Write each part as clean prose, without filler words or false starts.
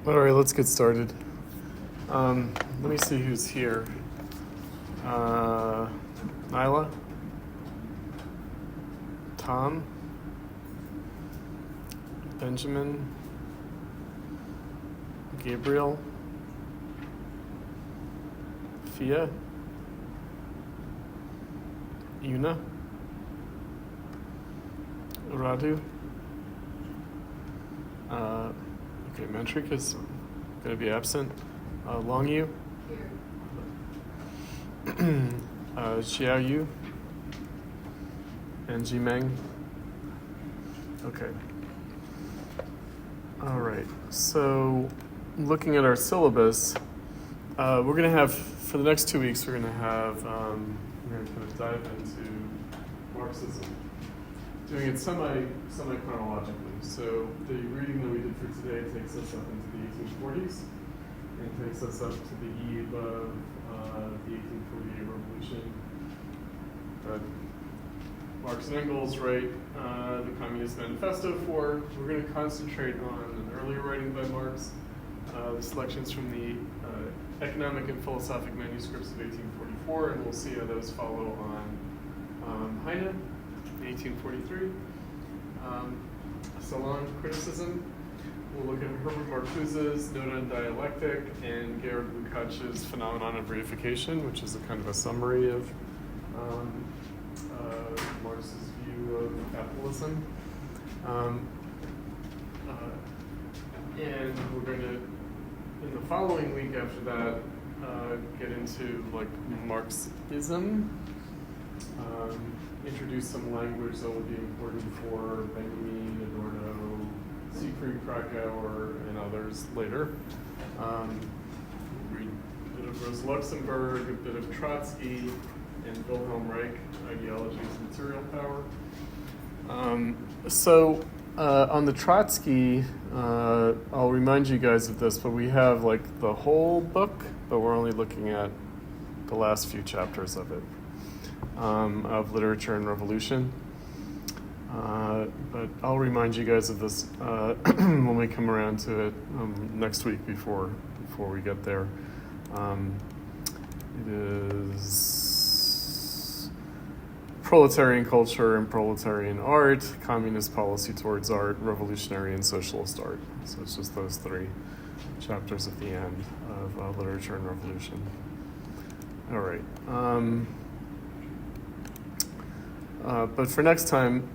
All right, let's get started. Let me see who's here. Nyla? Tom? Benjamin? Gabriel? Fia? Una? Radu? Okay, Mantrik is going to be absent. Longyu? Here. Xiaoyu? And Jimeng? Okay. All right, so looking at our syllabus, we're going to have, for the next 2 weeks, we're going to kind of dive into Marxism, doing it semi-chronologically. So the reading that we did for today takes us up into the 1840s, and takes us up to the eve of the 1848 revolution. Marx and Engels write the Communist Manifesto for. We're going to concentrate on an earlier writing by Marx, the selections from the Economic and Philosophic Manuscripts of 1844, and we'll see how those follow on Heine, 1843. Salons criticism. We'll look at Herbert Marcuse's Note on Dialectic and Georg Lukács's Phenomenon of Reification, which is a kind of a summary of Marx's view of capitalism. And we're going to, in the following week after that, get into like Marxism, introduce some language that will be important for Benjamin, Adorno, Siegfried Kracauer, and others later. Read a bit of Rosa Luxemburg, a bit of Trotsky, and Wilhelm Reich, Ideologies of Material Power. On the Trotsky, I'll remind you guys of this, but we have like the whole book, but we're only looking at the last few chapters of it, of Literature and Revolution. But I'll remind you guys of this when we come around to it next week before we get there. It is Proletarian Culture and Proletarian Art, Communist Policy Towards Art, Revolutionary and Socialist Art. So it's just those three chapters at the end of Literature and Revolution. All right. But for next time,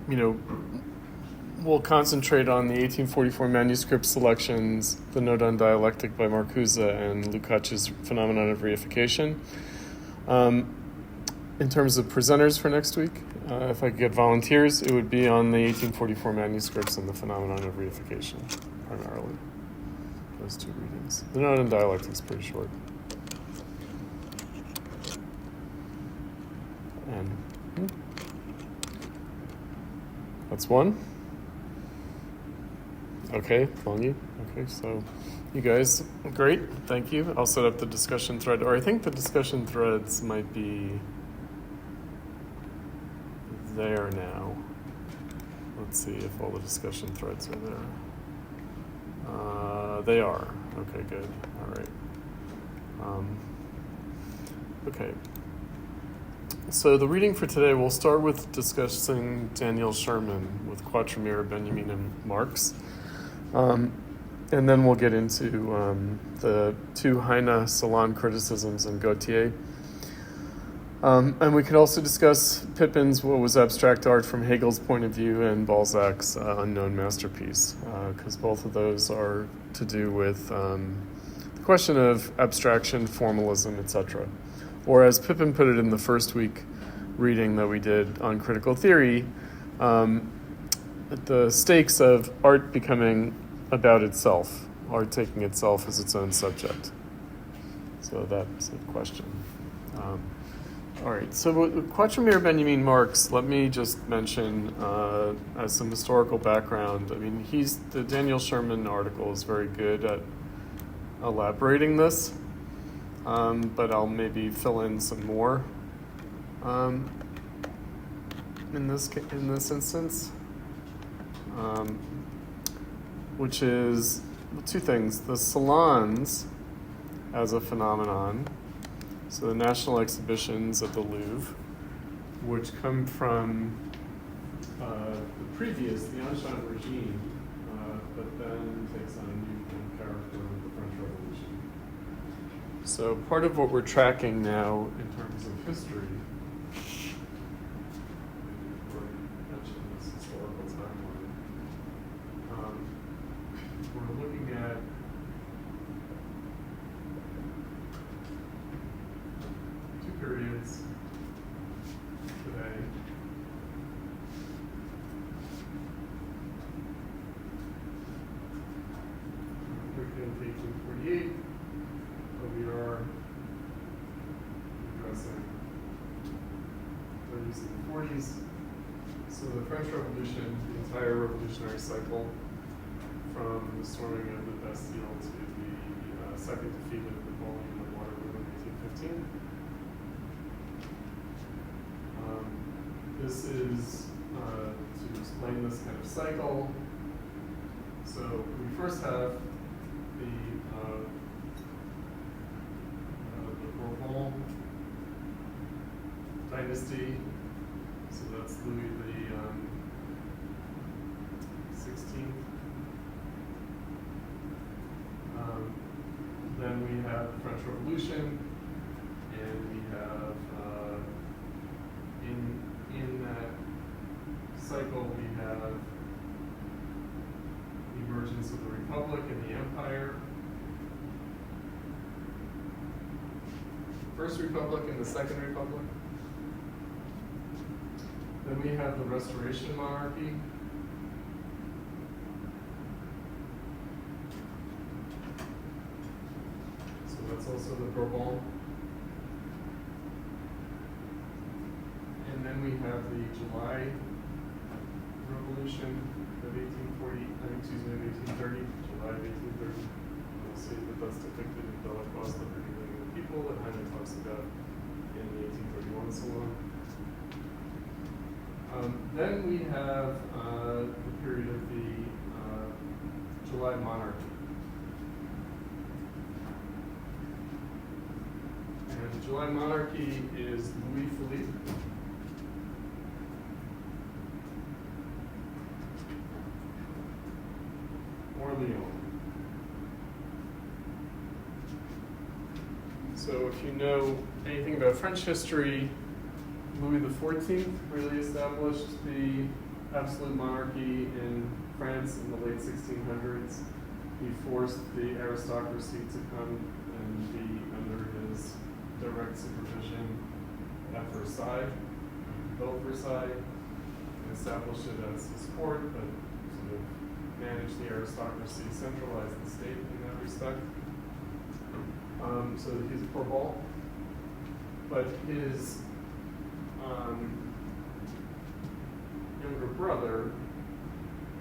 we'll concentrate on the 1844 manuscript selections, the Note on Dialectic by Marcuse, and Lukács's Phenomenon of Reification. In terms of presenters for next week, if I could get volunteers, it would be on the 1844 manuscripts and the Phenomenon of Reification, primarily. Those two readings. The Note on Dialectic is pretty short. And that's one. Okay, Longyu. Okay, so you guys, great, thank you. I'll set up the discussion thread, or I think the discussion threads might be there now. Let's see if all the discussion threads are there. They are. Okay, good. All right. Okay. So the reading for today, we'll start with discussing Daniel Sherman with Quatremere, Benjamin, and Marx. And then we'll get into the two Heine Salon criticisms and Gautier. And we could also discuss Pipin's What Was Abstract Art from Hegel's point of view and Balzac's Unknown Masterpiece, because both of those are to do with the question of abstraction, formalism, etc. Or as Pipin put it in the first week reading that we did on critical theory, the stakes of art becoming about itself, art taking itself as its own subject. So that's a question. All right, so Quatremere, Benjamin, Marx, let me just mention as some historical background. I mean, the Daniel Sherman article is very good at elaborating this, but I'll maybe fill in some more in this instance, which is two things. The salons as a phenomenon, so the national exhibitions of the Louvre, which come from the previous, the Ancien regime, but then takes on a new kind of character with the French Revolution. So part of what we're tracking now in terms of history, we're mentioning this historical timeline, we're looking at two periods today. Looking at 1848, but we are addressing 30s and 40s. So the French Revolution, the entire revolutionary cycle, from the storming of the Bastille to the second defeat of Napoleon at Waterloo in 1815. This is to explain this kind of cycle. So we first have the Bourbon dynasty. So that's Louis the 16th. Then we have the French Revolution, and we have in that cycle we have the emergence of the Republic and the Empire. First Republic and the Second Republic. Then we have the Restoration monarchy. So that's also the Bourbon. And then we have the July Revolution of 1830, July of 1830. We'll see that that's depicted in Delacroix, Liberty, Living the People, that Heine talks about in the 1831 Salon. Then we have the period of the July monarchy. And the July monarchy is Louis Philippe. Orleans. So if you know anything about French history, Louis XIV really established the absolute monarchy in France in the late 1600s. He forced the aristocracy to come and be under his direct supervision at Versailles. He built Versailles and established it as his court, but sort of managed the aristocracy, centralized the state in that respect. So he's a Bourbon, but his younger brother,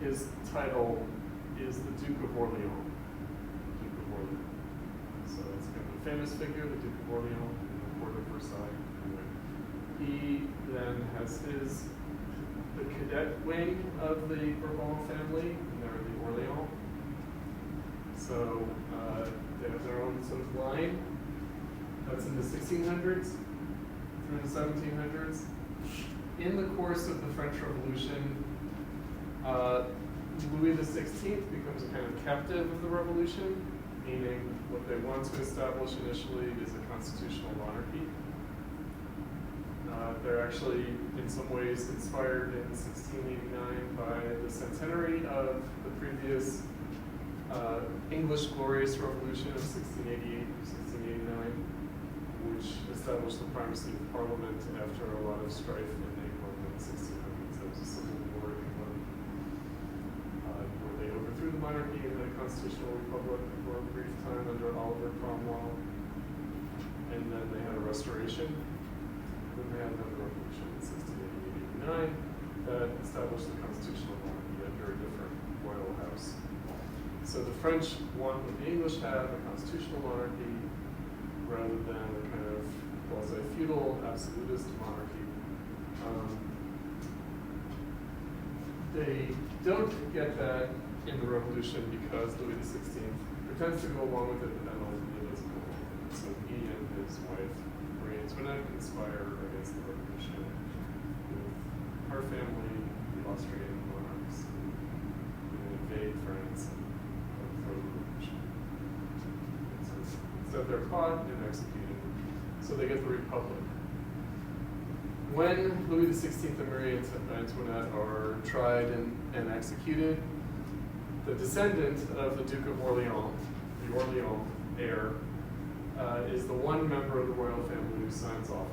his title is the Duke of Orleans. Duke of Orleans. So it's kind of a famous figure, the Duke of Orleans, in the court of Versailles. He then has the cadet wing of the Bourbon family, and they're the Orleans. So they have their own sort of line. That's in the 1600s through the 1700s. In the course of the French Revolution, Louis XVI becomes a kind of captive of the revolution, meaning what they want to establish initially is a constitutional monarchy. They're actually, in some ways, inspired in 1689 by the centenary of the previous English Glorious Revolution of 1688 1689, which established the primacy of Parliament after a lot of strife in England in the 1600s. There was a civil war in England where they overthrew the monarchy and had a constitutional republic for a brief time under Oliver Cromwell. And then they had a restoration. Then they had another revolution in 1689 that established the constitutional monarchy under a different royal house. So the French want what the English have, a constitutional monarchy, rather than a kind of quasi-feudal, absolutist monarchy. They don't get that in the revolution because Louis XVI pretends to go along with it, but then ultimately doesn't go along with it. So he and his wife, Marie Antoinette, conspire against the revolution with her family, the Austrian monarchs, and invade France and overthrow the revolution. And so instead they're caught and executed. So they get the Republic. When Louis XVI and Marie Antoinette are tried and executed, the descendant of the Duke of Orleans, the Orleans heir, is the one member of the royal family who signs off on it.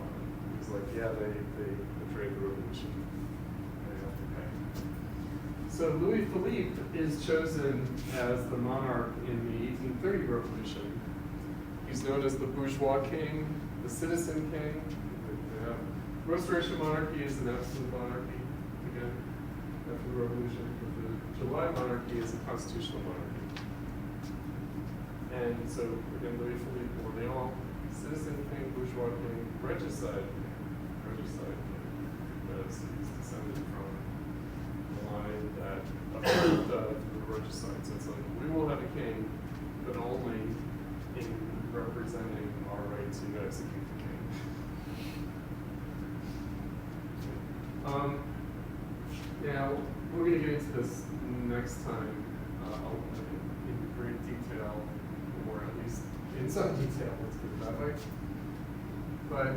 He's like, yeah, they betrayed the revolution. They have to pay. So Louis Philippe is chosen as the monarch in the 1830 revolution. He's known as the bourgeois king, the citizen king. Restoration monarchy is an absolute monarchy, again, after the revolution. But the July monarchy is a constitutional monarchy. And so, again, Louis Philippe Orleans, citizen king, bourgeois king, regicide king, because he's descended from the line that approved of the regicide. So it's like, we will have a king, but only in representing our right to execute the king. Yeah, we're going to get into this next time in great detail, or at least in some detail, let's put it that way. But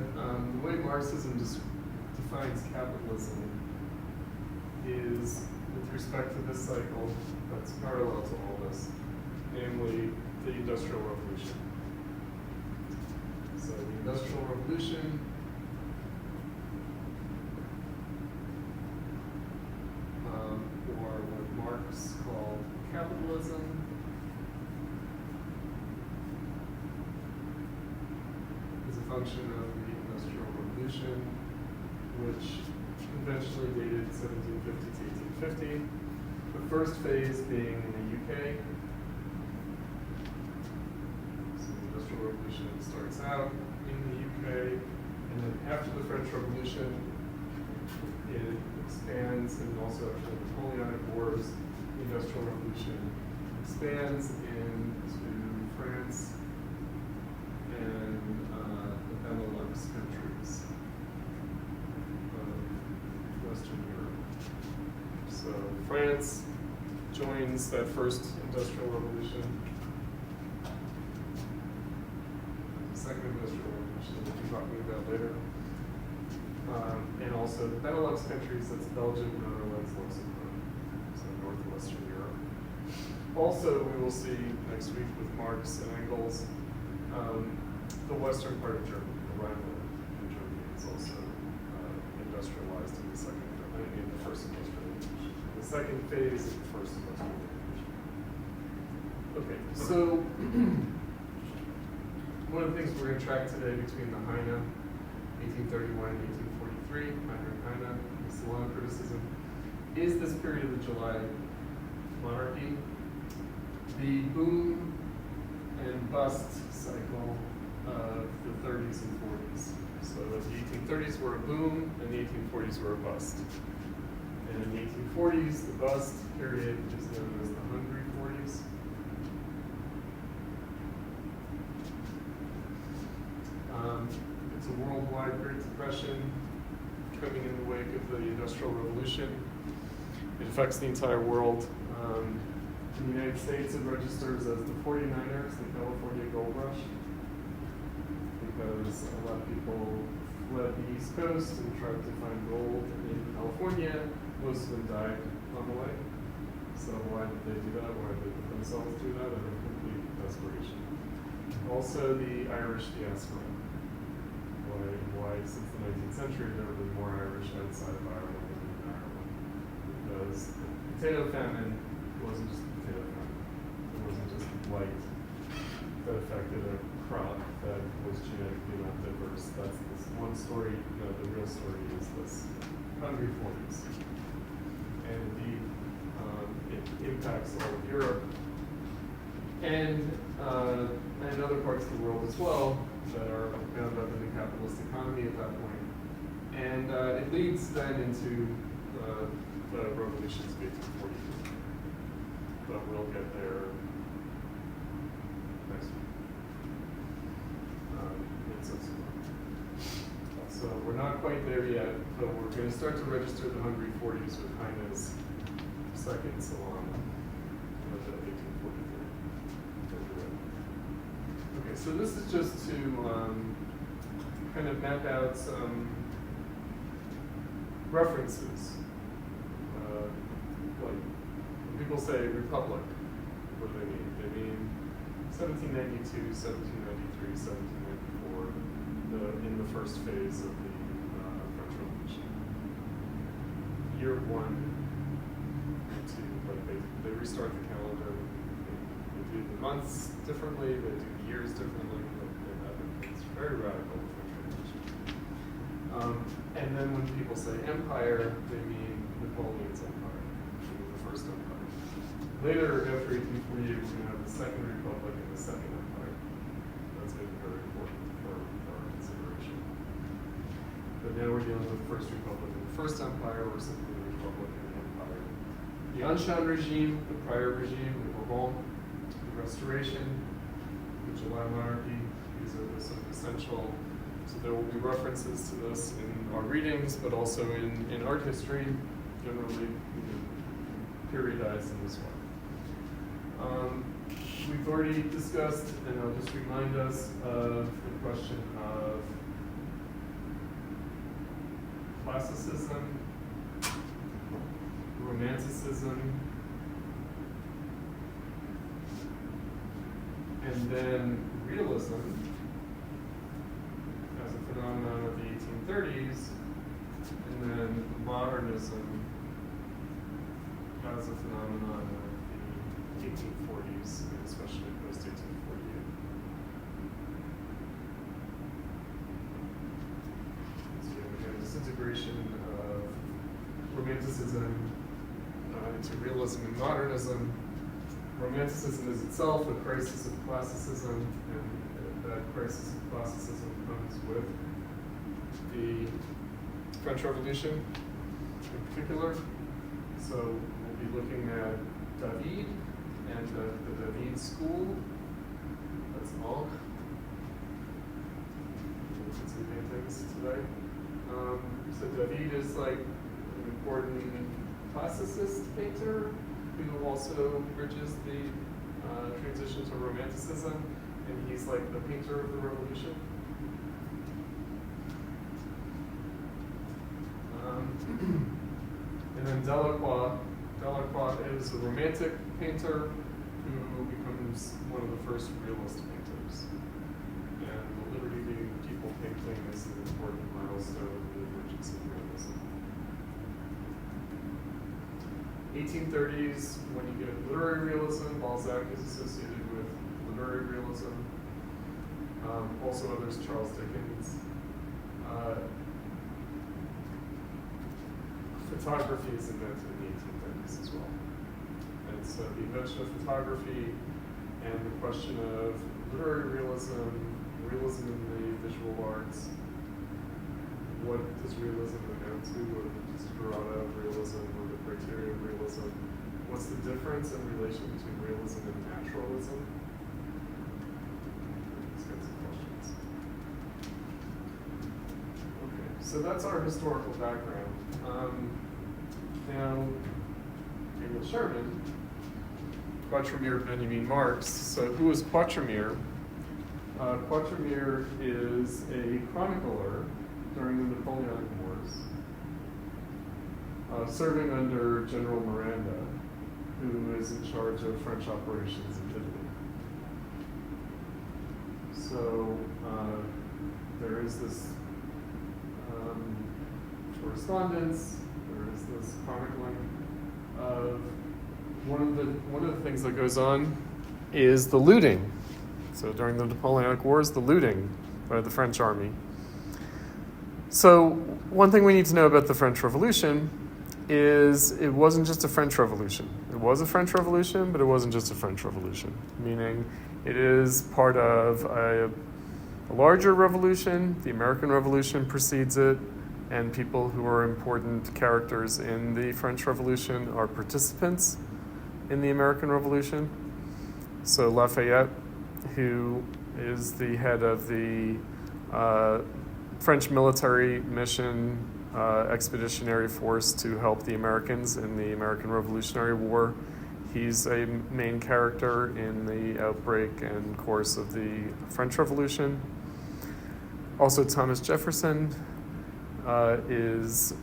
the way Marxism defines capitalism is with respect to this cycle that's parallel to all this, namely the Industrial Revolution. So the Industrial Revolution or what Marx called capitalism, is a function of the Industrial Revolution, which conventionally dated 1750 to 1850. The first phase being in the UK. So the Industrial Revolution starts out in the UK, and then after the French Revolution, it expands, and also after the Napoleonic Wars, the Industrial Revolution expands into France and the Benelux countries of Western Europe. So France joins that first Industrial Revolution, the second Industrial Revolution that we'll be talking about later. And also the Benelux countries, that's Belgium, Netherlands, Luxembourg, so northwestern Europe. Also, we will see next week with Marx and Engels, the western part of Germany, the Rhineland in Germany is also industrialized in the first industrial revolution. The second phase of the first industrial revolution. Okay, so one of the things we're going to track today between the Heine, 1831 and 1843, Heinrich Heine, the Salons criticism, is this period of the July monarchy, the boom and bust cycle of the 30s and 40s. So the 1830s were a boom, and the 1840s were a bust. And in the 1840s, the bust period is known as the Hungry 40s. It's a worldwide Great Depression coming in the wake of the Industrial Revolution. It affects the entire world. In the United States, it registers as the 49ers, the California Gold Rush, because a lot of people fled the East Coast and tried to find gold in California. Most of them died on the way. So why did they do that? Why did they put themselves through that? Out of complete desperation. Also, the Irish diaspora. Why since the 19th century, there have been more Irish outside of Ireland than in Ireland. Because the potato famine wasn't just a potato famine. It wasn't just blight that affected a crop that was genetically not diverse. That's this one story. No, the real story is this Hungry 40s. And indeed, it impacts all of Europe and other parts of the world as well that are bound up in the capitalist economy at that point. And it leads then into the revolutions of 1842. but we'll get there next week. In subsequent. So we're not quite there yet, but we're going to start to register the Hungry 40s with Heine's second Salon of 1843. Okay, so this is just to kind of map out some references. Like when people say republic, what do they mean? They mean 1792, 1793, 1794, in the first phase of the French Revolution. Year 1 and 2, like they restart the calendar. They do the months differently, they do the years differently. It's very radical, the French Revolution. And then when people say empire, they mean Napoleon's empire, the first empire. Later, after 1848, we're going to have the Second Republic and the Second Empire. That's going to be very important for our consideration. But now we're dealing with the First Republic and the First Empire, or simply the Republic and the Empire. The Ancien regime, the prior regime, the Bourbon, the Restoration, the July monarchy, these are the sort of essential. So there will be references to this in our readings, but also in art history, generally periodized in this way. We've already discussed, and I'll just remind us of the question of Classicism, Romanticism, and then Realism as a phenomenon of the 1830s, and then Modernism as a phenomenon of the 1840s, and especially post-1848. So we have this integration of Romanticism into Realism and Modernism. Romanticism is itself a crisis of Classicism, and that crisis of Classicism comes with the French Revolution in particular. So we'll be looking at David and the David school. That's all. We'll look at some paintings today. So David is like an important classicist painter who also bridges the transition to Romanticism, and he's like the painter of the Revolution. And then Delacroix is a Romantic painter who becomes one of the first realist painters. And the Liberty Being People painting is an important milestone in the emergence of realism. 1830s, when you get literary realism, Balzac is associated with literary realism. Also others, Charles Dickens. Photography is invented in the 1830s as well. And so the invention of photography and the question of literary realism, realism in the visual arts, what does realism amount to? What is strata of realism, or the criteria of realism? What's the difference in relation between realism and naturalism? These kinds of questions. Okay, so that's our historical background. Now, Daniel Sherman, Quatremere, Benjamin Marx. So who is Quatremere? Quatremere is a chronicler during the Napoleonic Wars, serving under General Miranda, who is in charge of French operations in Italy. So there is this correspondence, there is this chronicling of one of the things that goes on is the looting. So during the Napoleonic Wars, the looting by the French army. So one thing we need to know about the French Revolution is it wasn't just a French Revolution. It was a French Revolution, but it wasn't just a French Revolution, meaning it is part of a larger revolution. The American Revolution precedes it, and people who are important characters in the French Revolution are participants. in the American Revolution. So Lafayette, who is the head of the French military mission expeditionary force to help the Americans in the American Revolutionary War. He's a main character in the outbreak and course of the French Revolution. Also, Thomas Jefferson is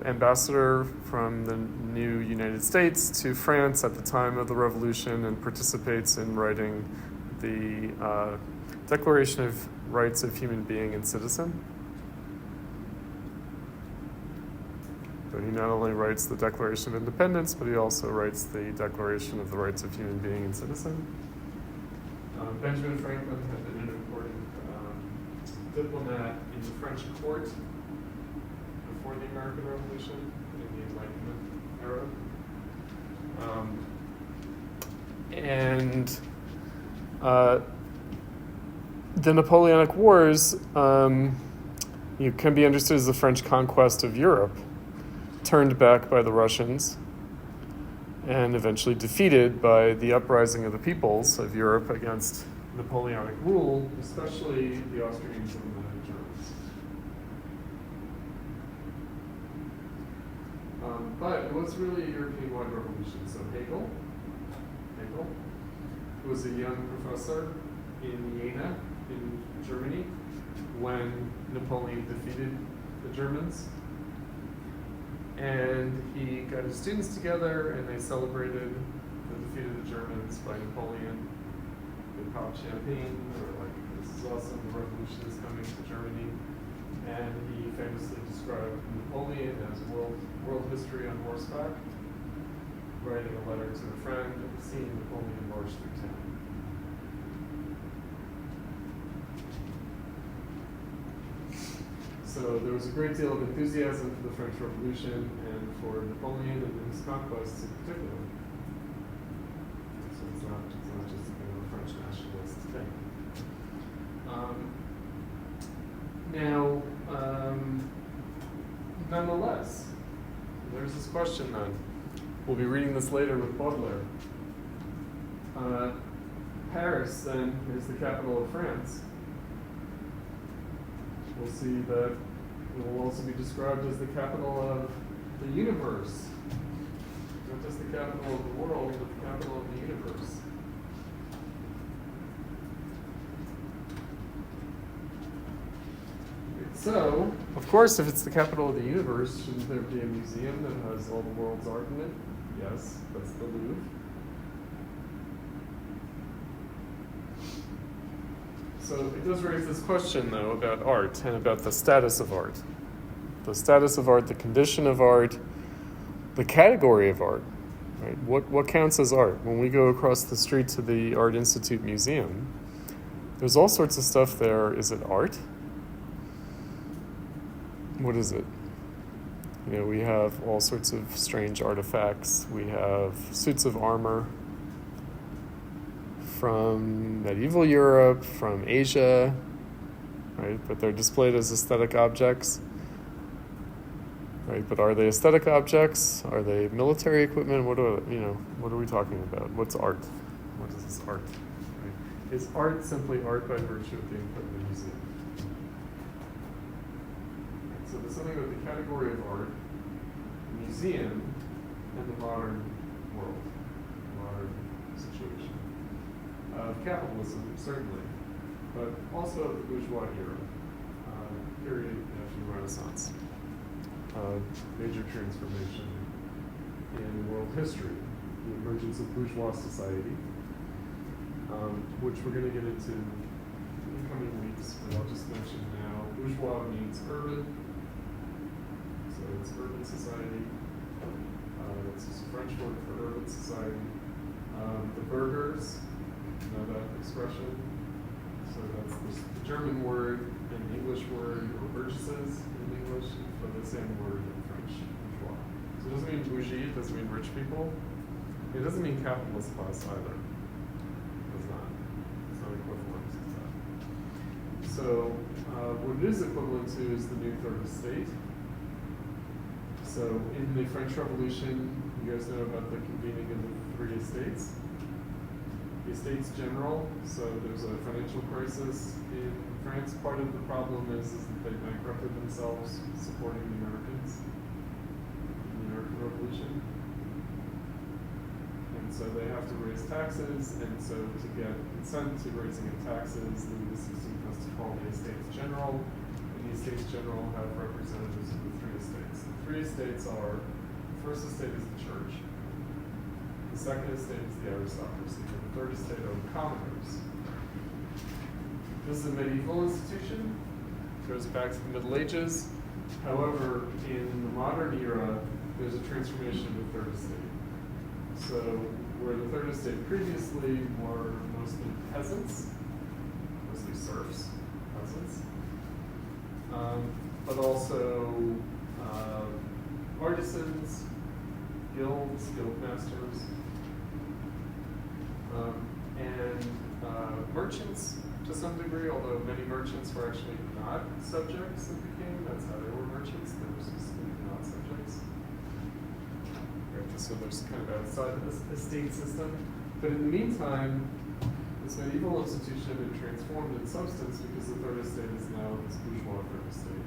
ambassador from the new United States to France at the time of the Revolution and participates in writing the Declaration of Rights of Human Being and Citizen. So he not only writes the Declaration of Independence, but he also writes the Declaration of the Rights of Human Being and Citizen. Benjamin Franklin had been an important diplomat in the French court before the American Revolution in the Enlightenment era. The Napoleonic Wars can be understood as the French conquest of Europe, turned back by the Russians, and eventually defeated by the uprising of the peoples of Europe against Napoleonic rule, especially the Austrians and the Germans. But it was really a European-wide revolution. So Hegel, who was a young professor in Jena in Germany when Napoleon defeated the Germans. And he got his students together and they celebrated the defeat of the Germans by Napoleon. They popped champagne. They were like, this is awesome, the revolution is coming to Germany. And he famously described Napoleon as world history on horseback, writing a letter to a friend, seeing Napoleon march through town. So there was a great deal of enthusiasm for the French Revolution and for Napoleon and his conquests in particular. So it's not just kind of a French nationalist thing. Nonetheless, there's this question then. We'll be reading this later with Baudelaire. Paris, then, is the capital of France. We'll see that it will also be described as the capital of the universe. Not just the capital of the world, but the capital of the universe. So, of course, if it's the capital of the universe, shouldn't there be a museum that has all the world's art in it? Yes, that's the Louvre. So it does raise this question, though, about art and about the status of art. The status of art, the condition of art, the category of art. Right? What counts as art? When we go across the street to the Art Institute Museum, there's all sorts of stuff there. Is it art? What is it? We have all sorts of strange artifacts. We have suits of armor from medieval Europe, from Asia, right? But they're displayed as aesthetic objects, right? But are they aesthetic objects? Are they military equipment? What are we talking about? What's art? What is this art? Right? Is art simply art by virtue of being put in a museum? So there's something about the category of art, museum, and the modern world, modern situation. Of capitalism, certainly, but also of the bourgeois era, period after the Renaissance. Major transformation in world history, the emergence of bourgeois society, which we're going to get into in the coming weeks, but I'll just mention now, bourgeois means urban, so it's urban society. It's just a French word for urban society. The burghers, know that expression? So that's the German word and the English word, or burgesses in English, but the same word in French, bourgeois. So it doesn't mean bougie, it doesn't mean rich people. It doesn't mean capitalist class either. It's not. It's not equivalent to that. So what it is equivalent to is the new third estate. So in the French Revolution, You guys know about the convening of the three estates? The Estates General, so there's a financial crisis in France. Part of the problem is that they bankrupted themselves supporting the Americans in the American Revolution. And so they have to raise taxes, and so to get consent to raising of taxes, Louis XVI has to call the Estates General, and the Estates General have representatives of the three estates. The three estates are, the first estate is the church, the second estate is the aristocracy, and the third estate are the commoners. This is a medieval institution, goes back to the Middle Ages. However, in the modern era, there's a transformation of the third estate. So, where the third estate previously were mostly peasants, mostly serfs, peasants, but also artisans, guilds, guild masters, and merchants to some degree, although many merchants were actually not subjects of the king. That's how they were merchants. They were specifically not subjects. So there's kind of outside of this estate system. But in the meantime, this medieval institution had been transformed in substance because the third estate is now this bourgeois third estate.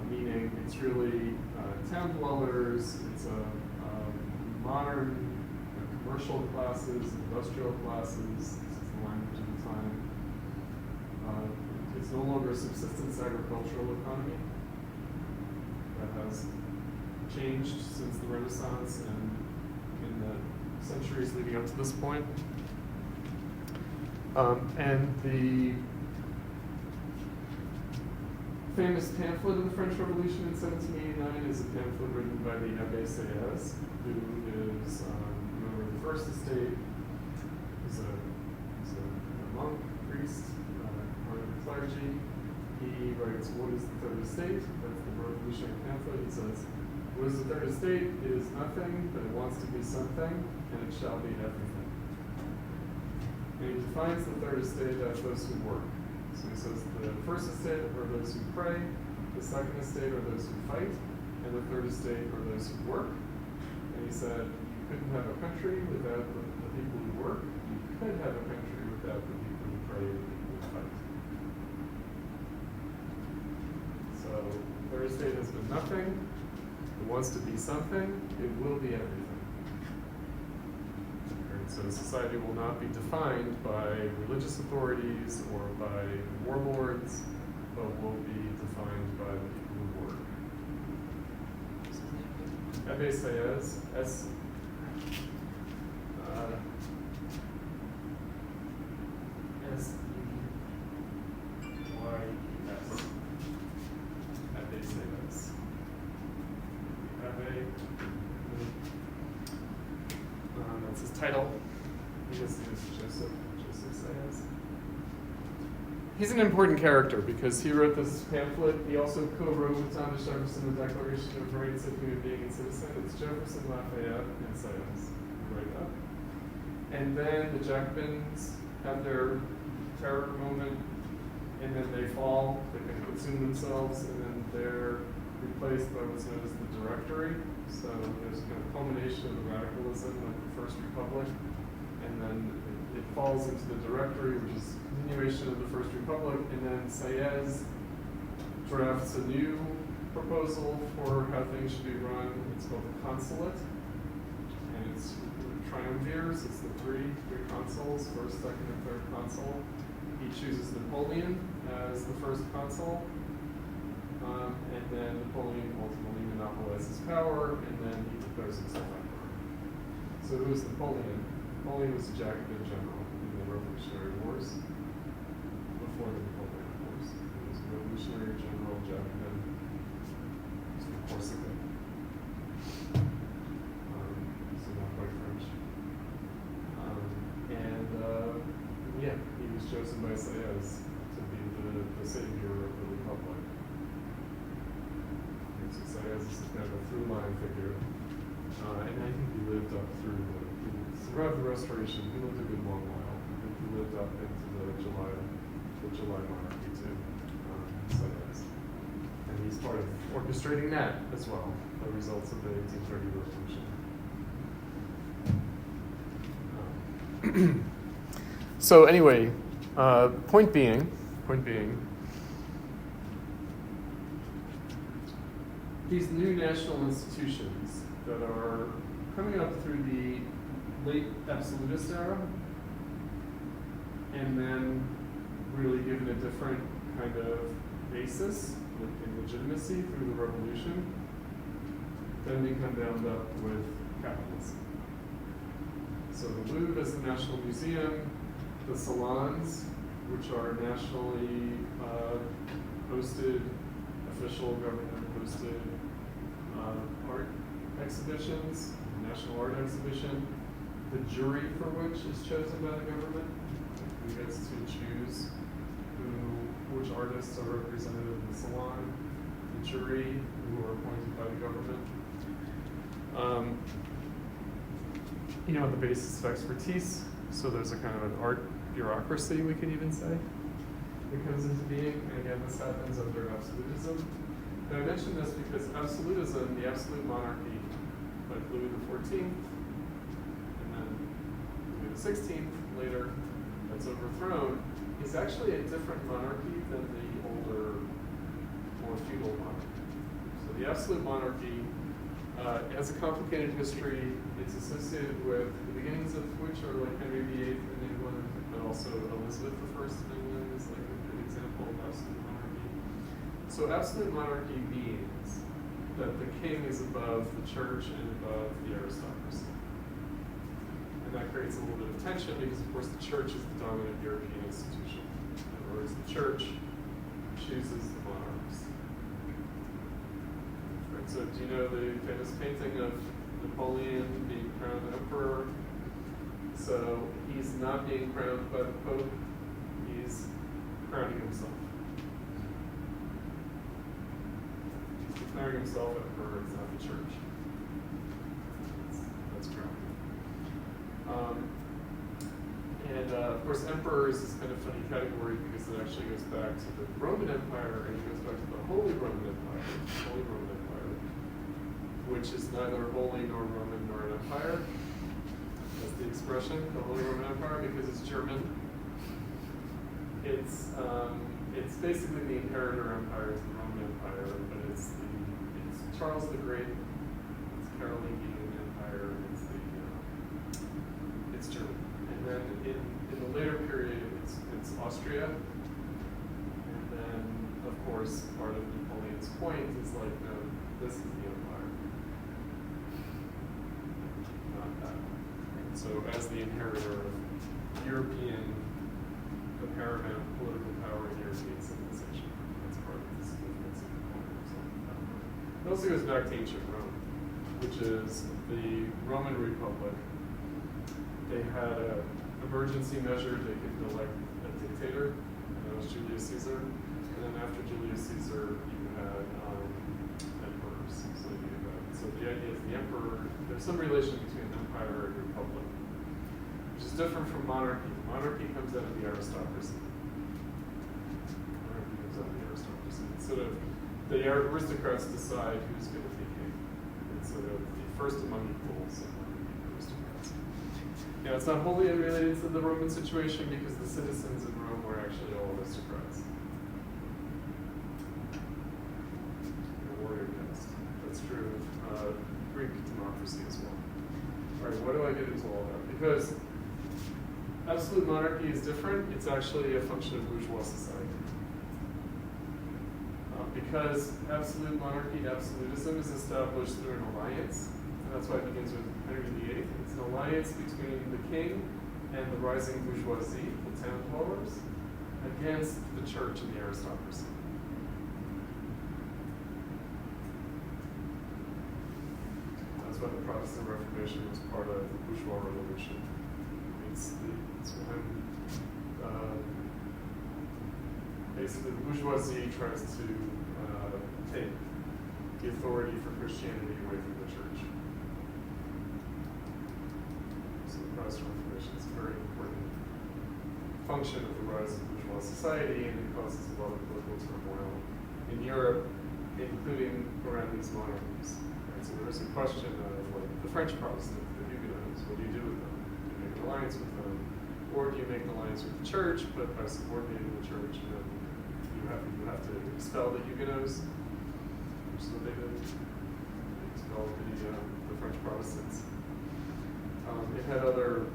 Meaning it's really town dwellers, it's a modern commercial classes, industrial classes, this is the language of the time. It's no longer a subsistence agricultural economy that has changed since the Renaissance and in the centuries leading up to this point. And the famous pamphlet of the French Revolution in 1789 is a pamphlet written by the Abbé Sieyès, who is a member of the First Estate. He's a monk, priest, part of the clergy. He writes, "What is the third estate?" That's the revolutionary pamphlet. He says, "What is the third estate? It is nothing, but it wants to be something, and it shall be everything." And he defines the third estate as those who work. So he says the first estate are those who pray, the second estate are those who fight, and the third estate are those who work. And he said you couldn't have a country without the people who work. You could have a country without the people who pray and the people who fight. So the third estate has been nothing. It wants to be something. It will be everything. So society will not be defined by religious authorities or by warlords, but will be defined by the people who work. Abbé Sieyès, S. S-E-Y-E-S. Abbé Sieyès. Abbé. That's his title. His name is Joseph Sieyès. He's an important character because he wrote this pamphlet. He also co-wrote with Thomas Jefferson the Declaration of Rights of Human Being and Citizen. It's Jefferson, Lafayette, and Sieyès who write that. And then the Jacobins have their terror moment, and then they fall, they can consume themselves, and then they're replaced by what's known as the Directory. So there's kind of culmination of the radicalism of the First Republic, and then it falls into the Directory, which is a continuation of the First Republic, and then Sieyès drafts a new proposal for how things should be run. It's called the Consulate, and it's triumvirs. It's the three consuls, first, second, and third consul. He chooses Napoleon as the first consul, and then Napoleon ultimately monopolizes power, and then he declares himself emperor. So who is Napoleon? Napoleon was a Jacobin general in the Revolutionary Wars, before the Napoleonic Wars. He was a Revolutionary general Jacobin. He was from Corsica. So not quite French. Yeah, he was chosen by Sieyès to be the savior of the Republic. So Sieyès is kind of a through-line figure. And I think he lived up throughout the Restoration. He lived a good long while. I think he lived up into the July monarchy too, Sieyès. And he he's part of orchestrating that as well, the results of the 1830 revolution. So anyway, point being, these new national institutions that are coming up through the late absolutist era, and then really given a different kind of basis in legitimacy through the revolution, then become bound up with capitalism. So the Louvre as a national museum, the Salons, which are nationally hosted, official government-hosted art exhibitions, national art exhibition, the jury for which is chosen by the government, who gets to choose which artists are represented in the salon, the jury who are appointed by the government. On the basis of expertise, so there's a kind of an art bureaucracy, we could even say, that comes into being. And again, this happens under absolutism. And I mention this because absolutism, the absolute monarchy, like Louis XIV, and then Louis XVI later, that's overthrown, is actually a different monarchy than the older, more feudal monarchy. So the absolute monarchy has a complicated history. It's associated with the beginnings of which are like Henry VIII in England, but also Elizabeth I in England is like a good example of absolute monarchy. So absolute monarchy means that the king is above the church and above the aristocracy. And that creates a little bit of tension because, of course, the church is the dominant European institution. In other words, the church chooses the monarchs. Right, so do you know the famous painting of Napoleon being crowned emperor? So he's not being crowned by the Pope, he's crowning himself. He's declaring himself emperor, it's not the church. That's crowning. Of course, emperor is this kind of funny category because it actually goes back to the Roman Empire and it goes back to the Holy Roman Empire, which is neither holy nor Roman nor an empire. That's the expression, the Holy Roman Empire, because it's German. It's basically the inheritor empire to the Roman Empire, but it's Charles the Great, it's Carolingian Empire, it's German. And then in the later period, it's Austria. And then, of course, part of Napoleon's point is like, no, this is the empire, not that. And so as the inheritor of European, the paramount political power in European civilization, that's part of the significance of Napoleon. It also goes back to ancient Rome, which is the Roman Republic. They had an emergency measure. They could elect a dictator, and that was Julius Caesar. And then after Julius Caesar, you had emperors. So the idea is the emperor, there's some relation between empire and republic, which is different from monarchy. Monarchy comes out of the aristocracy. Instead of the aristocrats decide who's going to be king. Instead of the first among equals among the aristocrats. Now, it's not wholly unrelated to the Roman situation because the citizens in Rome were actually all aristocrats. Warrior caste. That's true of Greek democracy as well. All right, what do I get into all that? Because absolute monarchy is different. It's actually a function of bourgeois society. Because absolute monarchy, absolutism, is established through an alliance. And that's why it begins with Henry VIII. It's an alliance between the king and the rising bourgeoisie, the town dwellers, against the church and the aristocracy. That's why the Protestant Reformation was part of the bourgeois revolution. It's when basically the bourgeoisie tries to take the authority for Christianity away from the church. So the Protestant Reformation is a very important function of the rise of bourgeois society, and it causes a lot of political turmoil in Europe including around these monarchies. Right? So there is a question of like the French Protestants, the Huguenots, what do you do with them? Do you make an alliance with them? Or do you make an alliance with the church, but by subordinating the church, and then you have to expel the Huguenots, which is what they did. They expelled the French Protestants. It had other,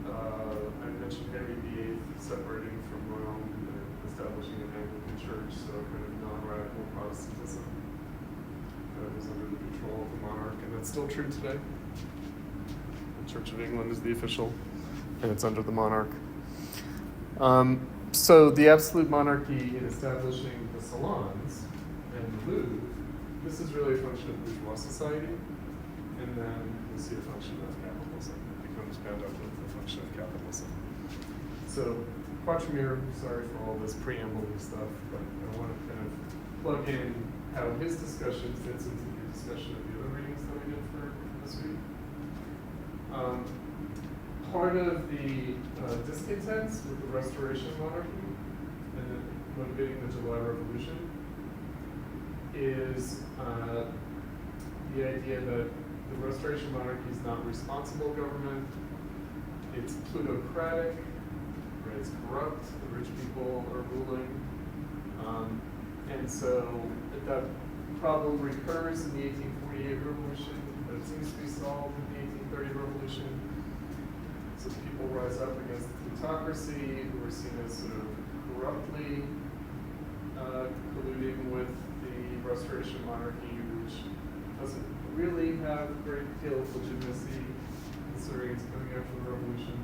I mentioned Henry VIII separating from Rome and establishing an Anglican church, so kind of non-radical Protestantism that was under the control of the monarch, and that's still true today. The Church of England is the official, and it's under the monarch. So the absolute monarchy in establishing the Salons and the Louvre, this is really a function of bourgeois society, and then we'll see a function of capitalism. It becomes bound up with the function of capitalism. So Quatremere, sorry for all this preamble stuff, but I want to kind of plug in how his discussion fits into the discussion of the other readings that we did for this week. Part of the discontents with the Restoration monarchy and then motivating the July Revolution is the idea that the Restoration monarchy is not responsible government, it's plutocratic, right? It's corrupt, the rich people are ruling, and so that problem recurs in the 1848 revolution, but it seems to be solved in the 1830 revolution. So people rise up against the plutocracy, who are seen as sort of corruptly colluding with the Restoration monarchy, which doesn't really have a great deal of legitimacy, considering it's coming after the revolution.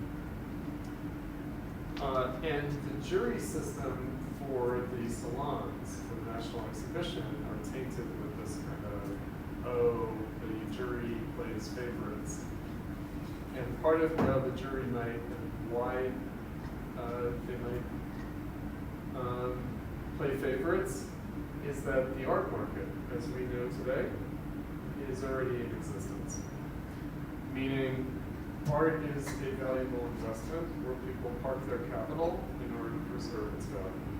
And the jury system for the salons, for the National Exhibition, are tainted with this kind of, the jury plays favorites. And part of how the jury might, and why they might play favorites, is that the art market, as we know today, is already in existence. Meaning, art is a valuable investment where people park their capital in order to preserve its value.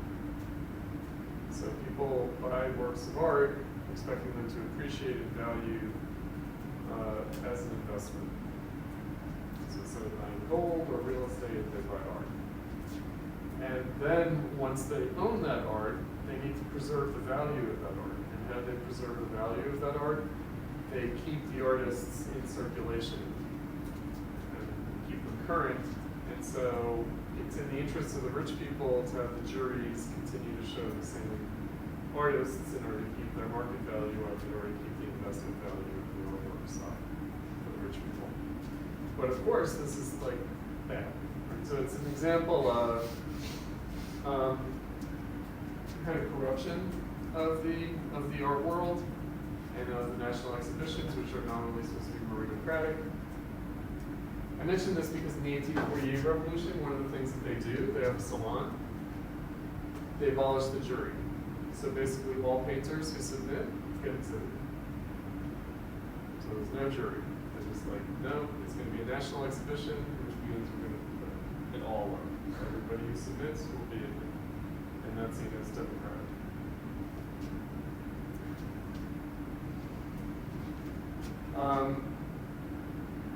So people buy works of art expecting them to appreciate in value as an investment. So instead of buying gold or real estate, they buy art. And then once they own that art, they need to preserve the value of that art. And how they preserve the value of that art? They keep the artists in circulation and keep them current. And so it's in the interest of the rich people to have the juries continue to show the same artists in order to keep their market value up, in order to keep the investment value of the artworks up for the rich people. But of course, this is like bad. Right? So it's an example of kind of corruption of the art world and of the national exhibitions, which are nominally supposed to be meritocratic. I mentioned this because in the 1848 revolution, one of the things that they do, they have a salon. They abolish the jury. So basically, wall painters who submit get exhibited. So there's no jury. They're just like, no, it's going to be a national exhibition, which means we're going to put it all on. Everybody who submits will be in it. And that's seen as democratic.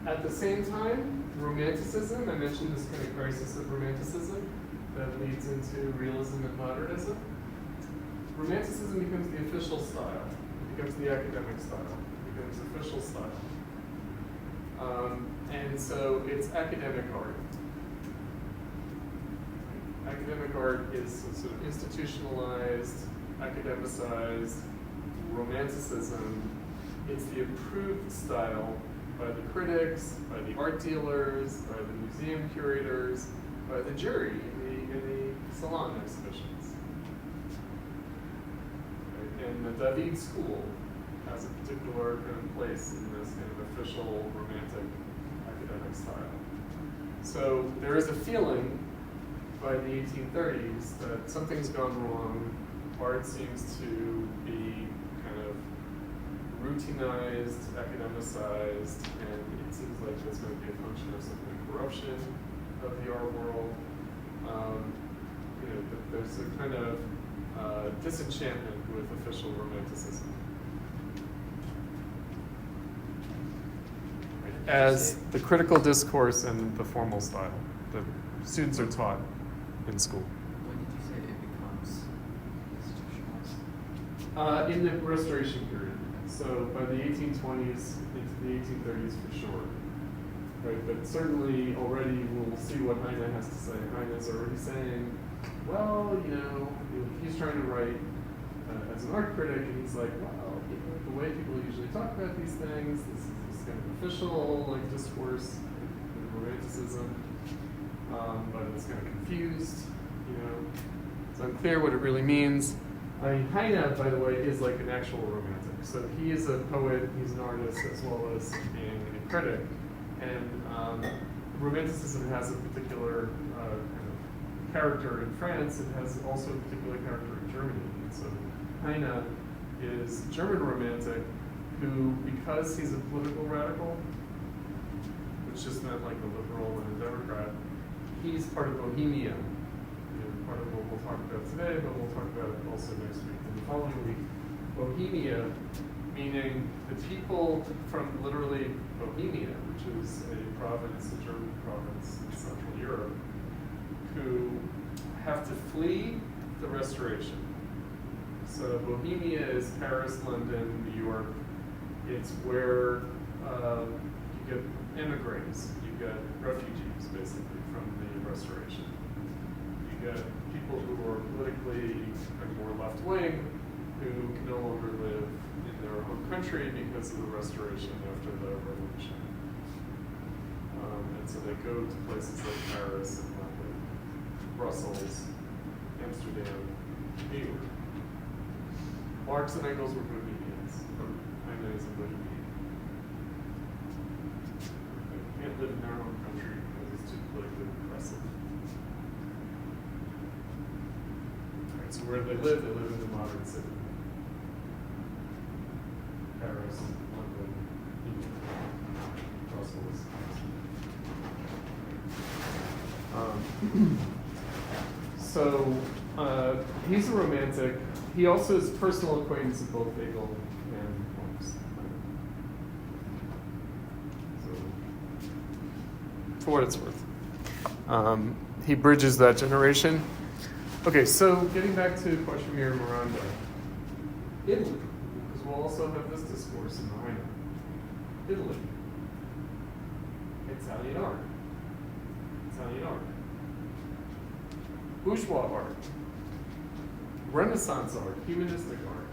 At the same time, Romanticism, I mentioned this kind of crisis of Romanticism that leads into Realism and Modernism. Romanticism becomes the official style. It becomes the academic style. It becomes official style. And so it's academic art. Academic art is sort of institutionalized, academicized. Romanticism, it's the approved style by the critics, by the art dealers, by the museum curators, by the jury in the salon exhibitions. Right? And the David school has a particular kind of place in this kind of official romantic academic style. So there is a feeling by the 1830s that something's gone wrong. Art seems to be kind of routinized, academicized, and it seems like this might be a function of some kind of corruption of the art world. There's a kind of disenchantment with official Romanticism. As the critical discourse and the formal style that students are taught in school. When did you say it becomes institutionalized? In the Restoration period. So by the 1820s into the 1830s for sure. Right, but certainly already we'll see what Heine has to say. Heine is already saying, well, he's trying to write as an art critic, and he's like, well, the way people usually talk about these things, this is this kind of official discourse in Romanticism, but it's kind of confused, It's unclear what it really means. Heine, by the way, is like an actual romantic. So he is a poet, he's an artist, as well as being a critic. And Romanticism has a particular kind of character in France. It has also a particular character in Germany. And so Heine is a German romantic who, because he's a political radical, which just meant like a liberal and a Democrat, he's part of Bohemia. Part of what we'll talk about today, but we'll talk about it also next week and the following week. Bohemia, meaning the people from literally Bohemia, which is a province, a German province in Central Europe, who have to flee the Restoration. So Bohemia is Paris, London, New York. It's where you get emigres, you get refugees, basically, from the Restoration. You get people who are politically more left-wing, who can no longer live in their home country because of the Restoration after the Revolution. And so they go to places like Paris and London, Brussels, Amsterdam, New York. Marx and Engels were Bohemians. Heine is a Bohemian. They can't live in their home country because it's too politically repressive. Right, so where they live in the modern city. Paris, London, Brussels. So he's a romantic. He also is personal acquaintance of both Hegel and Marx. So, for what it's worth, he bridges that generation. Okay, so getting back to Quatremere and Miranda, Italy, because we'll also have this discourse in the Heine. Italy, Italian art, bourgeois art, Renaissance art, humanistic art.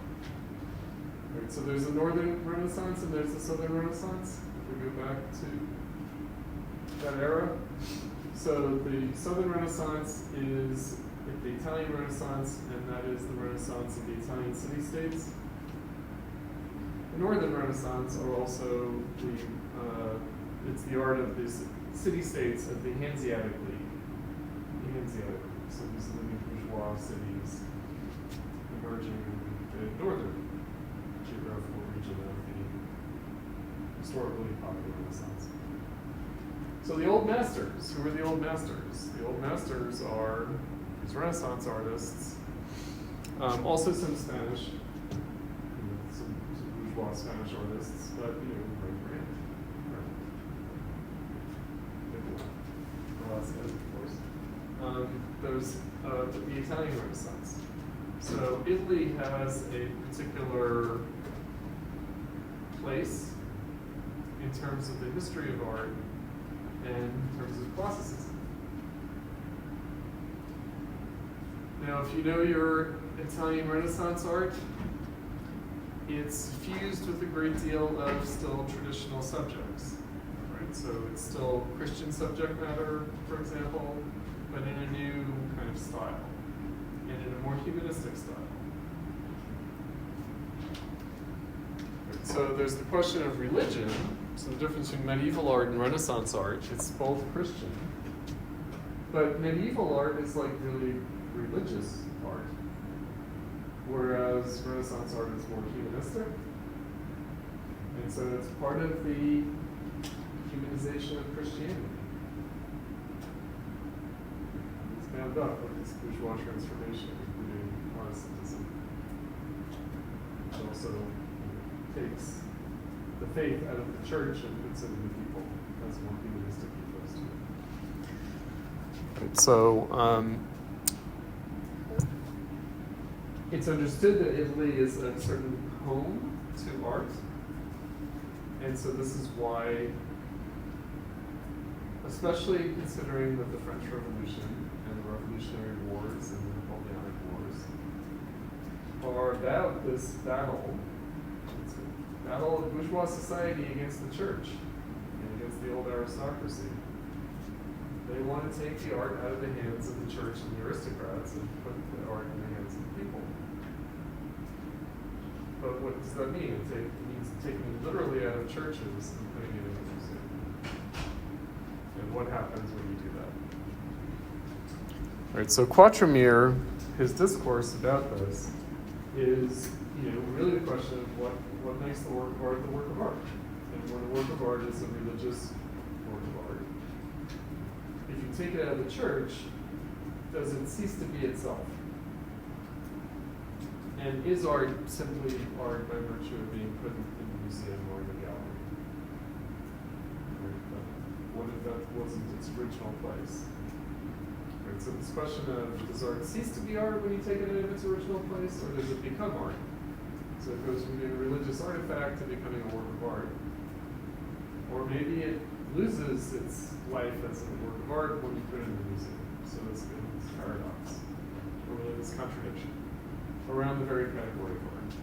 Right, so there's a Northern Renaissance and there's a Southern Renaissance. If we go back to that era. So the Southern Renaissance is the Italian Renaissance, and that is the Renaissance of the Italian city-states. The Northern Renaissance are also it's the art of the city-states of the Hanseatic League. So these are the new bourgeois cities emerging in the northern geographical region of the historically popular Renaissance. So the Old Masters, who are the Old Masters? The Old Masters are these Renaissance artists, also some Spanish, some bourgeois Spanish artists, but Rembrandt, Velasquez, of course. There's the Italian Renaissance. So Italy has a particular place in terms of the history of art and in terms of classicism. Now, if you know your Italian Renaissance art, it's fused with a great deal of still traditional subjects, right? So it's still Christian subject matter, for example, but in a new kind of style, and in a more humanistic style. Right, so there's the question of religion. So the difference between medieval art and Renaissance art, it's both Christian, but medieval art is like really religious art, whereas Renaissance art is more humanistic. And so it's part of the humanization of Christianity. It's bound up with this bourgeois transformation, including Protestantism, which also takes the faith out of the church and puts it in the people as more humanistic ethos to it. Right, so it's understood that Italy is a certain home to art, and so this is why, especially considering that the French Revolution and the Revolutionary Wars and the Napoleonic Wars are about this battle. It's a battle of bourgeois society against the church and against the old aristocracy. They want to take the art out of the hands of the church and the aristocrats and put the art in the hands of the people. But what does that mean? It means taking it literally out of churches and putting it in a museum. And what happens when you do that? All right, so Quatremere, his discourse about this is, really the question of what makes the work of art the work of art. And when a work of art is a religious work of art, if you take it out of the church, does it cease to be itself? And is art simply art by virtue of being put in the museum or in the gallery? Right? What if that wasn't its original place? Right, so this question of, does art cease to be art when you take it out of its original place, or does it become art? So it goes from being a religious artifact to becoming a work of art. Or maybe it loses its life as a work of art when you put it in the museum. So it's this paradox, or really this contradiction around the very category of art.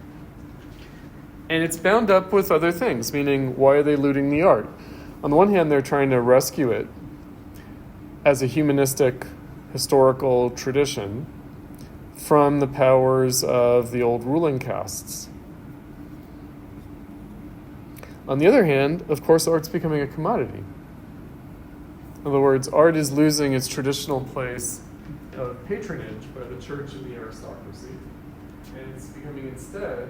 And it's bound up with other things, meaning why are they looting the art? On the one hand, they're trying to rescue it as a humanistic historical tradition from the powers of the old ruling castes. On the other hand, of course, art's becoming a commodity. In other words, art is losing its traditional place of patronage by the church and the aristocracy, and it's becoming instead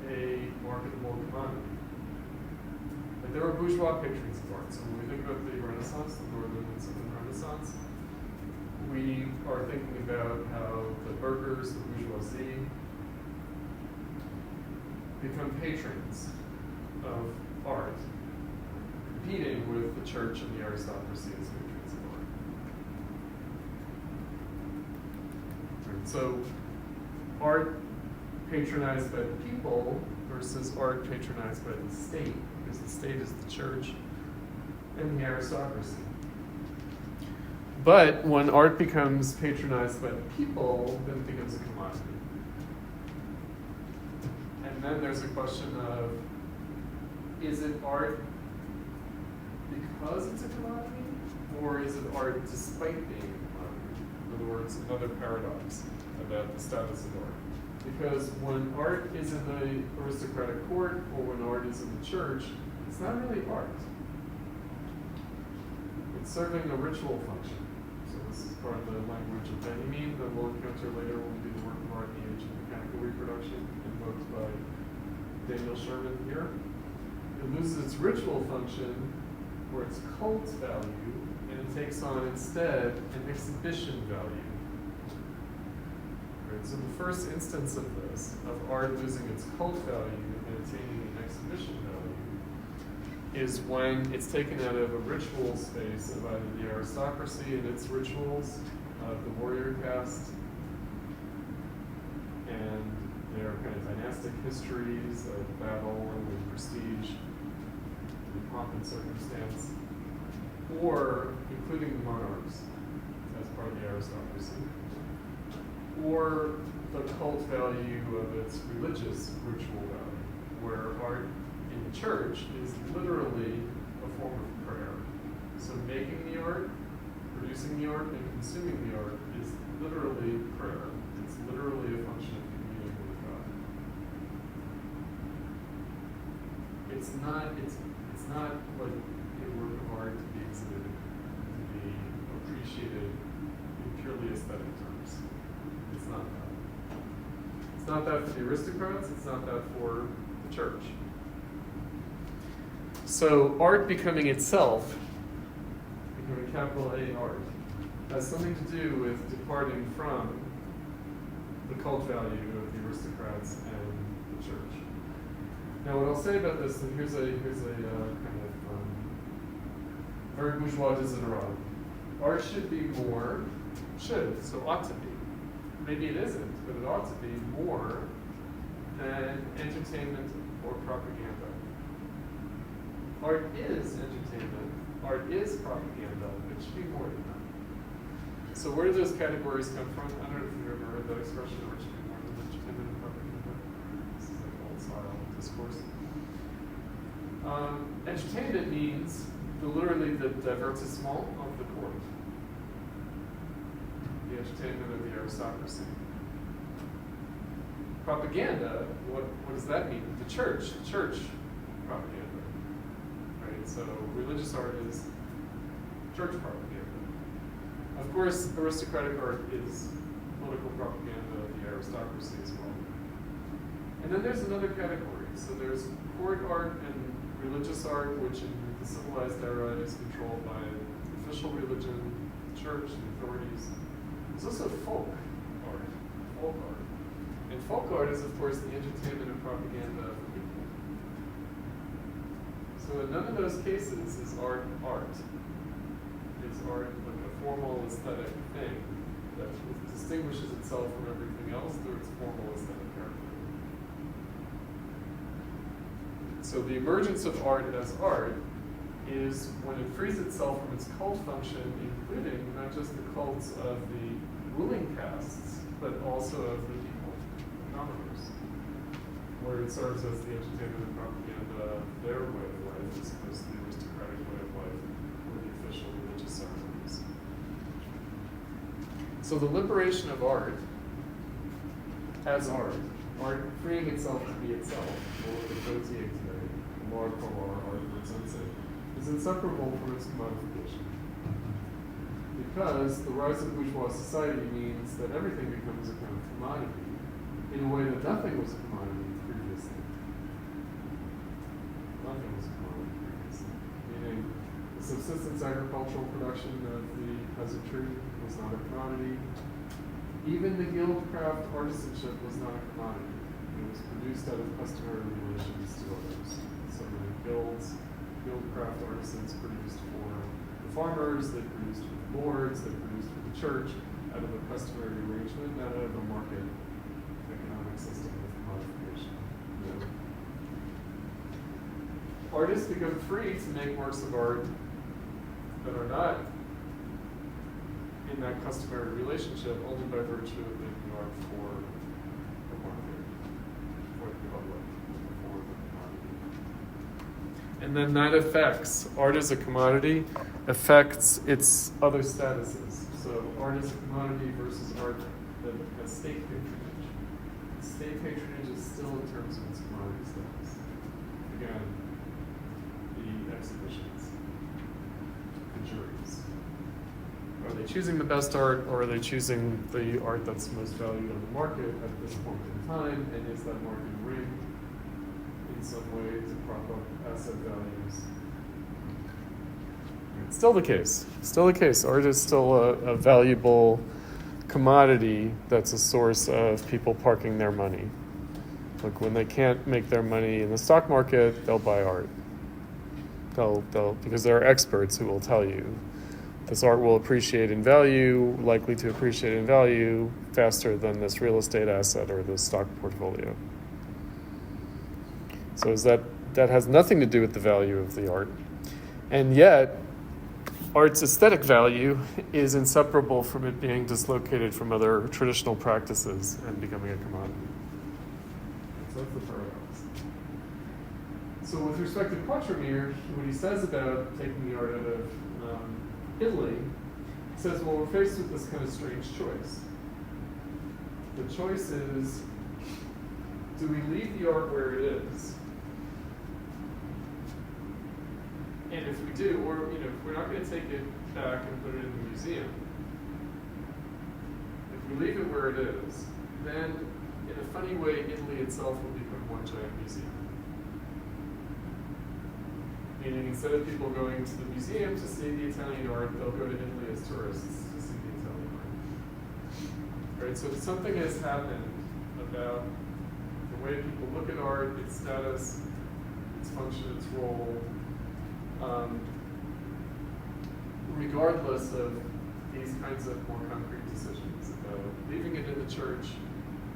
a marketable commodity. Like there are bourgeois patrons of art. So when we think about the Renaissance, the Northern and Southern Renaissance, we are thinking about how the burghers, the bourgeoisie, become patrons of art, competing with the church and the aristocracy as patrons of art. Right, so art patronized by the people versus art patronized by the state, because the state is the church and the aristocracy. But when art becomes patronized by the people, then it becomes a commodity. And then there's a question of, is it art because it's a commodity, or is it art despite being a commodity? In other words, another paradox about the status of art. Because when art is in the aristocratic court, or when art is in the church, it's not really art. It's serving a ritual function. So this is part of the language of Benjamin that we'll encounter later when we do the work of art in the age of mechanical reproduction, invoked by Daniel Sherman here. It loses its ritual function, or its cult value, and it takes on instead an exhibition value. Right, so the first instance of this, of art losing its cult value and attaining an exhibition value, is when it's taken out of a ritual space of either the aristocracy and its rituals, of the warrior caste, and their kind of dynastic histories of battle and with prestige, and pomp and circumstance, or including the monarchs as part of the aristocracy, or the cult value of its religious ritual value, where art in the church is literally a form of prayer. So making the art, producing the art, and consuming the art is literally prayer. It's literally a function of communion with God. It's not like a work of art to be exhibited, to be appreciated in purely aesthetic terms. It's not that. It's not that for the aristocrats, it's not that for the church. So art becoming itself, becoming capital A art, has something to do with departing from the cult value of the aristocrats and the church. Now, what I'll say about this, and here's a kind of very bourgeois desiderata. Art should be more, so ought to be. Maybe it isn't, but it ought to be more than entertainment or propaganda. Art is entertainment, art is propaganda, it should be more than that. So where do those categories come from? I don't know if you've ever heard that expression, art should be more than entertainment and propaganda. This is like old style discourse. Entertainment means literally the divertissement of the court. The entertainment of the aristocracy. Propaganda, what does that mean? The church propaganda. Right? So religious art is church propaganda. Of course, aristocratic art is political propaganda of the aristocracy as well. And then there's another category. So there's court art and religious art, which in the civilized era is controlled by official religion, the church, and authorities. There's also folk art. And folk art is, of course, the entertainment and propaganda of the people. So in none of those cases is art. Is art like a formal aesthetic thing that distinguishes itself from everything else through its formal aesthetic character. So the emergence of art as art is when it frees itself from its cult function, including not just the cults of the ruling castes, but also of the people, the commoners, where it serves as the entertainment and propaganda of their way of life as opposed to the aristocratic way of life or the official religious ceremonies. So the liberation of art as art freeing itself to be itself, or the Gautier today, art represents it, is inseparable from its commodification. Because the rise of bourgeois society means that everything becomes a kind of commodity in a way that nothing was a commodity previously. Nothing was a commodity previously. Meaning the subsistence agricultural production of the peasantry was not a commodity. Even the guildcraft artisanship was not a commodity. It was produced out of customary relations to others. So the guildcraft artisans produced for the farmers, they produced for the lords, they produced for the church, out of a customary arrangement, not out of a market economic system of commodification. Artists become free to make works of art that are not in that customary relationship only by virtue of making art for the market, for the public, for the commodity. And then that affects, art as a commodity, affects its other statuses. So art as a commodity versus art that has state patronage. State patronage is still in terms of its commodity status. Again, the exhibitions, the juries. Are they choosing the best art, or are they choosing the art that's most valued on the market at this point in time? And is that market rigged in some way to prop up asset values? It's still the case. Still the case. Art is still a valuable commodity that's a source of people parking their money. Like when they can't make their money in the stock market, they'll buy art. They'll because there are experts who will tell you this art will appreciate in value, likely to appreciate in value faster than this real estate asset or this stock portfolio. So that has nothing to do with the value of the art. And yet, art's aesthetic value is inseparable from it being dislocated from other traditional practices and becoming a commodity. So that's the paradox. So with respect to Quatremere, what he says about taking the art out of Italy, he says, well, we're faced with this kind of strange choice. The choice is, do we leave the art where it is? And if we do, or if we're not going to take it back and put it in the museum, if we leave it where it is, then in a funny way, Italy itself will become one giant museum. Meaning instead of people going to the museum to see the Italian art, they'll go to Italy as tourists to see right? So something has happened about the way people look at art, its status, its function, its role, regardless of these kinds of more concrete decisions about leaving it in the church,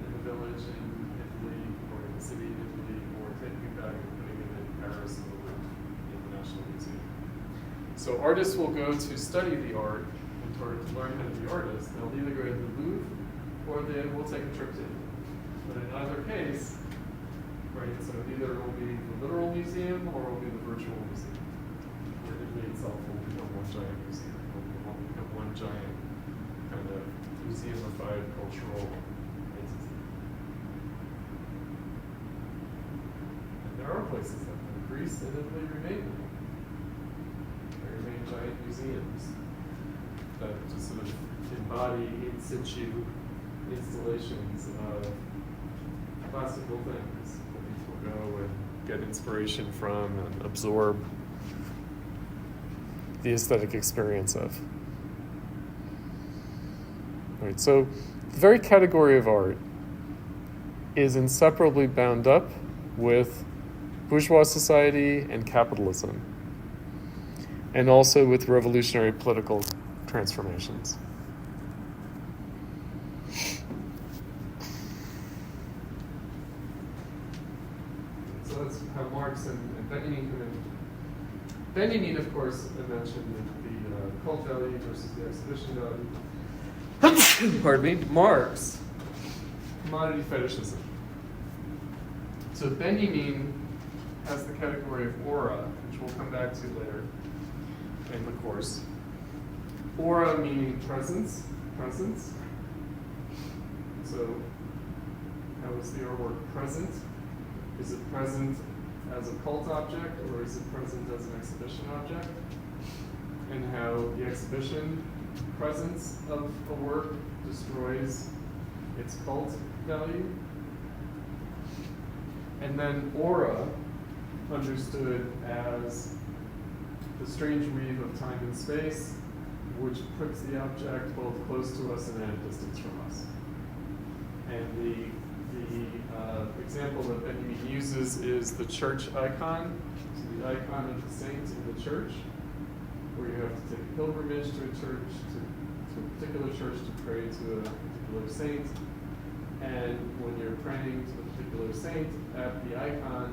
in the village in Italy, or in the city in Italy, or taking it back and putting it in Paris or in the National Museum. So artists will go to study the art and to learn how to be artists. They'll either go to the Louvre or they will take a trip to Italy. But in either case, right, so either it will be the literal museum or it will be the virtual museum. Or Italy itself will become one giant museum. It will become one giant kind of museumified cultural entity. And there are places like that. Greece and Italy remain that. They remain giant museums that just sort of embody in situ installations of classical things that people go and get inspiration from and absorb the aesthetic experience of. Right, so the very category of art is inseparably bound up with bourgeois society and capitalism, and also with revolutionary political transformations. So that's how Marx and Benjamin come in. Benjamin, of course, I mentioned the cult value versus the exhibition value. Pardon me. Marx, commodity fetishism. So Benjamin has the category of aura, which we'll come back to later in the course. Aura meaning presence. So how is the artwork present? Is it present as a cult object or is it present as an exhibition object? And how the exhibition presence of a work destroys its cult value. And then aura, understood as the strange weave of time and space, which puts the object both close to us and at a distance from us. And the example that Benjamin uses is the church icon, so the icon of the saint in the church, where you have to take a pilgrimage to a church, to a particular church to pray to a particular saint. And when you're praying to a particular saint at the icon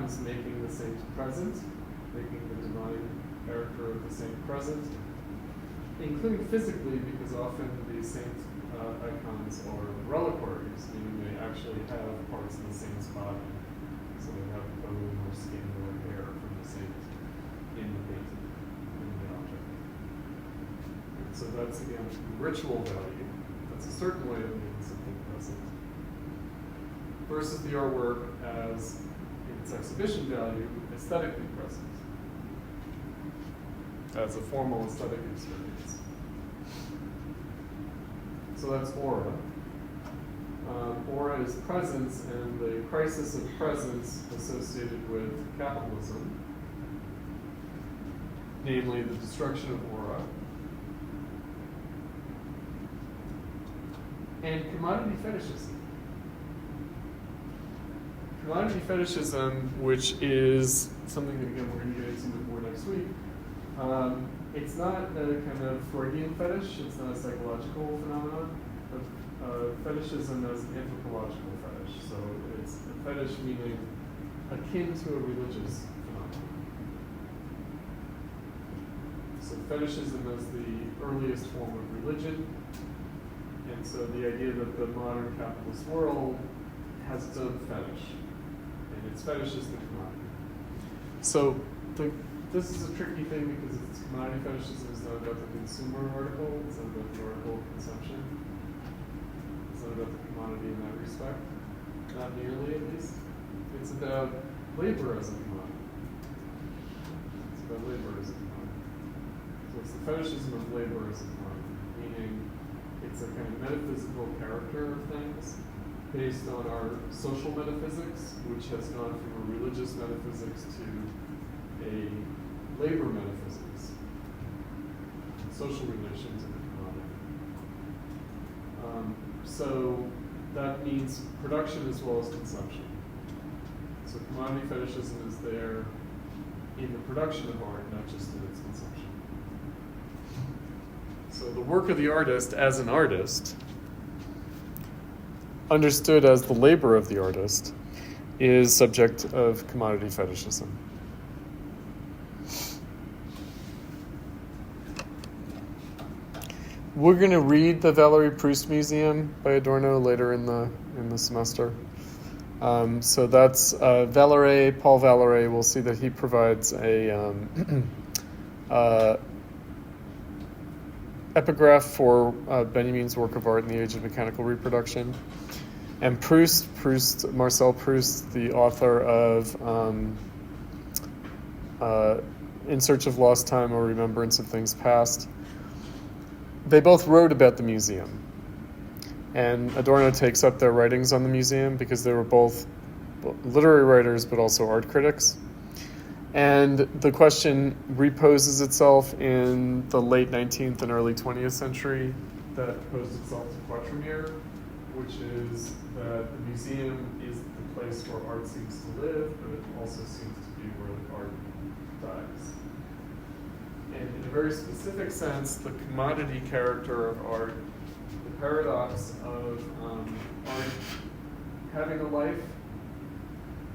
is making the saint present, making the divine character of the saint present, including physically, because often the saint icons are reliquaries, meaning they actually have parts of the saint's body. So they have bone or skin or hair from the saint in the painting, in the object. And so that's, again, ritual value. That's a certain way of making something present. Versus the artwork as, in its exhibition value, aesthetically present. As a formal aesthetic experience. So that's aura. Aura is presence, and the crisis of presence associated with capitalism, namely the destruction of aura, and commodity fetishism. Commodity fetishism, which is something that, again, we're going to get into more next week. It's not a kind of Freudian fetish, it's not a psychological phenomenon, but fetishism as an anthropological fetish. So it's a fetish meaning akin to a religious phenomenon. So fetishism is the earliest form of religion, and so the idea that the modern capitalist world has its own fetish, and its fetish is the commodity. So this is a tricky thing because it's commodity fetishism is not about the consumer article, it's not about the article of consumption. It's not about the commodity in that respect, not nearly at least. It's about labor as a commodity. It's about labor as a commodity. So it's the fetishism of labor as a commodity, meaning it's a kind of metaphysical character of things based on our social metaphysics, which has gone from a religious metaphysics to a labor metaphysics, social relations of the commodity. So that means production as well as consumption. So commodity fetishism is there in the production of art, not just in its consumption. So the work of the artist as an artist, understood as the labor of the artist, is subject of commodity fetishism. We're going to read the Valéry Proust Museum by Adorno later in the semester. So that's Paul Valéry. We'll see that he provides a epigraph for Benjamin's work of art in the Age of Mechanical Reproduction. And Marcel Proust, the author of In Search of Lost Time or Remembrance of Things Past, they both wrote about the museum. And Adorno takes up their writings on the museum because they were both literary writers but also art critics. And the question reposes itself in the late 19th and early 20th century that posed itself to Quatremere, which is that the museum is the place where art seems to live, but it also seems to be where the art dies. And in a very specific sense, the commodity character of art, the paradox of art having a life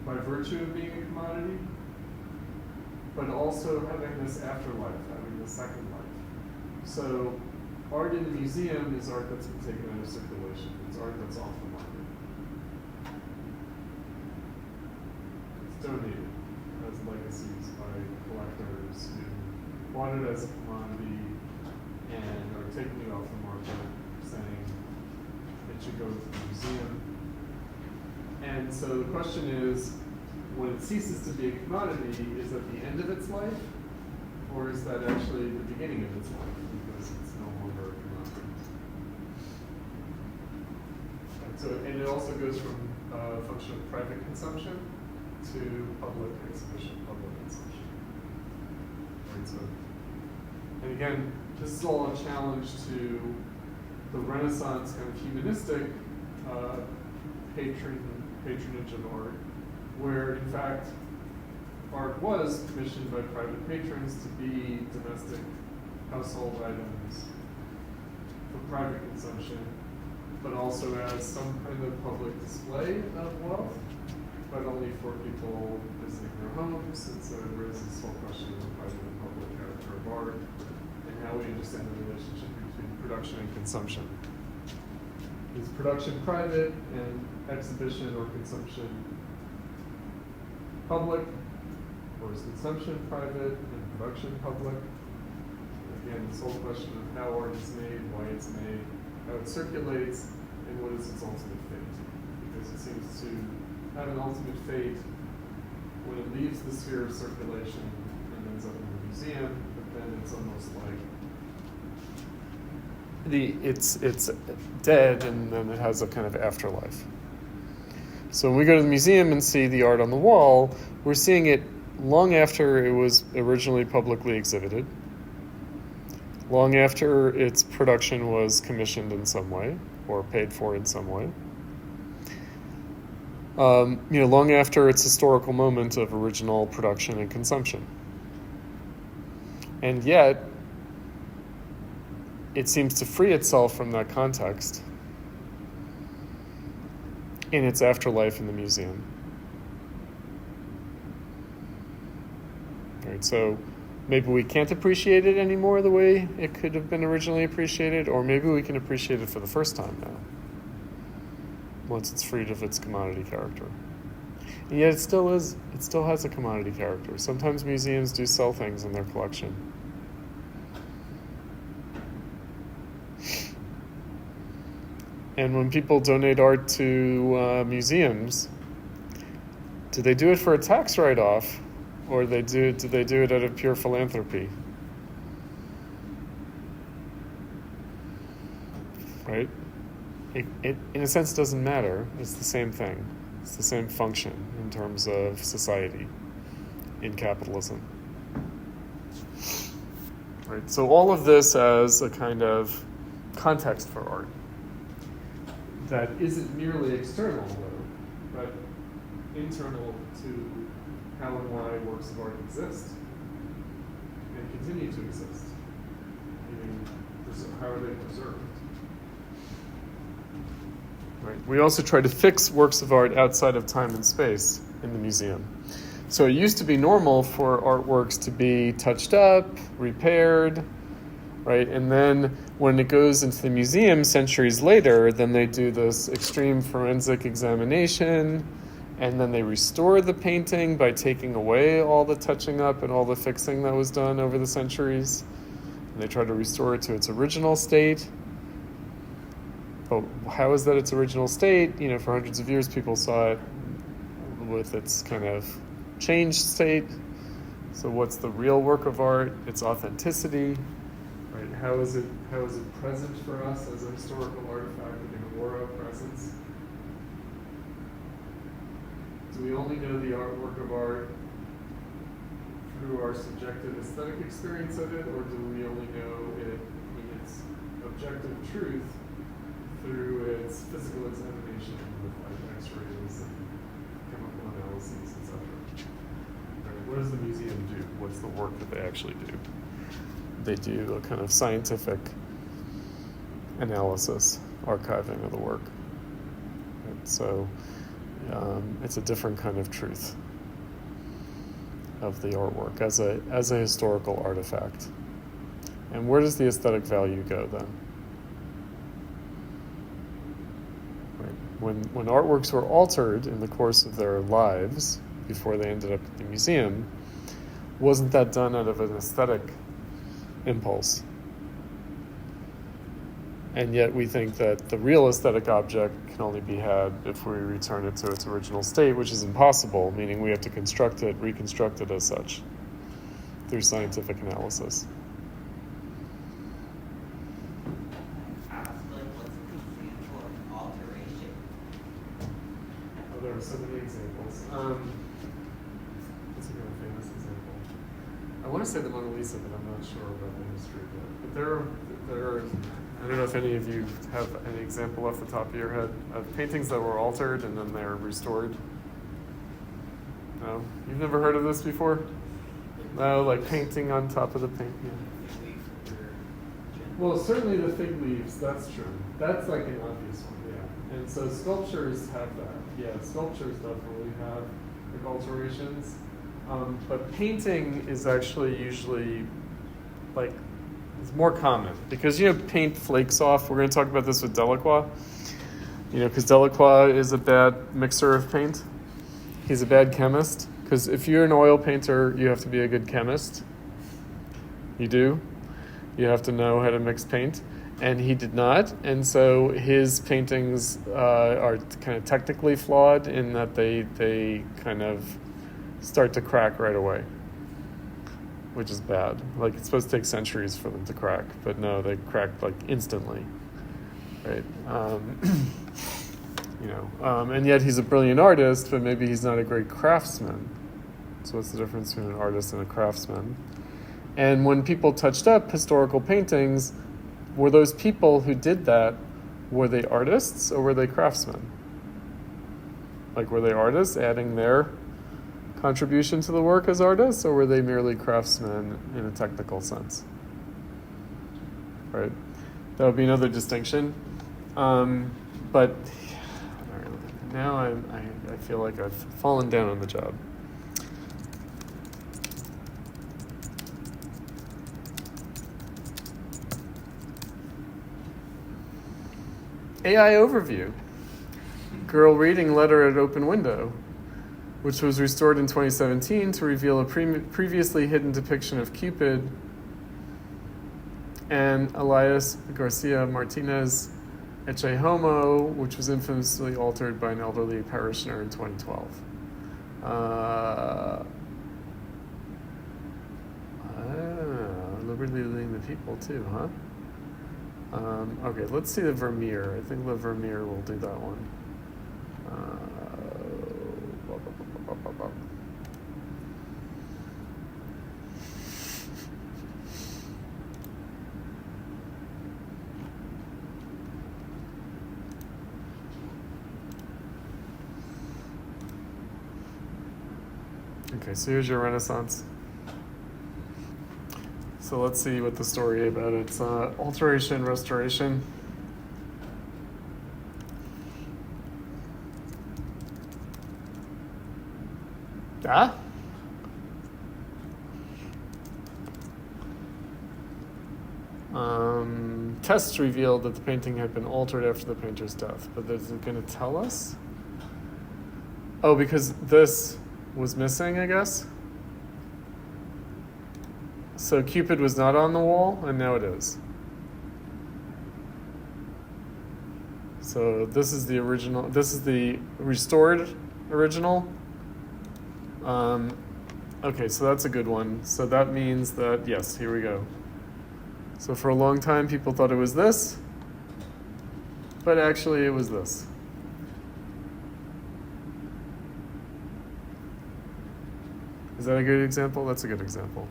by virtue of being a commodity, but also having this afterlife, having this second life. So art in the museum is art that's been taken out of circulation. It's art that's off the market. It's donated as legacies by collectors who bought it as a commodity and are taking it off the market, saying it should go to the museum. And so the question is, when it ceases to be a commodity, is that the end of its life, or is that actually the beginning of its life, because it's no longer a commodity? And it also goes from a function of private consumption to public exhibition, public consumption. Right, so, and again, this is all a challenge to the Renaissance kind of humanistic patronage of art, where in fact art was commissioned by private patrons to be domestic household items for private consumption, but also as some kind of public display of wealth, but only for people visiting their homes. And so it raises this whole question of the private and public character of art and how we understand the relationship between production and consumption. Is production private and exhibition or consumption public, or is consumption private and production public? Again, this whole question of how art is made, why it's made, how it circulates, and what is its ultimate fate. Because it seems to have an ultimate fate when it leaves the sphere of circulation and ends up in the museum, but then it's almost like it's dead, and then it has a kind of afterlife. So when we go to the museum and see the art on the wall, we're seeing it long after it was originally publicly exhibited, long after its production was commissioned in some way or paid for in some way, long after its historical moment of original production and consumption. And yet, it seems to free itself from that context in its afterlife in the museum. Right, so maybe we can't appreciate it anymore the way it could have been originally appreciated, or maybe we can appreciate it for the first time now, once it's freed of its commodity character. And yet it still has a commodity character. Sometimes museums do sell things in their collection. And when people donate art to museums, do they do it for a tax write-off, or do they do it out of pure philanthropy? Right? It in a sense doesn't matter. It's the same thing. It's the same function in terms of society in capitalism. Right? So all of this as a kind of context for art. that isn't merely external, though, but internal to how and why works of art exist and continue to exist. Meaning, how are they preserved? Right. We also try to fix works of art outside of time and space in the museum. So it used to be normal for artworks to be touched up, repaired, right? And then when it goes into the museum centuries later, then they do this extreme forensic examination, and then they restore the painting by taking away all the touching up and all the fixing that was done over the centuries. And they try to restore it to its original state. But how is that its original state? For hundreds of years, people saw it with its kind of changed state. So what's the real work of art? Its authenticity, right? How is it present for us as a historical artifact in aura presence? Do we only know the artwork of art through our subjective aesthetic experience of it, or do we only know it in its objective truth through its physical examination with like X-rays and chemical analyses, etc.? Right. What does the museum do? What's the work that they actually do? They do a kind of scientific analysis, archiving of the work. And so it's a different kind of truth of the artwork as a historical artifact. And where does the aesthetic value go then? When artworks were altered in the course of their lives before they ended up at the museum, wasn't that done out of an aesthetic impulse? And yet we think that the real aesthetic object can only be had if we return it to its original state, which is impossible, meaning we have to reconstruct it as such through scientific analysis. There are so many examples. What's a really famous example? I want to say the Mona Lisa, but I'm not sure about the history of it. But there are, I don't know if any of you have any example off the top of your head of paintings that were altered and then they're restored. No? You've never heard of this before? No, like painting on top of the paint. Yeah. Well, certainly the fig leaves, that's true. That's like an obvious one, yeah. And so sculptures have that. Yeah, sculptures definitely have like alterations. But painting is actually usually like, it's more common because, paint flakes off. We're going to talk about this with Delacroix. Because Delacroix is a bad mixer of paint. He's a bad chemist. Because if you're an oil painter, you have to be a good chemist. You do. You have to know how to mix paint. And he did not. And so his paintings are kind of technically flawed in that they kind of start to crack right away, which is bad. Like, it's supposed to take centuries for them to crack, but no, they crack like instantly, right? And yet he's a brilliant artist, but maybe he's not a great craftsman. So what's the difference between an artist and a craftsman? And when people touched up historical paintings, were those people who did that, were they artists or were they craftsmen? Like, were they artists adding their contribution to the work as artists, or were they merely craftsmen in a technical sense? Right? That would be another distinction. But now I feel like I've fallen down on the job. AI overview. Girl reading letter at open window, which was restored in 2017 to reveal a previously hidden depiction of Cupid, and Elias Garcia Martinez Eche Homo, which was infamously altered by an elderly parishioner in 2012. Liberally leading the people too, huh? Okay, let's see the Vermeer. I think the Vermeer will do that one. Okay, so here's your Renaissance. So let's see what the story about it's alteration, restoration. Ah? Tests revealed that the painting had been altered after the painter's death, but is it going to tell us? Oh, because this was missing, I guess? So Cupid was not on the wall, and now it is. So this is the original, this is the restored original. Okay, so that's a good one. So that means that, yes, here we go. So for a long time, people thought it was this, but actually it was this. Is that a good example? That's a good example.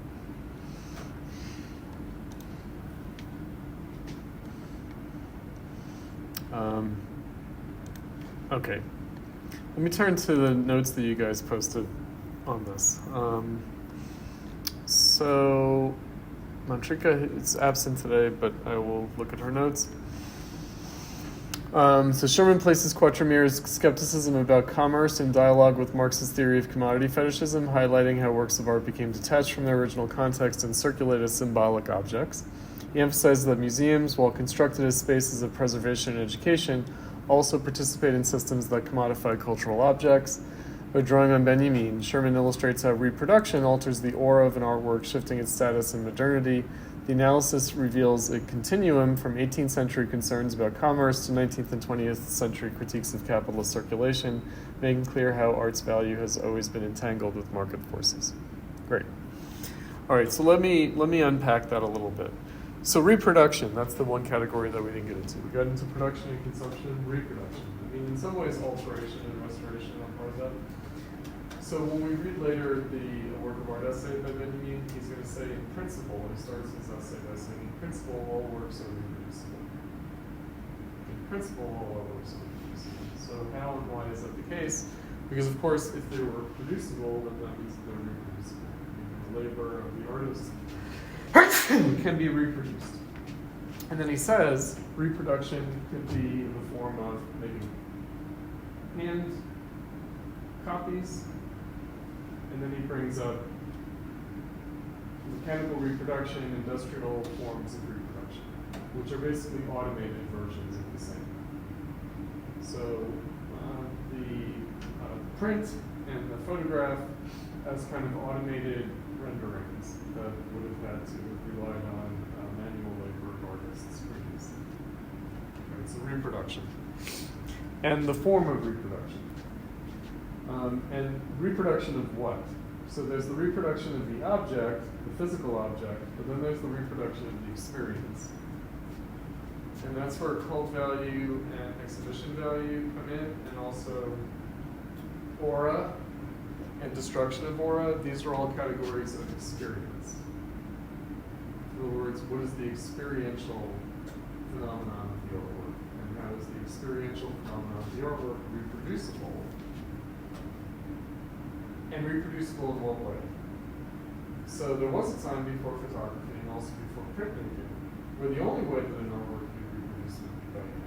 Okay. Let me turn to the notes that you guys posted on this. So Mantrika is absent today, but I will look at her notes. So Sherman places Quatremere's skepticism about commerce in dialogue with Marx's theory of commodity fetishism, highlighting how works of art became detached from their original context and circulate as symbolic objects. He emphasizes that museums, while constructed as spaces of preservation and education, also participate in systems that commodify cultural objects. By drawing on Benjamin, Sherman illustrates how reproduction alters the aura of an artwork, shifting its status in modernity. The analysis reveals a continuum from 18th century concerns about commerce to 19th and 20th century critiques of capitalist circulation, making clear how art's value has always been entangled with market forces. Great. All right, so let me unpack that a little bit. So reproduction, that's the one category that we didn't get into. We got into production and consumption, reproduction. I mean, in some ways, alteration and restoration are part of that. So when we read later the work of art essay by Benjamin, he's going to say, in principle, he starts his essay by saying, in principle, all works are reproducible. In principle, all works are reproducible. So how and why is that the case? Because, of course, if they were producible, then that means that they're reproducible. The labor of the artist can be reproduced. And then he says reproduction could be in the form of making hand copies, and then he brings up mechanical reproduction, industrial forms of reproduction, which are basically automated versions of the same. So the print and the photograph as kind of automated renderings that would have had to have relied on manual labor of artists previously. Right, so reproduction. And the form of reproduction. And reproduction of what? So there's the reproduction of the object, the physical object, but then there's the reproduction of the experience. And that's where cult value and exhibition value come in, and also aura and destruction of aura. These are all categories of experience. In other words, what is the experiential phenomenon of the artwork? And how is the experiential phenomenon of the artwork reproducible? And reproducible in what way? So there was a time before photography and also before printmaking where the only way that an artwork could be reproduced would be by hand.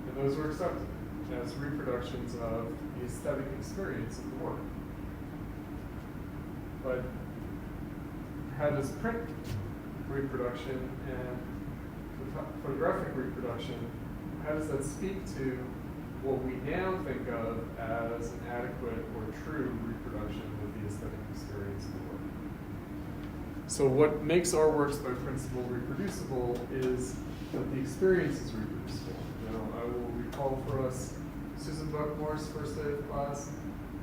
And those were accepted as reproductions of the aesthetic experience of the work. But how does print reproduction and photographic reproduction, how does that speak to what we now think of as an adequate or true reproduction of the aesthetic experience of the work? So what makes our works by principle reproducible is that the experience is reproducible. Now, I will recall for us Susan Buckmore's first day of class.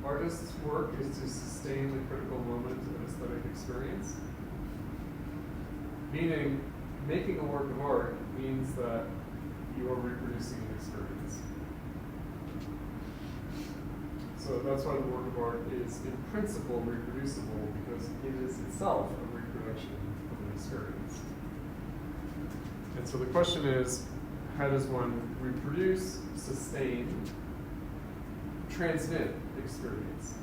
Artist's work is to sustain the critical moment of aesthetic experience. Meaning, making a work of art means that you are reproducing an experience. So that's why the work of art is in principle reproducible, because it is itself a reproduction of an experience. And so the question is, how does one reproduce, sustain, transmit experience?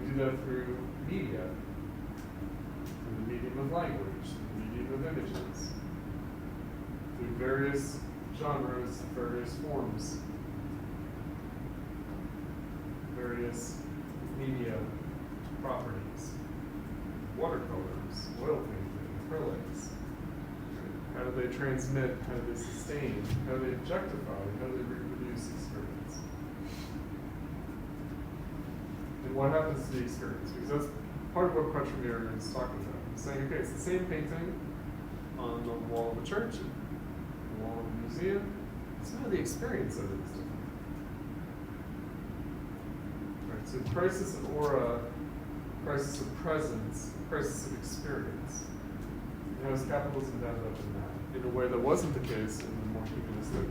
do that through media, through the medium of language, the medium of images, through various genres, various forms, various media properties, watercolors, oil painting, acrylics. How do they transmit? How do they sustain? How do they objectify? How do they reproduce experience? And what happens to the experience? Because that's part of what Quatremere is talking about. He's saying, okay, it's the same painting on the wall of a church, the wall of a museum. Somehow the experience of it is different. Right, so crisis of aura, crisis of presence, crisis of experience. How has capitalism bound up in that? In a way that wasn't the case in the more humanistic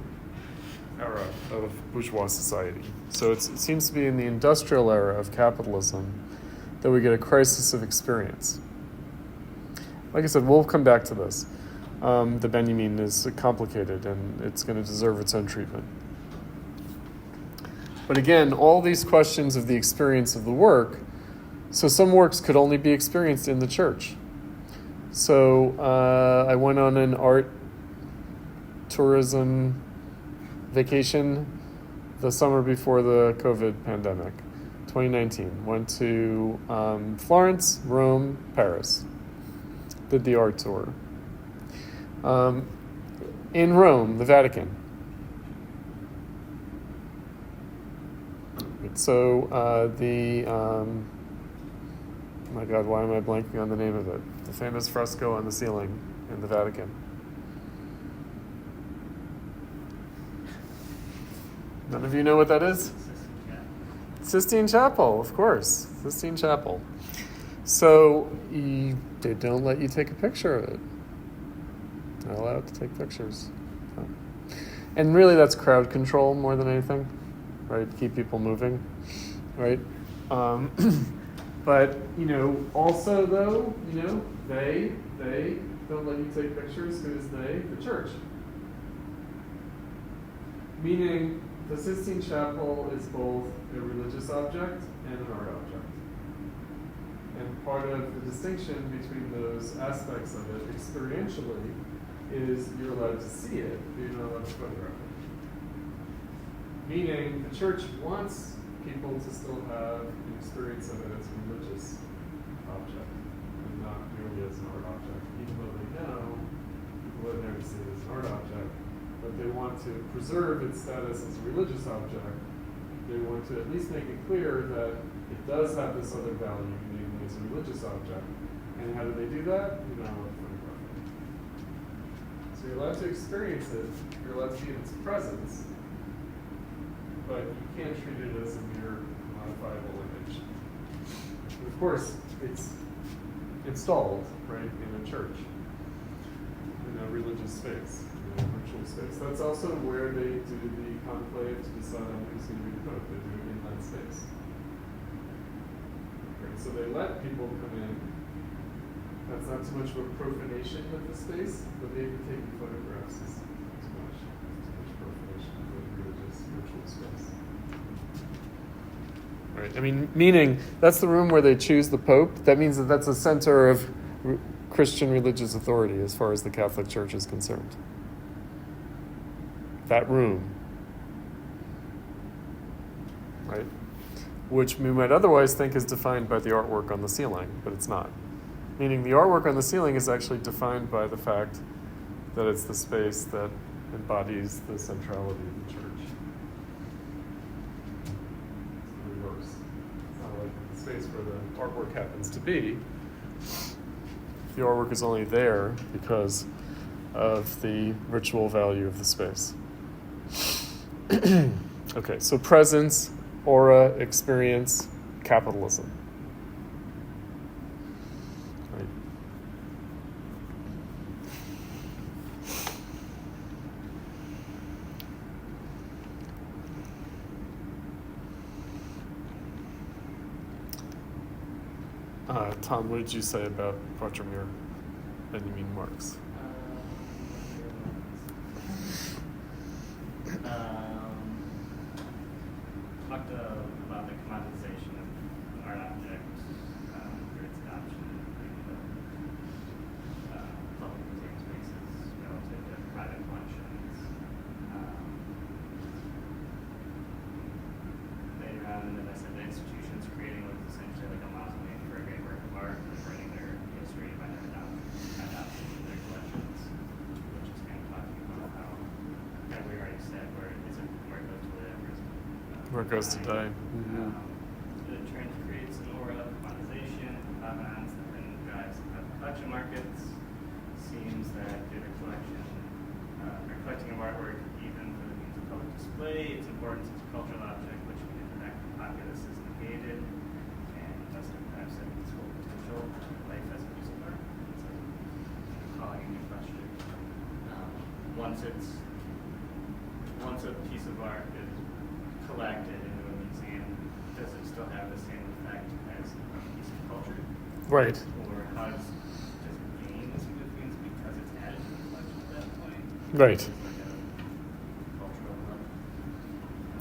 era of bourgeois society. So it seems to be in the industrial era of capitalism that we get a crisis of experience. Like I said, we'll come back to this. The Benjamin is complicated and it's going to deserve its own treatment. But again, all these questions of the experience of the work, so some works could only be experienced in the church. So I went on an art tourism vacation the summer before the COVID pandemic, 2019. Went to Florence, Rome, Paris. Did the art tour. In Rome, the Vatican. So oh my God, why am I blanking on the name of it? The famous fresco on the ceiling in the Vatican. None of you know what that is? Sistine Chapel, of course. Sistine Chapel. So they don't let you take a picture of it. Not allowed to take pictures. And really that's crowd control more than anything, right? Keep people moving, right? But, also though, they don't let you take pictures. Who's they? The church. Meaning the Sistine Chapel is both a religious object and an art object. And part of the distinction between those aspects of it experientially is you're allowed to see it, but you're not allowed to photograph it. Meaning the church wants people to still have an experience of it as a religious object and not merely as an art object, even though they know people would never see it as an art object, but they want to preserve its status as a religious object. They want to at least make it clear that it does have this other value, namely as a religious object. And how do they do that? You're not allowed to photograph it. So you're allowed to experience it, you're allowed to be in its presence, but you can't treat it as a mere modifiable image. And of course, it's installed, right, in a church, in a religious space, in a ritual space. That's also where they do the conclave to decide on who's going to be the pope. They do it in that space. Okay, so they let people come in. That's not too much of a profanation of the space, but maybe taking photographs is too much profanation of the religious ritual space. Right. I mean, meaning that's the room where they choose the Pope. That means that that's a center of Christian religious authority as far as the Catholic Church is concerned. That room. Right? Which we might otherwise think is defined by the artwork on the ceiling, but it's not. Meaning the artwork on the ceiling is actually defined by the fact that it's the space that embodies the centrality of the church. Space where the artwork happens to be. The artwork is only there because of the ritual value of the space. Okay, so presence, aura, experience, capitalism. Right. Tom, what did you say about Quatremere, Benjamin Marx? Talked about the commoditization of art object Where it goes today. Mm-hmm. The trend creates an aura of commoditization, provenance that then drives the collection markets. Seems that due to collecting of artwork, even for the means of public display, its importance as a cultural object, which we interact with populace is negated, and thus perhaps have its full potential life as a piece of art. So, calling into question. Once a piece of art is collected into a museum, does it still have the same effect as a piece of culture? Right. Or does it gain significance because it's added to the collection at that point? Right. It's like a cultural level.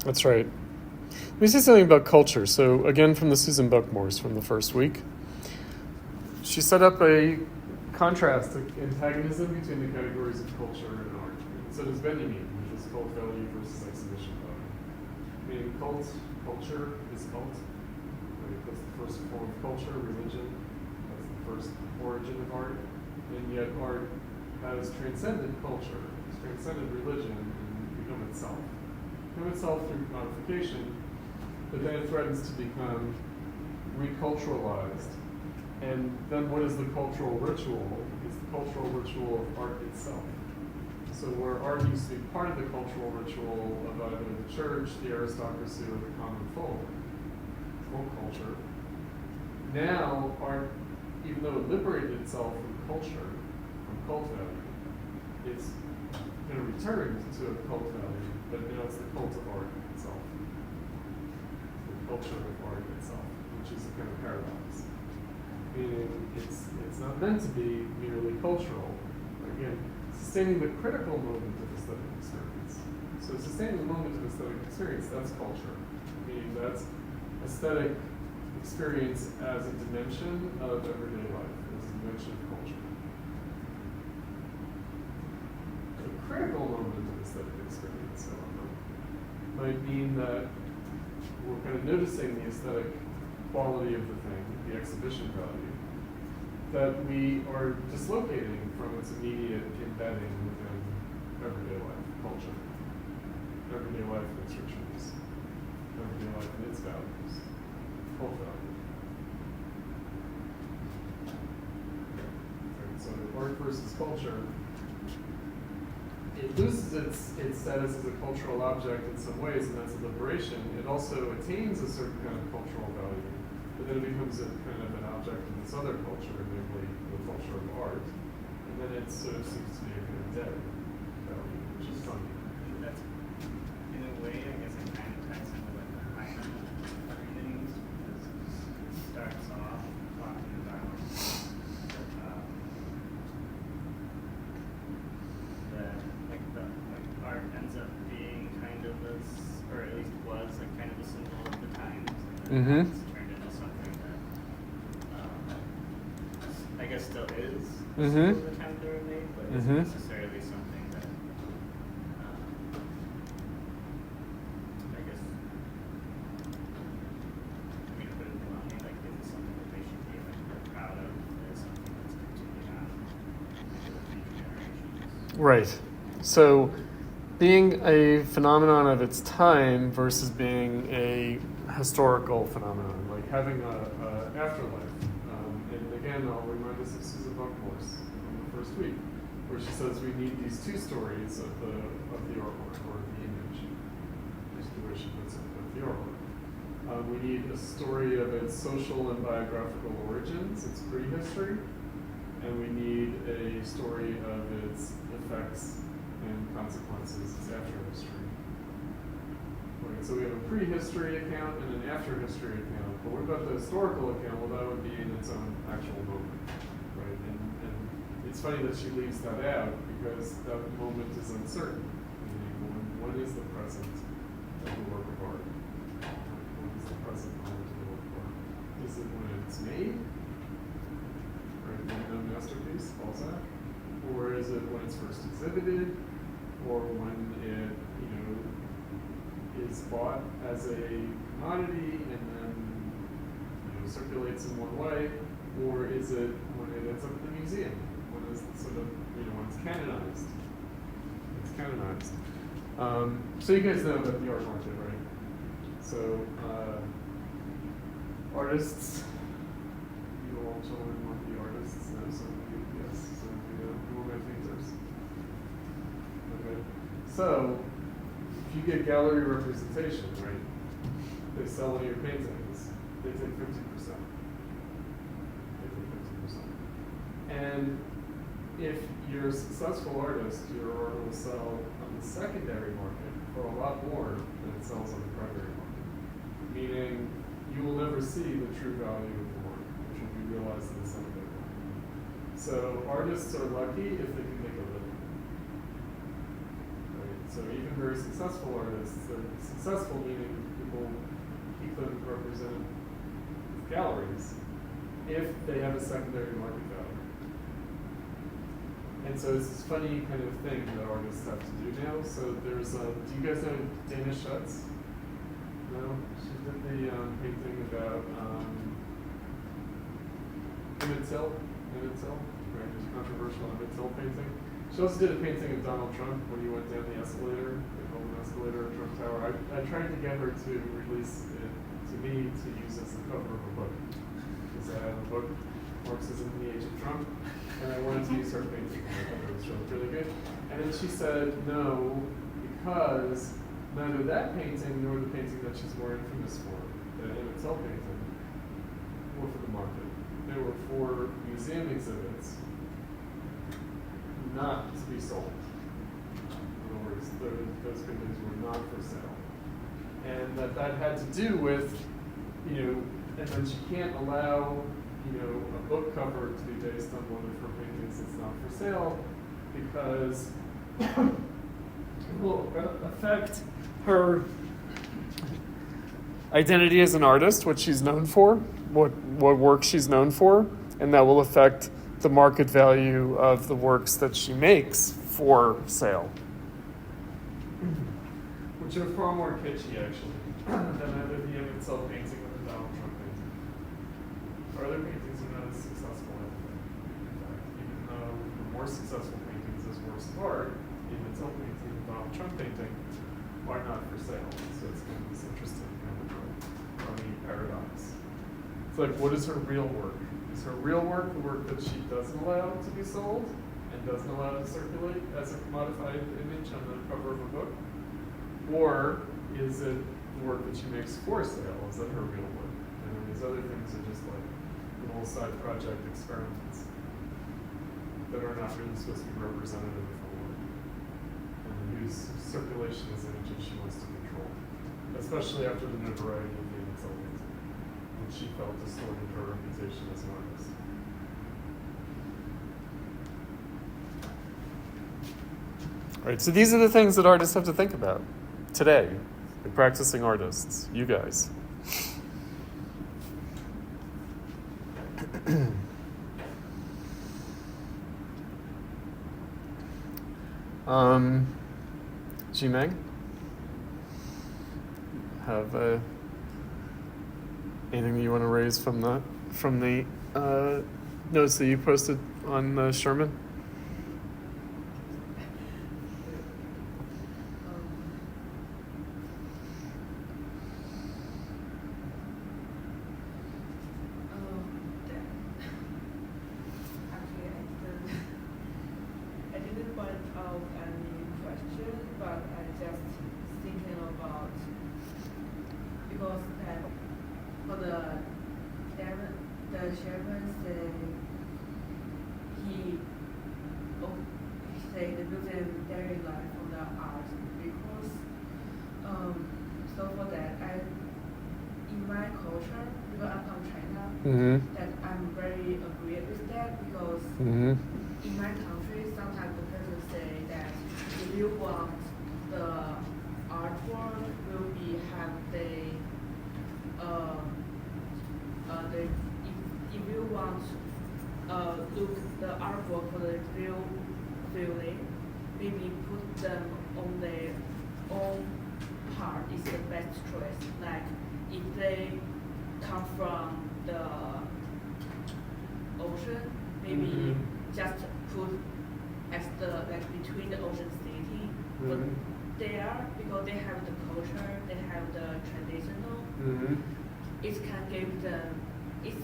That's right. Let me say something about culture. So again, from the Susan Buckmore's from the first week. She set up a contrast, an antagonism between the categories of culture and art. And so does Benjamin, which is cult value versus exhibition value. Meaning culture is cult. Right? That's the first form of culture, religion. That's the first origin of art. And yet art has transcended culture, it's transcended religion, and become itself. Become itself through modification, but then it threatens to become reculturalized. And then what is the cultural ritual? It's the cultural ritual of art itself. So where art used to be part of the cultural ritual of either the church, the aristocracy, or the common folk culture, now art, even though it liberated itself from culture, from cult value, it's going to return to a cult value, but now it's the cult of art itself. The culture of art itself, which is a kind of paradox. Meaning it's not meant to be merely cultural. Again, sustaining the critical moment of aesthetic experience. So sustaining the moment of aesthetic experience, that's culture. Meaning that's aesthetic experience as a dimension of everyday life, as a dimension of culture. The critical moment of aesthetic experience, however, might mean that we're kind of noticing the aesthetic quality of the thing, the exhibition value, that we are dislocating from its immediate embedding within everyday life, culture, everyday life and its rituals, everyday life and its values, cult value. Right, so art versus culture, it loses its status as a cultural object in some ways, and that's a liberation. It also attains a certain kind of cultural value, but then it becomes a kind of an object of this other culture, namely the culture of art, and then it sort of seems to be a kind of dead value, which is funny. That's, in a way, I guess it kind of ties into like the Heine readings, because it starts off talking about that like art ends up being kind of this, or at least was like kind of a symbol of the times, and then it's turned into something that I guess still is a symbol of the times they were made, but isn't necessarily something that I guess, I mean, put it bluntly, like is it something that they should be like more proud of as something that's continued on into the future generations? Right. So being a phenomenon of its time versus being a historical phenomenon, like having a afterlife. And again, I'll remind us of Susan Buckmore's from the first week, where she says we need these two stories of the artwork or the image, is the way she puts it, of the artwork. We need a story of its social and biographical origins, its prehistory, and we need a story of its effects and consequences, its after-history. Okay, so we have a prehistory account and an after-history account. But what about the historical account? Well, that would be in its own actual moment, right? And it's funny that she leaves that out because that moment is uncertain. Meaning, when is the present of the work of art? When is the present moment of the work of art? Is it when it's made? Right, when a masterpiece, Balzac? Or is it when it's first exhibited? Or when it, is bought as a commodity and then circulates in one way, or is it when it ends up in the museum? When it's sort of when it's canonized? It's canonized. So you guys know about the art market, right? So, artists, you all children want to be artists, no, some of you, yes, some of you who are my painters. Okay, so, if you get gallery representation, right, they sell one of your paintings, they take 50%. They take 50%. And if you're a successful artist, your art will sell on the secondary market for a lot more than it sells on the primary market. Meaning, you will never see the true value of the work, which will be realized in the secondary market. So artists are lucky if they can make a living. Right? So even very successful artists, they're successful meaning people keep them represented with galleries if they have a secondary market value. And so it's this funny kind of thing that artists have to do now. So there's do you guys know Dana Schutz? No? She did the painting about Emmett Till, right? There's a controversial Emmett Till painting. She also did a painting of Donald Trump when he went down the escalator, the golden escalator at Trump Tower. I tried to get her to release it to me to use as the cover of a book. Because I have a book, Marxism in the Age of Trump, and I wanted to use her painting. I thought it was really good. And then she said no, because neither that painting nor the painting that she's more infamous for, the Emmett Till painting, were for the market. They were for museum exhibits, not to be sold. In other words, those paintings were not for sale. And that had to do with, and then she can't allow, a book cover to be based on one of her paintings that's not for sale, because it will affect her identity as an artist, what she's known for, what work she's known for, and that will affect the market value of the works that she makes for sale. Which are far more kitschy, actually, than either the Emmett Till painting or the Donald Trump painting. Her other paintings are not as successful, I think. In fact, even though the more successful paintings as works of art, the Emmett Till painting and the Donald Trump painting are not for sale. So it's kind of this interesting kind of funny paradox. It's like, what is her real work? Is her real work the work that she doesn't allow to be sold and doesn't allow to circulate as a commodified image on the cover of a book? Or is it the work that she makes for sale? Is that her real work? And then these other things are just like little side project experiments that are not really supposed to be representative of her work, and whose circulation is images she wants to control, especially after the notoriety of the Emmett Till painting, which she felt distorted her reputation as an artist. All right, so these are the things that artists have to think about today, like practicing artists, you guys. Jimeng, have anything that you want to raise from the notes that you posted on Sherman? That I'm very agreed with that, because in my country, sometimes the person say that if you want the artwork will be have if you want look the artwork for the real feeling, maybe put them on their own part is the best choice. Like if they come from the ocean, maybe just put as the between the ocean city, there because they have the culture, they have the traditional. Mm-hmm. It can give them, it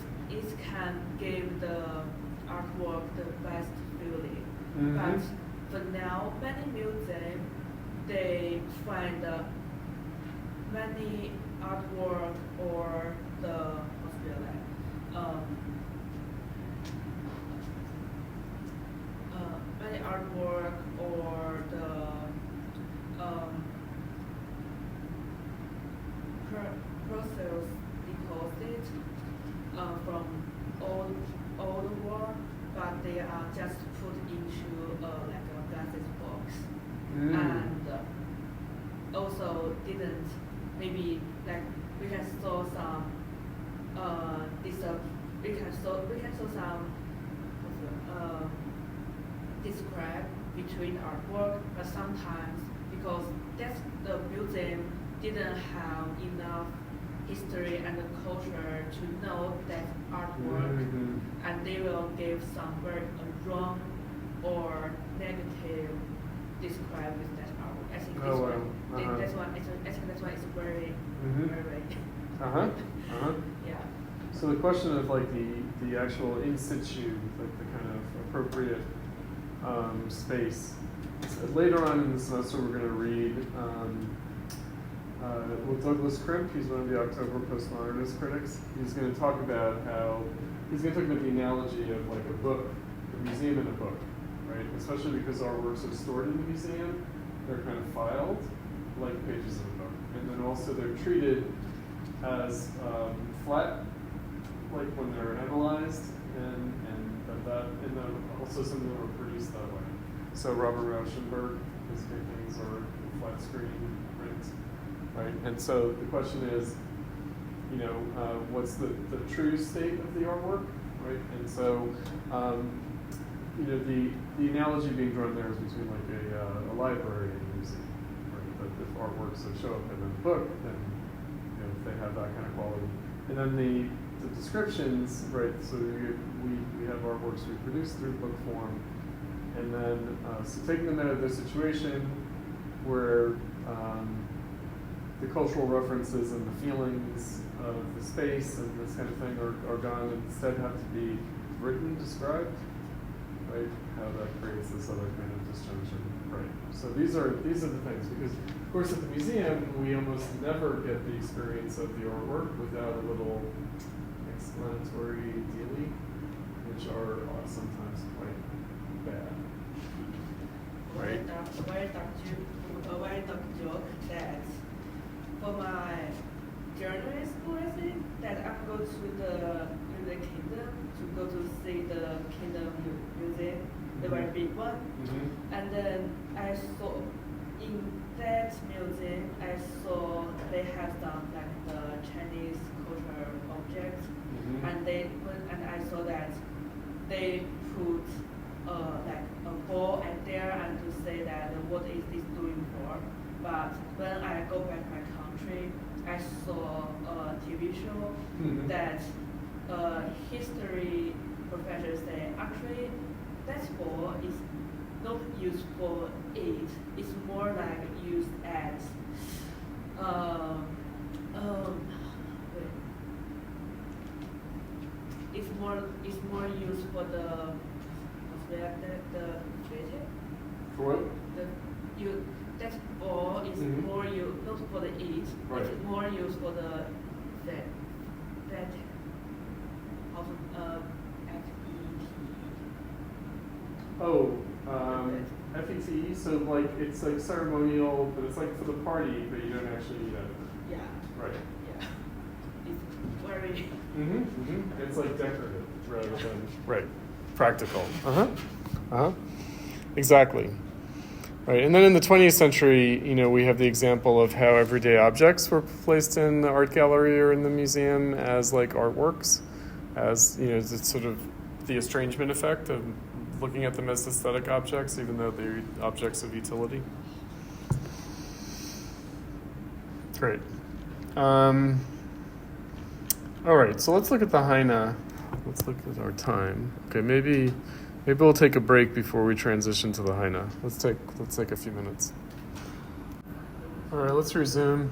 can give the artwork the best feeling. Mm-hmm. But for now, many museums they find many artwork or the what's the many artwork or the process deposit from all the world, but they are just put into like a glasses box, and also didn't maybe like we can saw some we can saw some describe between artwork, but sometimes because that's the museum didn't have enough history and the culture to know that artwork, and they will give some very wrong or negative describe with that artwork. I think this one, that's why I think that's why it's very, very. Yeah. So the question of like the actual in situ, like the kind of appropriate space. So later on in the semester, we're going to read with Douglas Crimp. He's one of the October postmodernist critics. He's going to talk about he's going to talk about the analogy of like a book, a museum and a book, right? Especially because our works are stored in the museum, they're kind of filed like pages of a book, and then also they're treated as flat, like when they're analyzed, and then also some of them are produced that way. So Robert Rauschenberg, his paintings are flat screen print, right? And so the question is, what's the true state of the artwork, right? And so, the analogy being drawn there is between like a library and a museum, right? That if artworks that show up in a book, then they have that kind of quality. And then the descriptions, right? So we have artworks we produce through book form, and then so taking them out of their situation where the cultural references and the feelings of the space and this kind of thing are gone, and instead have to be written, described, right? How that creates this other kind of disjunction, right? So these are the things, because of course at the museum we almost never get the experience of the artwork without a little explanatory dealing, which are sometimes quite bad. Right. A very dark joke that for my journalist school, I think that I go to the United Kingdom to go to see the Kingdom Museum, the very big one, and then I saw in that museum they have some like the Chinese cultural objects, and I saw that they put like a ball at there and to say that what is this doing for. But when I go back to my country, I saw a TV show that history professors say actually that ball is not used for it. It's more like used as it's more used for the creative. For what? That ball is more used not for the eat. Right. It's more used for the that FET, so like it's like ceremonial, but it's like for the party, but you don't actually eat out of it. Yeah. Right. Yeah. It's very. It's like decorative rather than right, practical. Exactly. Right, and then in the 20th century, we have the example of how everyday objects were placed in the art gallery or in the museum as like artworks, as it's sort of the estrangement effect of looking at them as aesthetic objects, even though they're objects of utility. Great. All right, so let's look at the Heine. Let's look at our time. Okay, maybe we'll take a break before we transition to the Heine. Let's take a few minutes. All right, let's resume.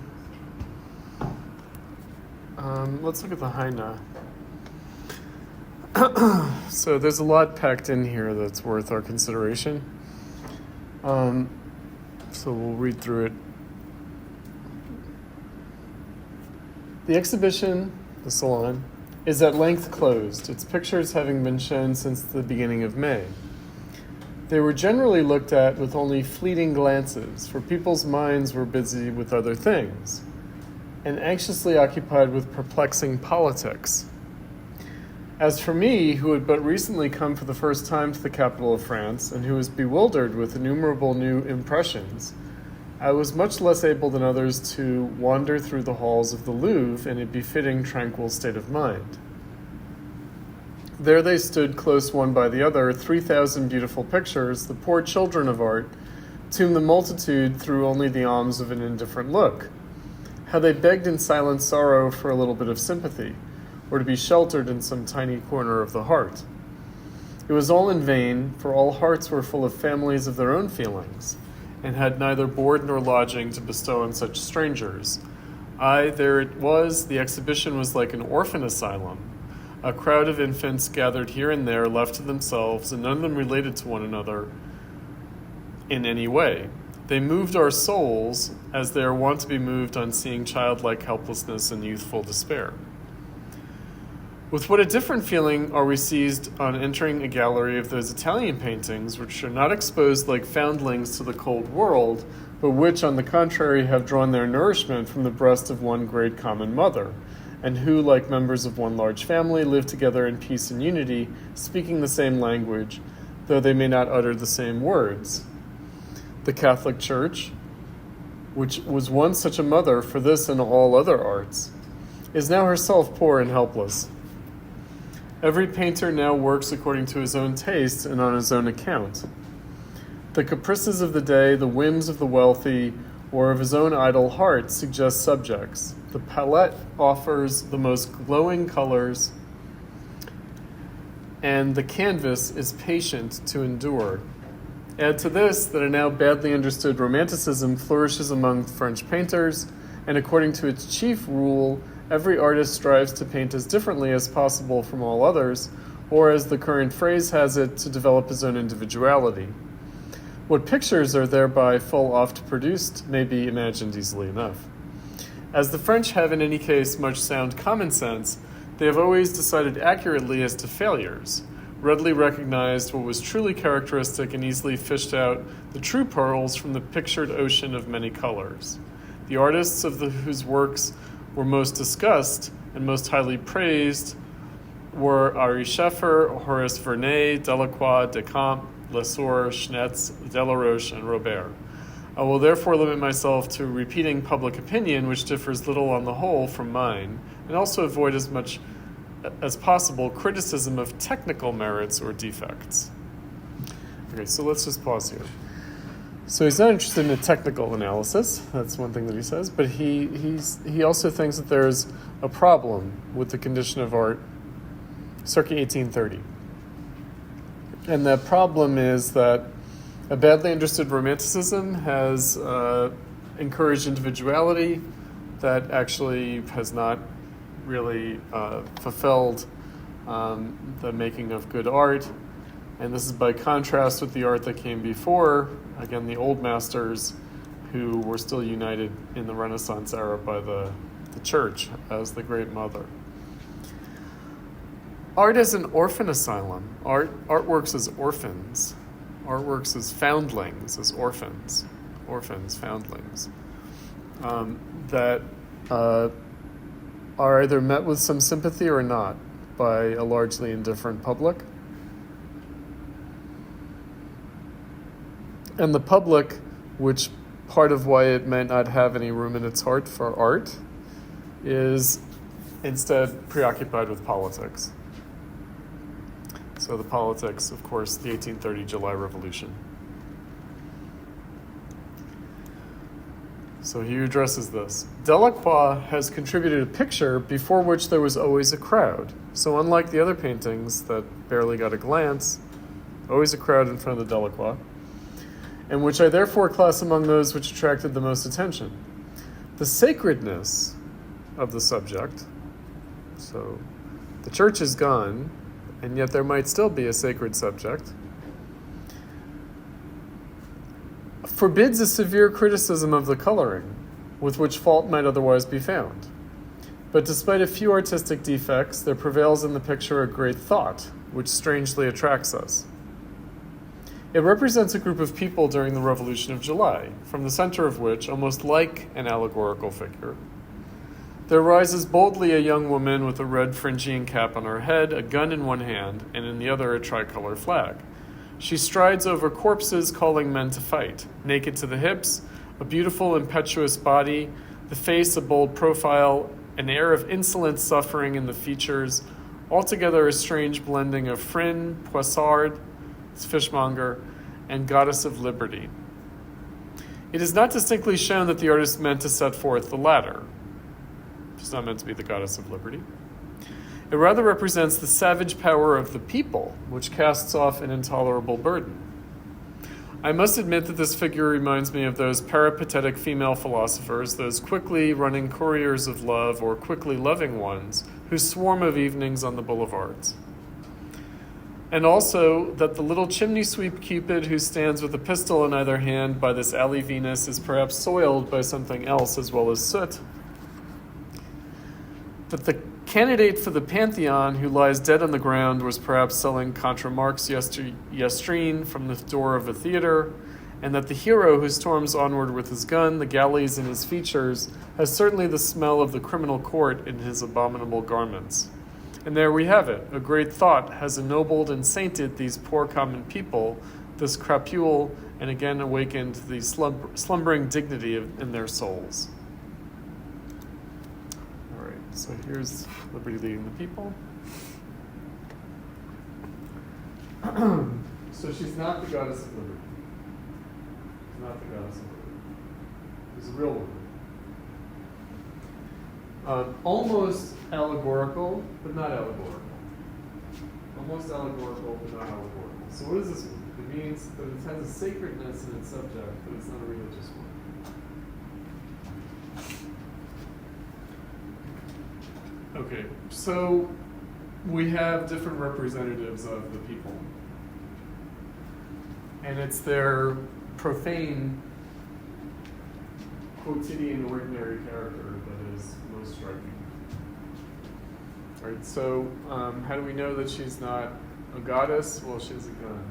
Let's look at the Heine. So there's a lot packed in here that's worth our consideration. So we'll read through it. The exhibition, the Salon, is at length closed, its pictures having been shown since the beginning of May. They were generally looked at with only fleeting glances, for people's minds were busy with other things, and anxiously occupied with perplexing politics. As for me, who had but recently come for the first time to the capital of France, and who was bewildered with innumerable new impressions, I was much less able than others to wander through the halls of the Louvre in a befitting, tranquil state of mind. There they stood close one by the other, 3,000 beautiful pictures, the poor children of art, to whom the multitude threw only the alms of an indifferent look. How they begged in silent sorrow for a little bit of sympathy, or to be sheltered in some tiny corner of the heart. It was all in vain, for all hearts were full of families of their own feelings, and had neither board nor lodging to bestow on such strangers. Aye, there it was, the exhibition was like an orphan asylum. A crowd of infants gathered here and there, left to themselves, and none of them related to one another in any way. They moved our souls as they are wont to be moved on seeing childlike helplessness and youthful despair. With what a different feeling are we seized on entering a gallery of those Italian paintings which are not exposed like foundlings to the cold world, but which, on the contrary, have drawn their nourishment from the breast of one great common mother, and who, like members of one large family, live together in peace and unity, speaking the same language, though they may not utter the same words. The Catholic Church, which was once such a mother for this and all other arts, is now herself poor and helpless. Every painter now works according to his own taste and on his own account. The caprices of the day, the whims of the wealthy, or of his own idle heart suggest subjects. The palette offers the most glowing colors, and the canvas is patient to endure. Add to this that a now badly understood Romanticism flourishes among French painters, and according to its chief rule, every artist strives to paint as differently as possible from all others, or as the current phrase has it, to develop his own individuality. What pictures are thereby full oft produced may be imagined easily enough. As the French have in any case much sound common sense, they have always decided accurately as to failures, readily recognized what was truly characteristic, and easily fished out the true pearls from the pictured ocean of many colors. The artists whose works were most discussed and most highly praised were Ary Scheffer, Horace Vernet, Delacroix, Decamps, Lesueur, Schnetz, Delaroche, and Robert. I will therefore limit myself to repeating public opinion, which differs little on the whole from mine, and also avoid as much as possible criticism of technical merits or defects. Okay, so let's just pause here. So he's not interested in a technical analysis, that's one thing that he says, but he also thinks that there's a problem with the condition of art circa 1830. And that problem is that a badly understood Romanticism has encouraged individuality that actually has not really fulfilled the making of good art. And this is by contrast with the art that came before, again, the old masters who were still united in the Renaissance era by the church as the great mother. Art as an orphan asylum. Art works as orphans. Art works as foundlings, as orphans. Orphans, foundlings. That are either met with some sympathy or not by a largely indifferent public. And the public, which part of why it might not have any room in its heart for art, is instead preoccupied with politics. So the politics, of course, the 1830 July Revolution. So he addresses this. Delacroix has contributed a picture before which there was always a crowd. So unlike the other paintings that barely got a glance, always a crowd in front of the Delacroix, and which I therefore class among those which attracted the most attention. the sacredness of the subject. So the church is gone, and yet there might still be a sacred subject. Forbids a severe criticism of the coloring, with which fault might otherwise be found. But despite a few artistic defects, there prevails in the picture a great thought, which strangely attracts us. It represents a group of people during the Revolution of July, from the center of which, almost like an allegorical figure, there rises boldly a young woman with a red Phrygian cap on her head, a gun in one hand, and in the other a tricolor flag. She strides over corpses, calling men to fight, naked to the hips, a beautiful, impetuous body, the face a bold profile, an air of insolent suffering in the features, altogether a strange blending of Phryne, Poissard, fishmonger, and goddess of liberty. It is not distinctly shown that the artist meant to set forth the latter. She's not meant to be the goddess of liberty. It rather represents the savage power of the people, which casts off an intolerable burden. I must admit that this figure reminds me of those peripatetic female philosophers, those quickly running couriers of love or quickly loving ones who swarm of evenings on the boulevards. And also that the little chimney sweep Cupid who stands with a pistol in either hand by this alley Venus is perhaps soiled by something else as well as soot. That the candidate for the Pantheon who lies dead on the ground was perhaps selling contra Marx yestreen from the door of a theater, and that the hero who storms onward with his gun, the galleys in his features, has certainly the smell of the criminal court in his abominable garments. And there we have it. A great thought has ennobled and sainted these poor common people, this crapule, and again awakened the slumbering dignity in their souls. All right, so here's Liberty leading the people. So she's not the goddess of liberty. She's not the goddess of liberty. She's a real woman. Almost allegorical, but not allegorical. Almost allegorical, but not allegorical. So what does this mean? It means that it has a sacredness in its subject, but it's not a religious one. Okay, so we have different representatives of the people. And it's their profane, quotidian, ordinary character that is most striking. All right, so how do we know that she's not a goddess? Well, she has a gun.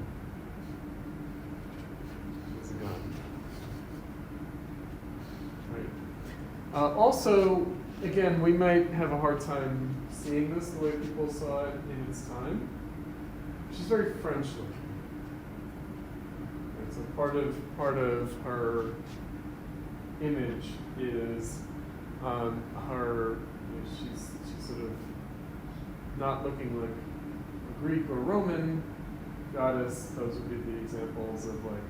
She has a gun. Right. Also, again, we might have a hard time seeing this the way people saw it in its time. She's very French looking. Right, so part of her image is her. She's sort of not looking like a Greek or Roman goddess. Those would be the examples of like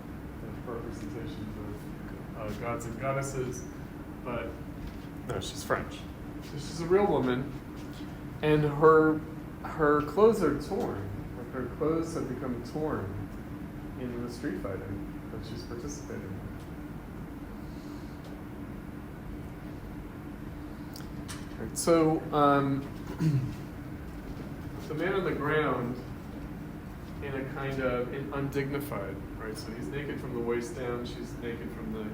representations of gods and goddesses. But no, she's French. So she's a real woman, and her clothes are torn. Like her clothes have become torn in the street fighting that she's participating in. Right, so the man on the ground in a kind of undignified, right? So he's naked from the waist down, she's naked from the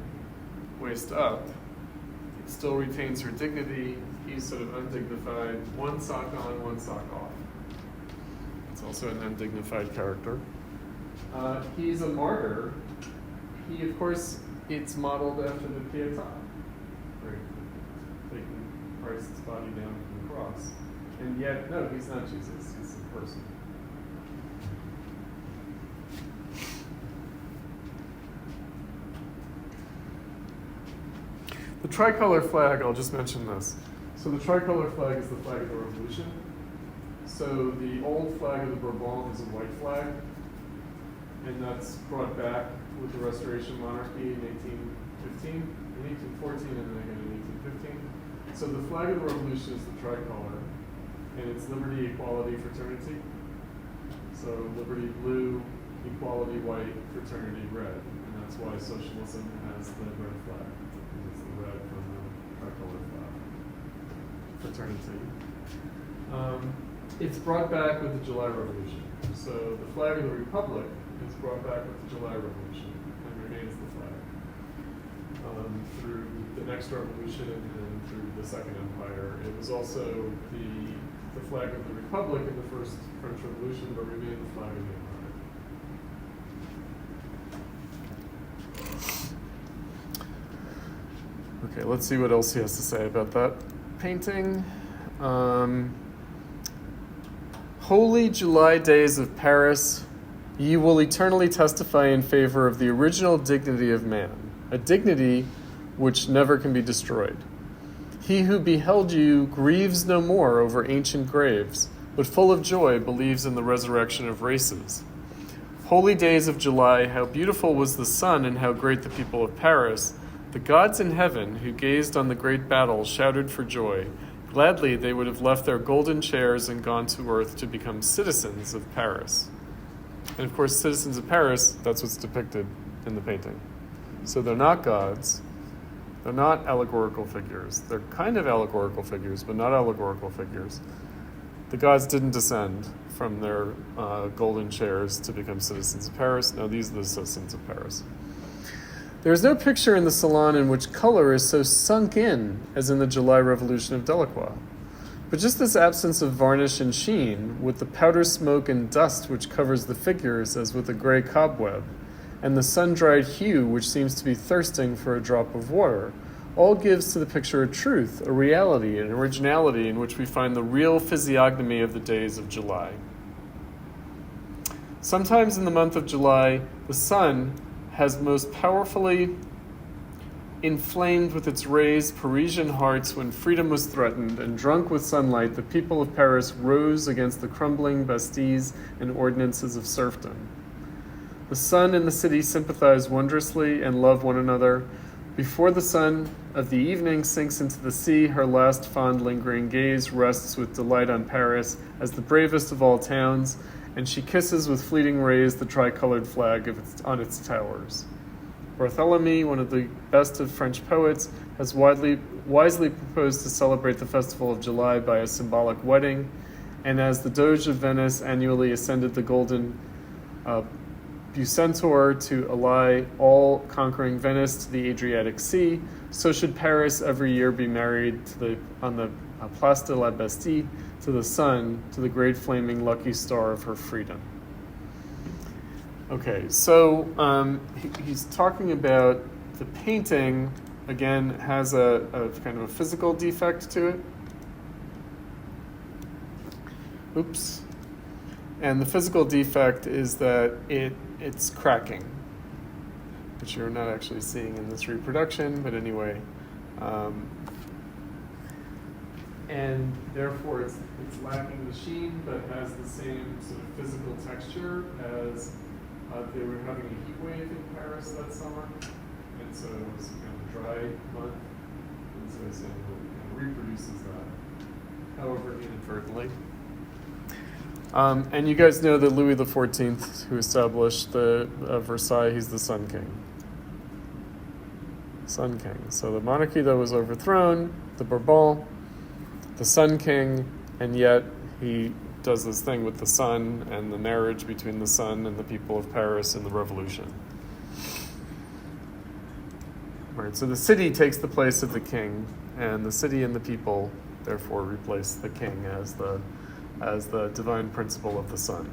waist up. It still retains her dignity. He's sort of undignified, one sock on, one sock off. It's also an undignified character. He's a martyr. He, of course, it's modeled after the Pietà, right? Taking Christ's body down from the cross. And yet, no, he's not Jesus, he's a person. The tricolor flag, I'll just mention this. So the tricolor flag is the flag of the Revolution. So the old flag of the Bourbon is a white flag, and that's brought back with the Restoration Monarchy in 1814, and then again in 1815. So the flag of the Revolution is the tricolor, and it's liberty, equality, fraternity. So liberty blue, equality white, fraternity red, and that's why socialism has the red flag. It's the red from the article of fraternity. It's brought back with the July Revolution. So the flag of the Republic is brought back with the July Revolution and remains the flag through the next revolution and through the Second Empire. It was also the flag of the Republic in the First French Revolution, but remained the flag of the Empire. Okay, let's see what else he has to say about that painting. Holy July days of Paris, ye will eternally testify in favor of the original dignity of man, a dignity which never can be destroyed. He who beheld you grieves no more over ancient graves, but full of joy believes in the resurrection of races. Holy days of July, how beautiful was the sun and how great the people of Paris. The gods in heaven, who gazed on the great battle, shouted for joy. Gladly they would have left their golden chairs and gone to earth to become citizens of Paris. And of course, citizens of Paris, that's what's depicted in the painting. So they're not gods. They're not allegorical figures. They're kind of allegorical figures, but not allegorical figures. The gods didn't descend from their golden chairs to become citizens of Paris. No, these are the citizens of Paris. There is no picture in the Salon in which color is so sunk in as in the July Revolution of Delacroix. But just this absence of varnish and sheen, with the powder smoke and dust which covers the figures as with a gray cobweb, and the sun-dried hue which seems to be thirsting for a drop of water, all gives to the picture a truth, a reality, an originality in which we find the real physiognomy of the days of July. Sometimes in the month of July, the sun has most powerfully inflamed with its rays Parisian hearts when freedom was threatened, and drunk with sunlight, the people of Paris rose against the crumbling bastilles and ordinances of serfdom. The sun and the city sympathize wondrously and love one another. Before the sun of the evening sinks into the sea, her last fond lingering gaze rests with delight on Paris as the bravest of all towns, and she kisses with fleeting rays the tricolored flag on its towers. Barthélemy, one of the best of French poets, has wisely proposed to celebrate the festival of July by a symbolic wedding, and as the Doge of Venice annually ascended the golden Bucentaur to ally all-conquering Venice to the Adriatic Sea, so should Paris every year be married on the Place de la Bastille to the sun, to the great flaming lucky star of her freedom. Okay, so he's talking about the painting, again, has a kind of a physical defect to it. Oops. And the physical defect is that it's cracking, which you're not actually seeing in this reproduction, but anyway. And therefore it's lacking the sheen, but has the same sort of physical texture as they were having a heat wave in Paris that summer, and so it was kind of a dry month, and so it kind of reproduces that, however inadvertently. And you guys know that Louis XIV, who established the Versailles, he's the Sun King. Sun King. So the monarchy that was overthrown, the Bourbon, the Sun King, and yet he does this thing with the sun and the marriage between the sun and the people of Paris in the Revolution. Right, so the city takes the place of the king, and the city and the people therefore replace the king as the divine principle of the sun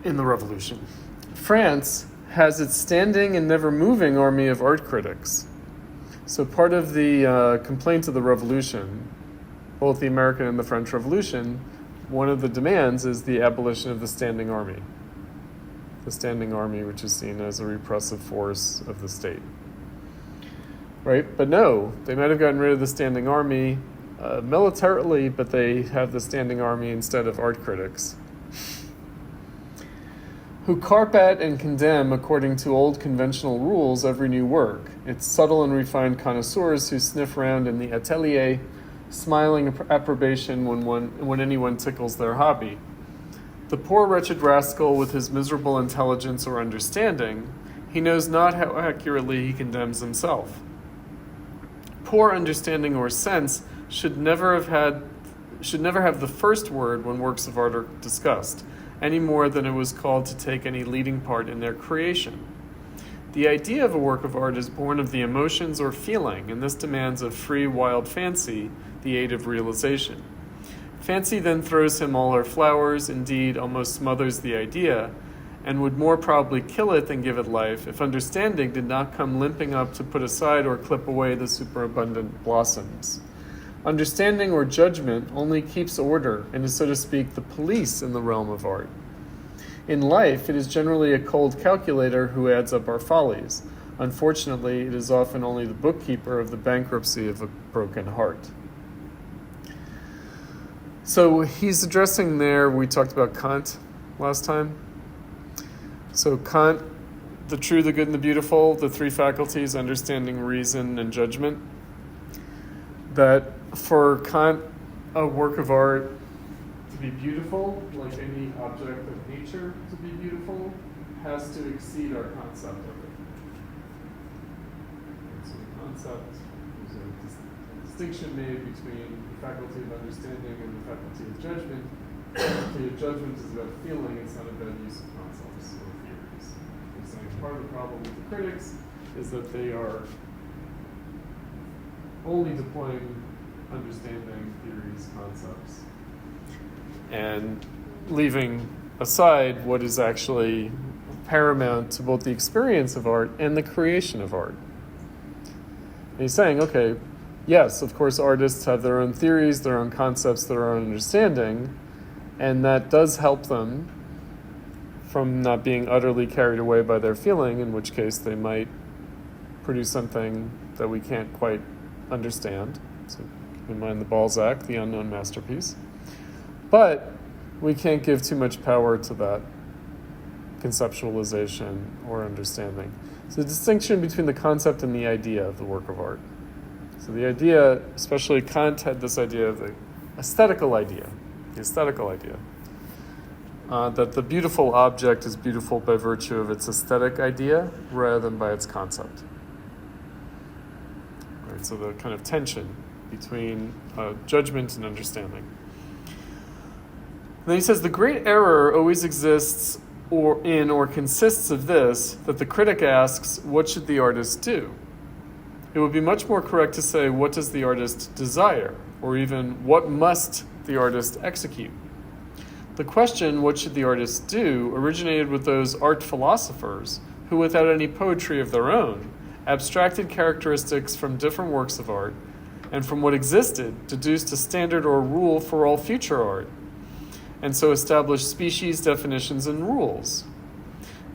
in the Revolution. France has its standing and never moving army of art critics. So part of the complaints of the Revolution, both the American and the French Revolution, one of the demands is the abolition of the standing army. The standing army, which is seen as a repressive force of the state. Right? But no, they might have gotten rid of the standing army militarily, but they have the standing army instead of art critics, who carp at and condemn, according to old conventional rules, every new work. It's subtle and refined connoisseurs who sniff around in the atelier, smiling approbation when anyone tickles their hobby. The poor wretched rascal with his miserable intelligence or understanding he knows not how accurately he condemns himself. Poor understanding or sense should never have the first word when works of art are discussed, any more than it was called to take any leading part in their creation. The idea of a work of art is born of the emotions or feeling, and this demands of free, wild fancy the aid of realization. Fancy then throws him all her flowers, indeed almost smothers the idea, and would more probably kill it than give it life if understanding did not come limping up to put aside or clip away the superabundant blossoms. Understanding or judgment only keeps order and is, so to speak, the police in the realm of art. In life, it is generally a cold calculator who adds up our follies. Unfortunately, it is often only the bookkeeper of the bankruptcy of a broken heart. So he's addressing there, we talked about Kant last time. So Kant, the true, the good, and the beautiful, the three faculties, understanding, reason, and judgment. That for Kant, a work of art to be beautiful, like any object of nature to be beautiful, has to exceed our concept of it. So the concept, there's a distinction made between the faculty of understanding and the faculty of judgment. The faculty of judgment is about feeling, it's not about use of concepts or theories. I'm saying part of the problem with the critics is that they are only deploying understanding, theories, concepts, and leaving aside what is actually paramount to both the experience of art and the creation of art. And he's saying, okay, yes, of course, artists have their own theories, their own concepts, their own understanding, and that does help them from not being utterly carried away by their feeling, in which case they might produce something that we can't quite understand. So keep in mind the Balzac, the unknown masterpiece. But we can't give too much power to that conceptualization or understanding. So the distinction between the concept and the idea of the work of art. So the idea, especially Kant had this idea of the aesthetical idea, that the beautiful object is beautiful by virtue of its aesthetic idea rather than by its concept. Right, so the kind of tension between judgment and understanding. And then he says, the great error always exists or consists of this, that the critic asks, what should the artist do? It would be much more correct to say, what does the artist desire? Or even, what must the artist execute? The question, what should the artist do, originated with those art philosophers who, without any poetry of their own, abstracted characteristics from different works of art, and from what existed, deduced a standard or rule for all future art, and so established species, definitions, and rules.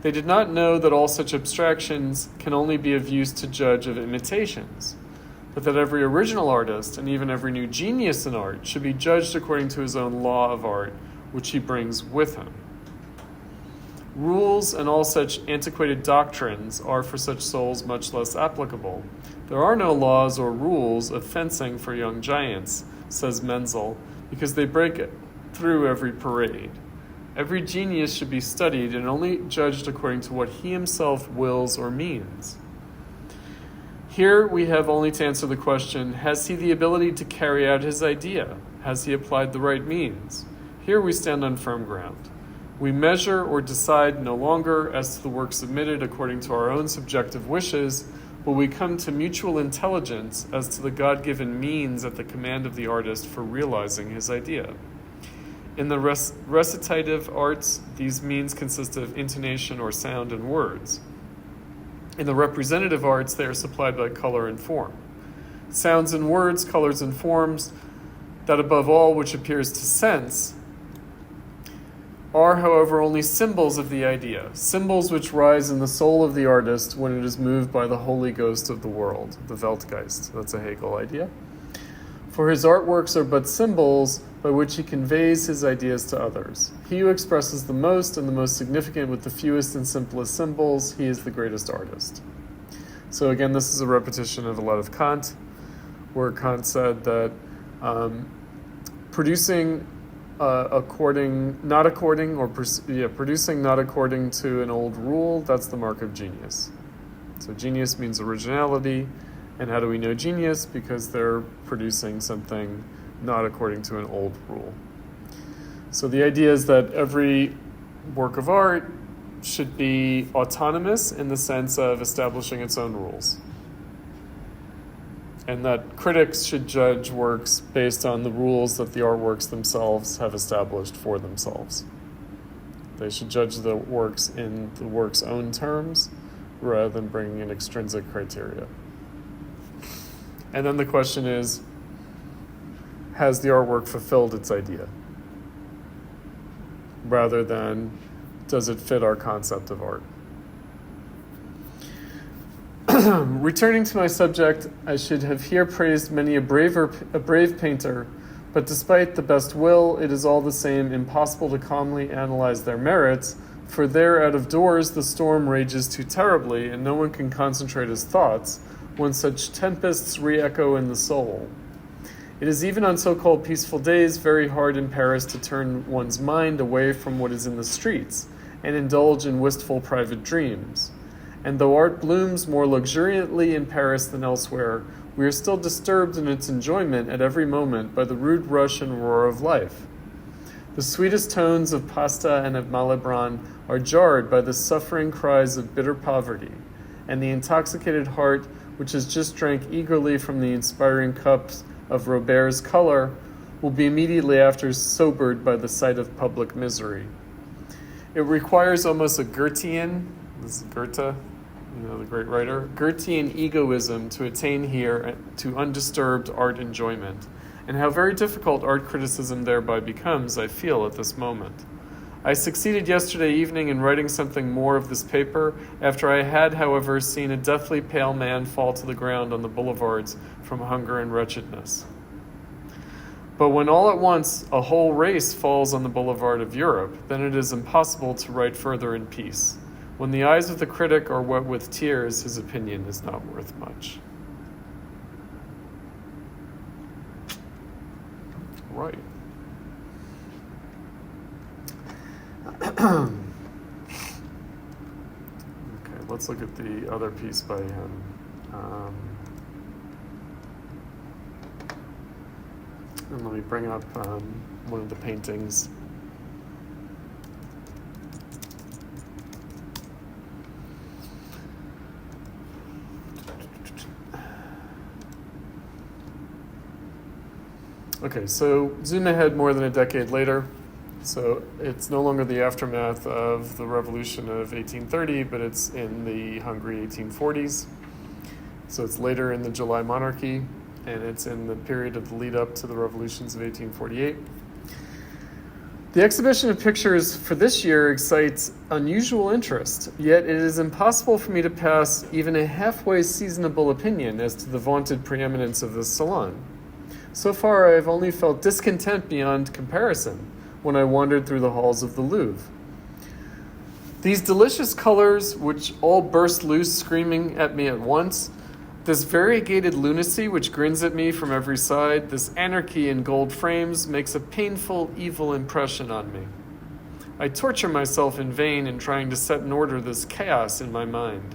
They did not know that all such abstractions can only be of use to judge of imitations, but that every original artist, and even every new genius in art, should be judged according to his own law of art, which he brings with him. Rules and all such antiquated doctrines are for such souls much less applicable. There are no laws or rules of fencing for young giants, says Mademoiselle, because they break through every parade. Every genius should be studied and only judged according to what he himself wills or means. Here we have only to answer the question, has he the ability to carry out his idea? Has he applied the right means? Here we stand on firm ground. We measure or decide no longer as to the work submitted according to our own subjective wishes, but we come to mutual intelligence as to the God-given means at the command of the artist for realizing his idea. In the recitative arts, these means consist of intonation or sound and words. In the representative arts, they are supplied by color and form. Sounds and words, colors and forms, that above all which appears to sense, are, however, only symbols of the idea, symbols which rise in the soul of the artist when it is moved by the Holy Ghost of the world, the Weltgeist. That's a Hegel idea. For his artworks are but symbols by which he conveys his ideas to others. He who expresses the most and the most significant with the fewest and simplest symbols, he is the greatest artist. So again, this is a repetition of a lot of Kant, where Kant said that producing producing not according to an old rule, that's the mark of genius. So genius means originality, and how do we know genius? Because they're producing something not according to an old rule. So the idea is that every work of art should be autonomous in the sense of establishing its own rules. And that critics should judge works based on the rules that the artworks themselves have established for themselves. They should judge the works in the work's own terms rather than bringing in extrinsic criteria. And then the question is, has the artwork fulfilled its idea? Rather than, does it fit our concept of art? Returning to my subject, I should have here praised many a brave painter, but despite the best will, it is all the same impossible to calmly analyze their merits, for there out of doors the storm rages too terribly, and no one can concentrate his thoughts when such tempests re-echo in the soul. It is even on so-called peaceful days very hard in Paris to turn one's mind away from what is in the streets and indulge in wistful private dreams. And though art blooms more luxuriantly in Paris than elsewhere, we are still disturbed in its enjoyment at every moment by the rude rush and roar of life. The sweetest tones of Pasta and of Malibran are jarred by the suffering cries of bitter poverty, and the intoxicated heart, which has just drank eagerly from the inspiring cups of Robert's color, will be immediately after sobered by the sight of public misery. It requires almost a Goethean, this is Goethe, the great writer, Goethean egoism to attain here to undisturbed art enjoyment, and how very difficult art criticism thereby becomes, I feel at this moment. I succeeded yesterday evening in writing something more of this paper, after I had, however, seen a deathly pale man fall to the ground on the boulevards from hunger and wretchedness. But when all at once a whole race falls on the boulevard of Europe, then it is impossible to write further in peace. When the eyes of the critic are wet with tears, his opinion is not worth much. Right. Okay, let's look at the other piece by him. And let me bring up one of the paintings. Okay, so zoom ahead more than a decade later. So it's no longer the aftermath of the revolution of 1830, but it's in the Hungary 1840s. So it's later in the July monarchy, and it's in the period of the lead up to the revolutions of 1848. The exhibition of pictures for this year excites unusual interest, yet it is impossible for me to pass even a halfway seasonable opinion as to the vaunted preeminence of this salon. So far, I have only felt discontent beyond comparison when I wandered through the halls of the Louvre. These delicious colors, which all burst loose screaming at me at once, this variegated lunacy which grins at me from every side, this anarchy in gold frames, makes a painful, evil impression on me. I torture myself in vain in trying to set in order this chaos in my mind,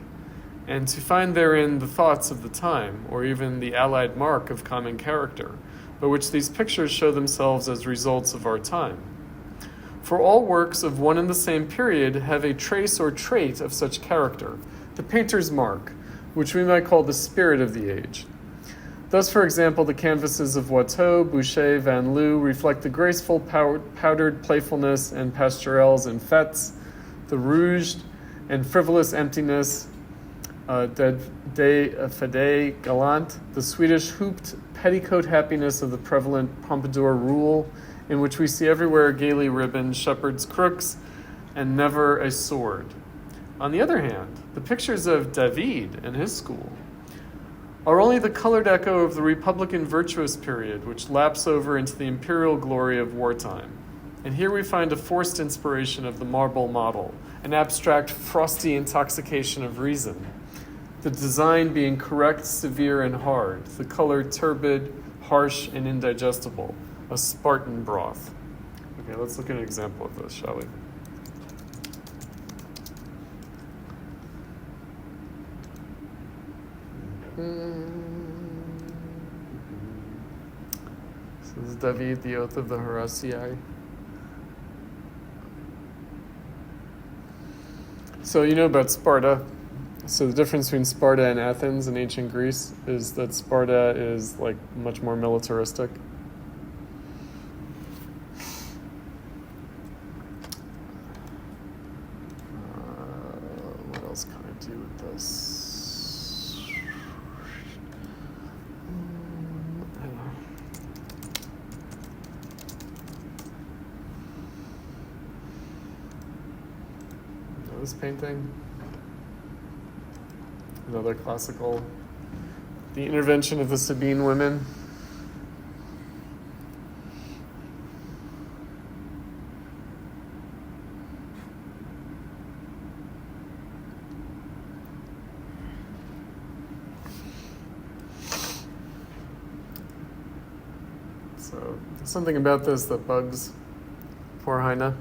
and to find therein the thoughts of the time, or even the allied mark of common character, by which these pictures show themselves as results of our time. For all works of one and the same period have a trace or trait of such character, the painter's mark, which we might call the spirit of the age. Thus, for example, the canvases of Watteau, Boucher, Van Loo reflect the graceful powdered playfulness and pastorelles and fêtes, the rouged and frivolous emptiness, de fede galant, the Swedish hooped petticoat happiness of the prevalent Pompadour rule, in which we see everywhere gaily ribboned shepherd's crooks and never a sword. On the other hand, the pictures of David and his school are only the colored echo of the Republican virtuous period, which laps over into the imperial glory of wartime. And here we find a forced inspiration of the marble model, an abstract, frosty intoxication of reason, the design being correct, severe, and hard, the color turbid, harsh, and indigestible, a Spartan broth. Okay, let's look at an example of this, shall we? So this is David, the Oath of the Horatii. So you know about Sparta. So the difference between Sparta and Athens in ancient Greece is that Sparta is like much more militaristic. What else can I do with this? This painting. Another classical. The Intervention of the Sabine Women. So, there's something about this that bugs poor Heine.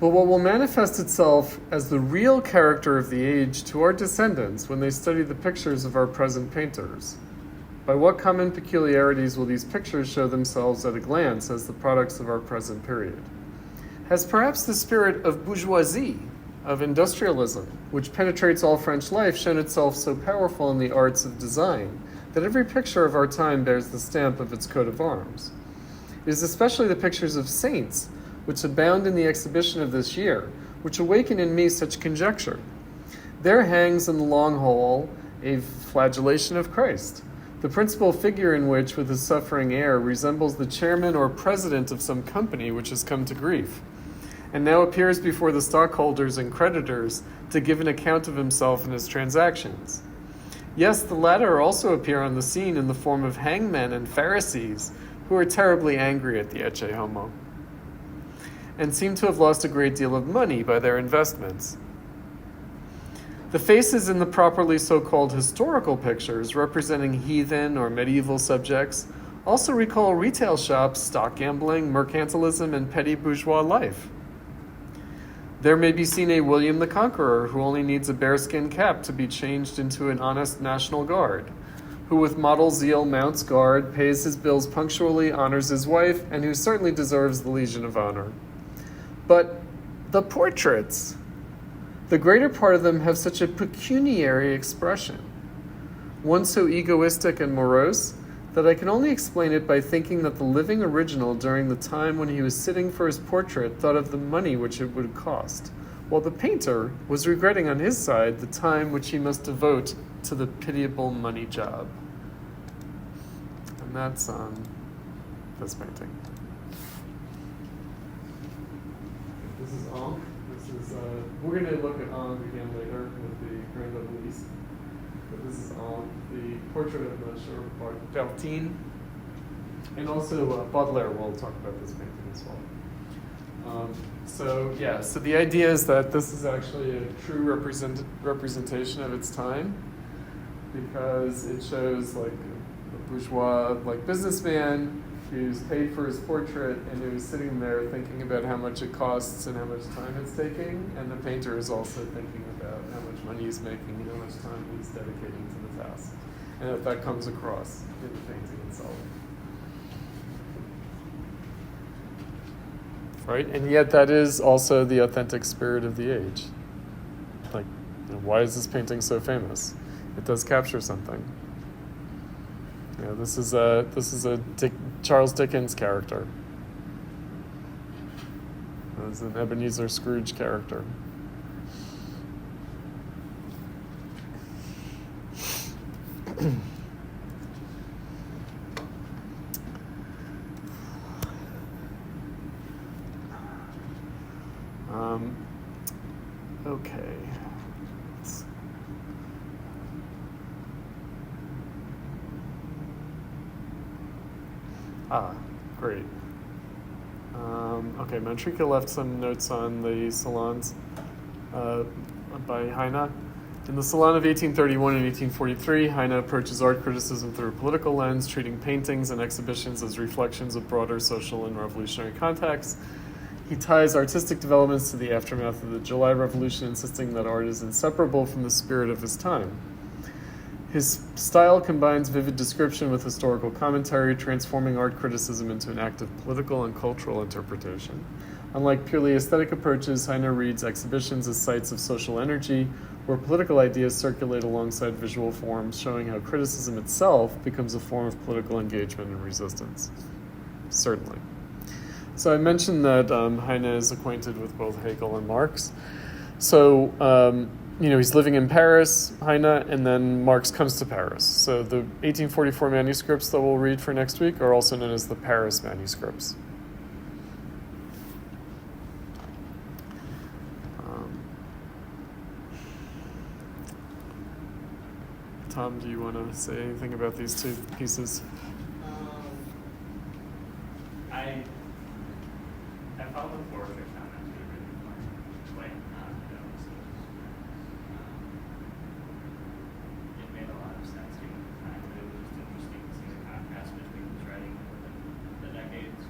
But what will manifest itself as the real character of the age to our descendants when they study the pictures of our present painters? By what common peculiarities will these pictures show themselves at a glance as the products of our present period? Has perhaps the spirit of bourgeoisie, of industrialism, which penetrates all French life, shown itself so powerful in the arts of design that every picture of our time bears the stamp of its coat of arms? It is especially the pictures of saints which abound in the exhibition of this year, which awaken in me such conjecture. There hangs in the long hall a flagellation of Christ, the principal figure in which, with his suffering air, resembles the chairman or president of some company which has come to grief, and now appears before the stockholders and creditors to give an account of himself and his transactions. Yes, the latter also appear on the scene in the form of hangmen and Pharisees, who are terribly angry at the ecce homo, and seem to have lost a great deal of money by their investments. The faces in the properly so-called historical pictures representing heathen or medieval subjects also recall retail shops, stock gambling, mercantilism, and petty bourgeois life. There may be seen a William the Conqueror who only needs a bearskin cap to be changed into an honest National Guard, who with model zeal mounts guard, pays his bills punctually, honors his wife, and who certainly deserves the Legion of Honor. But the portraits, the greater part of them have such a pecuniary expression, one so egoistic and morose, that I can only explain it by thinking that the living original during the time when he was sitting for his portrait thought of the money which it would cost, while the painter was regretting on his side the time which he must devote to the pitiable money job. And that's on this painting. This is Ankh. This is we're going to look at Ankh again later with the Grand Obelisk. But this is Ankh, the portrait of Monsieur Bertin, and also Baudelaire. We'll talk about this painting as well. So the idea is that this is actually a true representation of its time, because it shows like a bourgeois, like businessman who's paid for his portrait and who's sitting there thinking about how much it costs and how much time it's taking, and the painter is also thinking about how much money he's making and how much time he's dedicating to the task, and that comes across in the painting itself. Right, and yet that is also the authentic spirit of the age. Like, why is this painting so famous? It does capture something. This is a Charles Dickens character. This is an Ebenezer Scrooge character. Okay. Great. Okay, Mantrika left some notes on the Salons by Heine. In the Salon of 1831 and 1843, Heine approaches art criticism through a political lens, treating paintings and exhibitions as reflections of broader social and revolutionary contexts. He ties artistic developments to the aftermath of the July Revolution, insisting that art is inseparable from the spirit of his time. His style combines vivid description with historical commentary, transforming art criticism into an act of political and cultural interpretation. Unlike purely aesthetic approaches, Heine reads exhibitions as sites of social energy, where political ideas circulate alongside visual forms, showing how criticism itself becomes a form of political engagement and resistance. Certainly. So I mentioned that Heine is acquainted with both Hegel and Marx. So, he's living in Paris, Heine, and then Marx comes to Paris. So the 1844 manuscripts that we'll read for next week are also known as the Paris manuscripts. Tom, do you want to say anything about these two pieces? I found the portrait comment to be really quite it made a lot of sense given the time, but it was just interesting to see the contrast between his writing over the decades.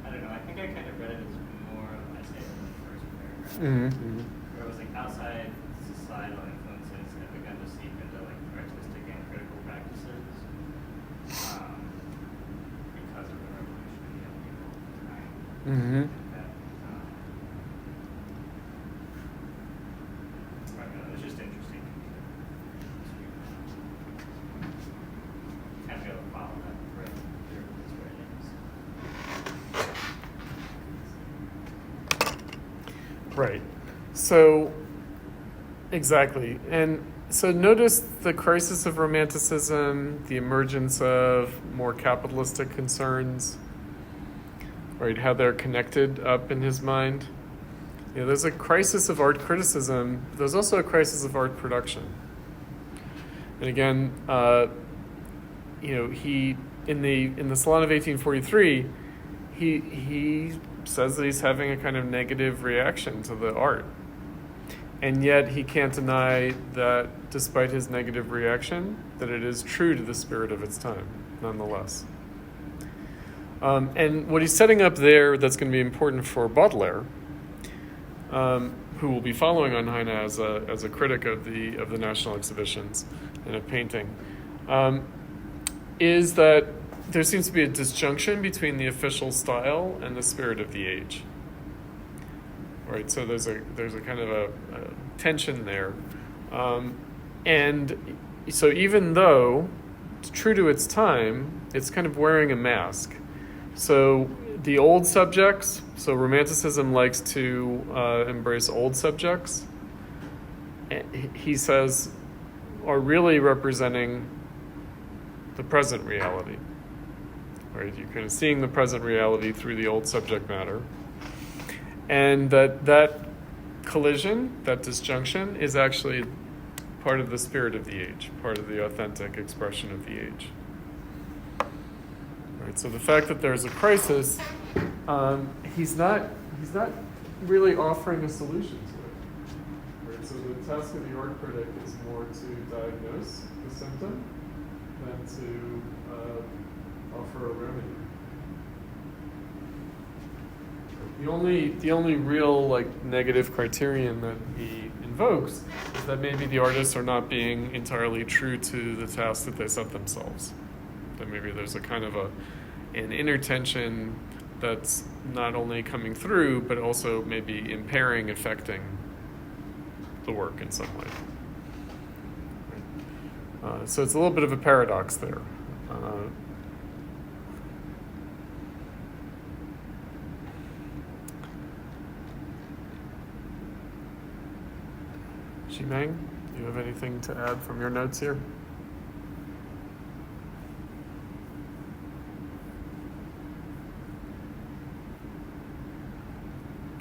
I don't know, I think I kind of read it as more of an essay than the first paragraph. Where it was like outside societal influences have begun to seep into like artistic and critical practices because of the revolution in young people at the time. That, I don't know, it's just interesting to kind of be able to follow that thread through his writings. Right. So, exactly. And so notice the crisis of Romanticism, the emergence of more capitalistic concerns, right? How they're connected up in his mind. There's a crisis of art criticism. There's also a crisis of art production. And again, he in the Salon of 1843, he says that he's having a kind of negative reaction to the art. And yet he can't deny that despite his negative reaction, that it is true to the spirit of its time, nonetheless. And what he's setting up there that's going to be important for Baudelaire, who will be following on Heine as a critic of the national exhibitions and of painting, is that there seems to be a disjunction between the official style and the spirit of the age. Right, so there's a kind of a tension there, and so even though it's true to its time, it's kind of wearing a mask. So the old subjects, so Romanticism likes to embrace old subjects, he says, are really representing the present reality. Right, you're kind of seeing the present reality through the old subject matter. And that collision, that disjunction, is actually part of the spirit of the age, part of the authentic expression of the age. Right, so the fact that there's a crisis, he's not really offering a solution to it. Right, so the task of the art critic is more to diagnose the symptom than to offer a remedy. The only real negative criterion that he invokes is that maybe the artists are not being entirely true to the task that they set themselves. That maybe there's a kind of an inner tension that's not only coming through, but also maybe impairing, affecting the work in some way. So it's a little bit of a paradox there. Shimeng, do you have anything to add from your notes here?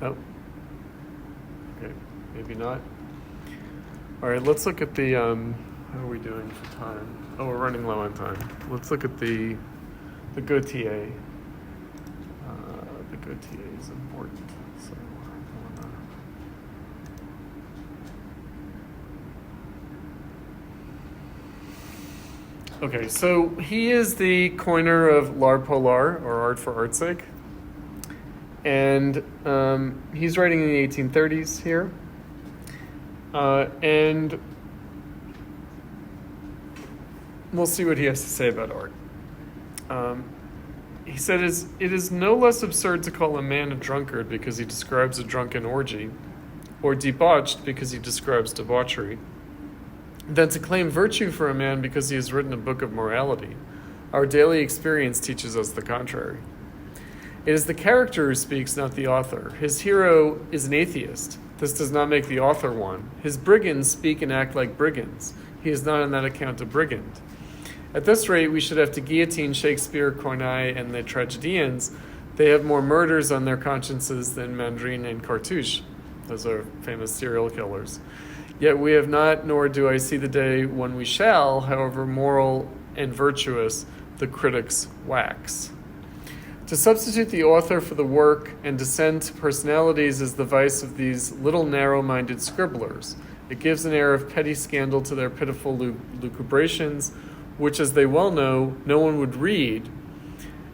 No? Okay, maybe not. All right, let's look at the, how are we doing for time? Oh, we're running low on time. Let's look at the the Gautier. The Gautier is important. So I wanna... Okay, so he is the coiner of l'art pour l'art, or art for art's sake. And he's writing in the 1830s here. And we'll see what he has to say about art. He said, it is no less absurd to call a man a drunkard because he describes a drunken orgy, or debauched because he describes debauchery, than to claim virtue for a man because he has written a book of morality. Our daily experience teaches us the contrary. It is the character who speaks, not the author. His hero is an atheist. This does not make the author one. His brigands speak and act like brigands. He is not on that account a brigand. At this rate, we should have to guillotine Shakespeare, Corneille, and the tragedians. They have more murders on their consciences than Mandrine and Cartouche. Those are famous serial killers. Yet we have not, nor do I see the day when we shall, however moral and virtuous the critics wax. To substitute the author for the work and descend to personalities is the vice of these little narrow-minded scribblers. It gives an air of petty scandal to their pitiful lucubrations, which, as they well know, no one would read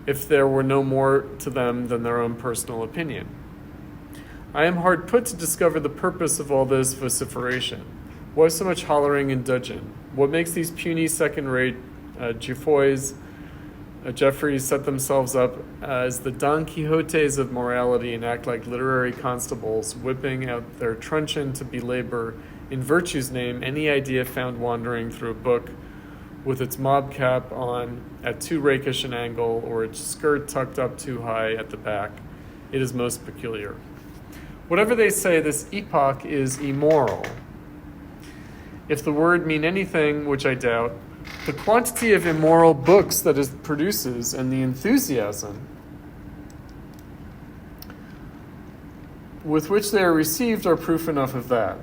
if there were no more to them than their own personal opinion. I am hard put to discover the purpose of all this vociferation. Why so much hollering and dudgeon? What makes these puny second-rate Jeffreys set themselves up as the Don Quixotes of morality and act like literary constables, whipping out their truncheon to belabor, in virtue's name, any idea found wandering through a book with its mob cap on at too rakish an angle or its skirt tucked up too high at the back? It is most peculiar. Whatever they say, this epoch is immoral. If the word mean anything, which I doubt, the quantity of immoral books that it produces and the enthusiasm with which they are received are proof enough of that.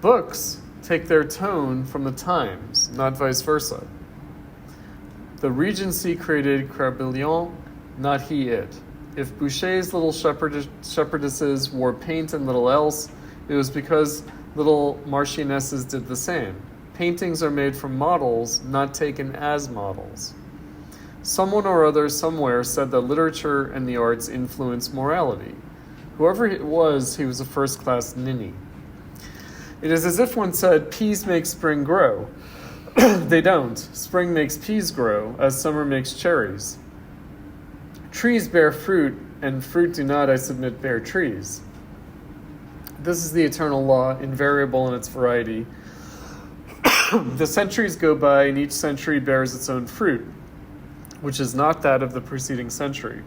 Books take their tone from the times, not vice versa. The Regency created Crebillon, not he it. If Boucher's little shepherdesses wore paint and little else, it was because little marchionesses did the same. Paintings are made from models, not taken as models. Someone or other somewhere said that literature and the arts influence morality. Whoever it was, he was a first-class ninny. It is as if one said, peas make spring grow. They don't. Spring makes peas grow, as summer makes cherries. Trees bear fruit, and fruit do not, I submit, bear trees. This is the eternal law, invariable in its variety. The centuries go by, and each century bears its own fruit, which is not that of the preceding century.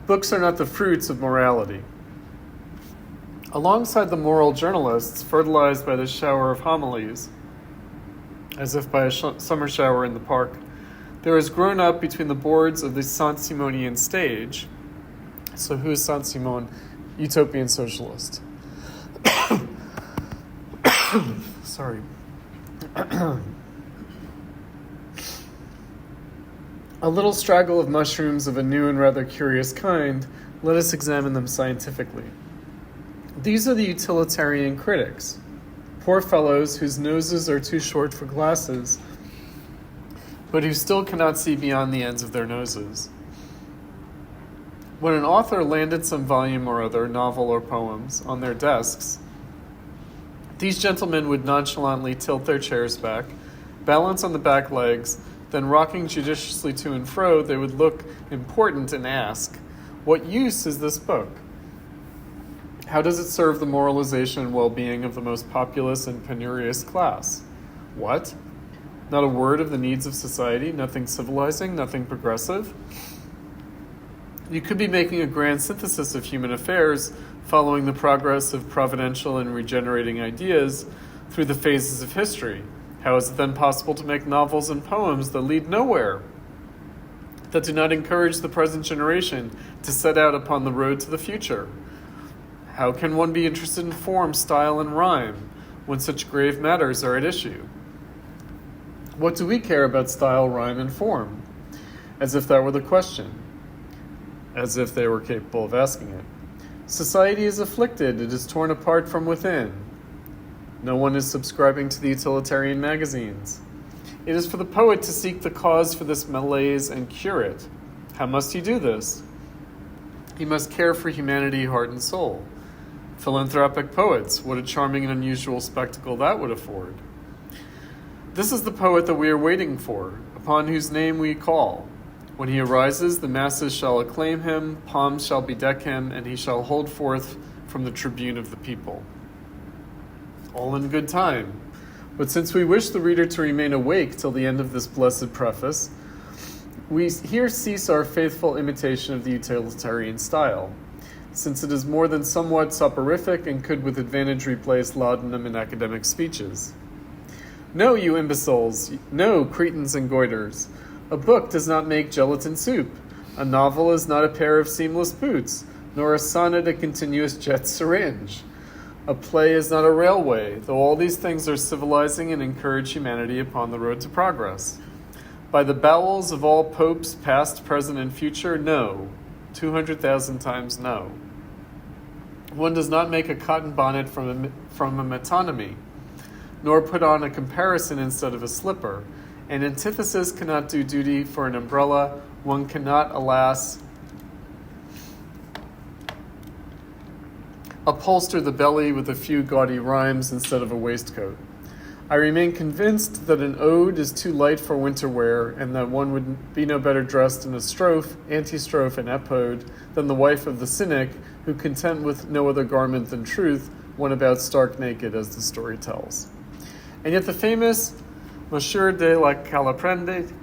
Books are not the fruits of morality. Alongside the moral journalists, fertilized by the shower of homilies, as if by a summer shower in the park, there has grown up between the boards of the Saint-Simonian stage. So who is Saint-Simon? Utopian socialist. Sorry. A little straggle of mushrooms of a new and rather curious kind. Let us examine them scientifically. These are the utilitarian critics, poor fellows whose noses are too short for glasses, but who still cannot see beyond the ends of their noses. When an author landed some volume or other, novel or poems, on their desks, these gentlemen would nonchalantly tilt their chairs back, balance on the back legs, then rocking judiciously to and fro, they would look important and ask, what use is this book? How does it serve the moralization and well-being of the most populous and penurious class? What? Not a word of the needs of society, nothing civilizing, nothing progressive? You could be making a grand synthesis of human affairs, following the progress of providential and regenerating ideas through the phases of history. How is it then possible to make novels and poems that lead nowhere, that do not encourage the present generation to set out upon the road to the future? How can one be interested in form, style, and rhyme when such grave matters are at issue? What do we care about style, rhyme, and form? As if that were the question. As if they were capable of asking it. Society is afflicted, it is torn apart from within. No one is subscribing to the utilitarian magazines. It is for the poet to seek the cause for this malaise and cure it. How must he do this? He must care for humanity, heart, and soul. Philanthropic poets, what a charming and unusual spectacle that would afford. This is the poet that we are waiting for, upon whose name we call. When he arises, the masses shall acclaim him, palms shall bedeck him, and he shall hold forth from the tribune of the people. All in good time. But since we wish the reader to remain awake till the end of this blessed preface, we here cease our faithful imitation of the utilitarian style, since it is more than somewhat soporific and could with advantage replace laudanum in academic speeches. No, you imbeciles, no, cretins and goiters. A book does not make gelatin soup. A novel is not a pair of seamless boots, nor a sonnet a continuous jet syringe. A play is not a railway, though all these things are civilizing and encourage humanity upon the road to progress. By the bowels of all popes, past, present, and future, no. 200,000 times no. One does not make a cotton bonnet from a metonymy, nor put on a comparison instead of a slipper. An antithesis cannot do duty for an umbrella. One cannot, alas, upholster the belly with a few gaudy rhymes instead of a waistcoat. I remain convinced that an ode is too light for winter wear, and that one would be no better dressed in a strophe, antistrophe, and epode than the wife of the cynic, who, content with no other garment than truth, went about stark naked, as the story tells. And yet the famous Monsieur de la Calaprende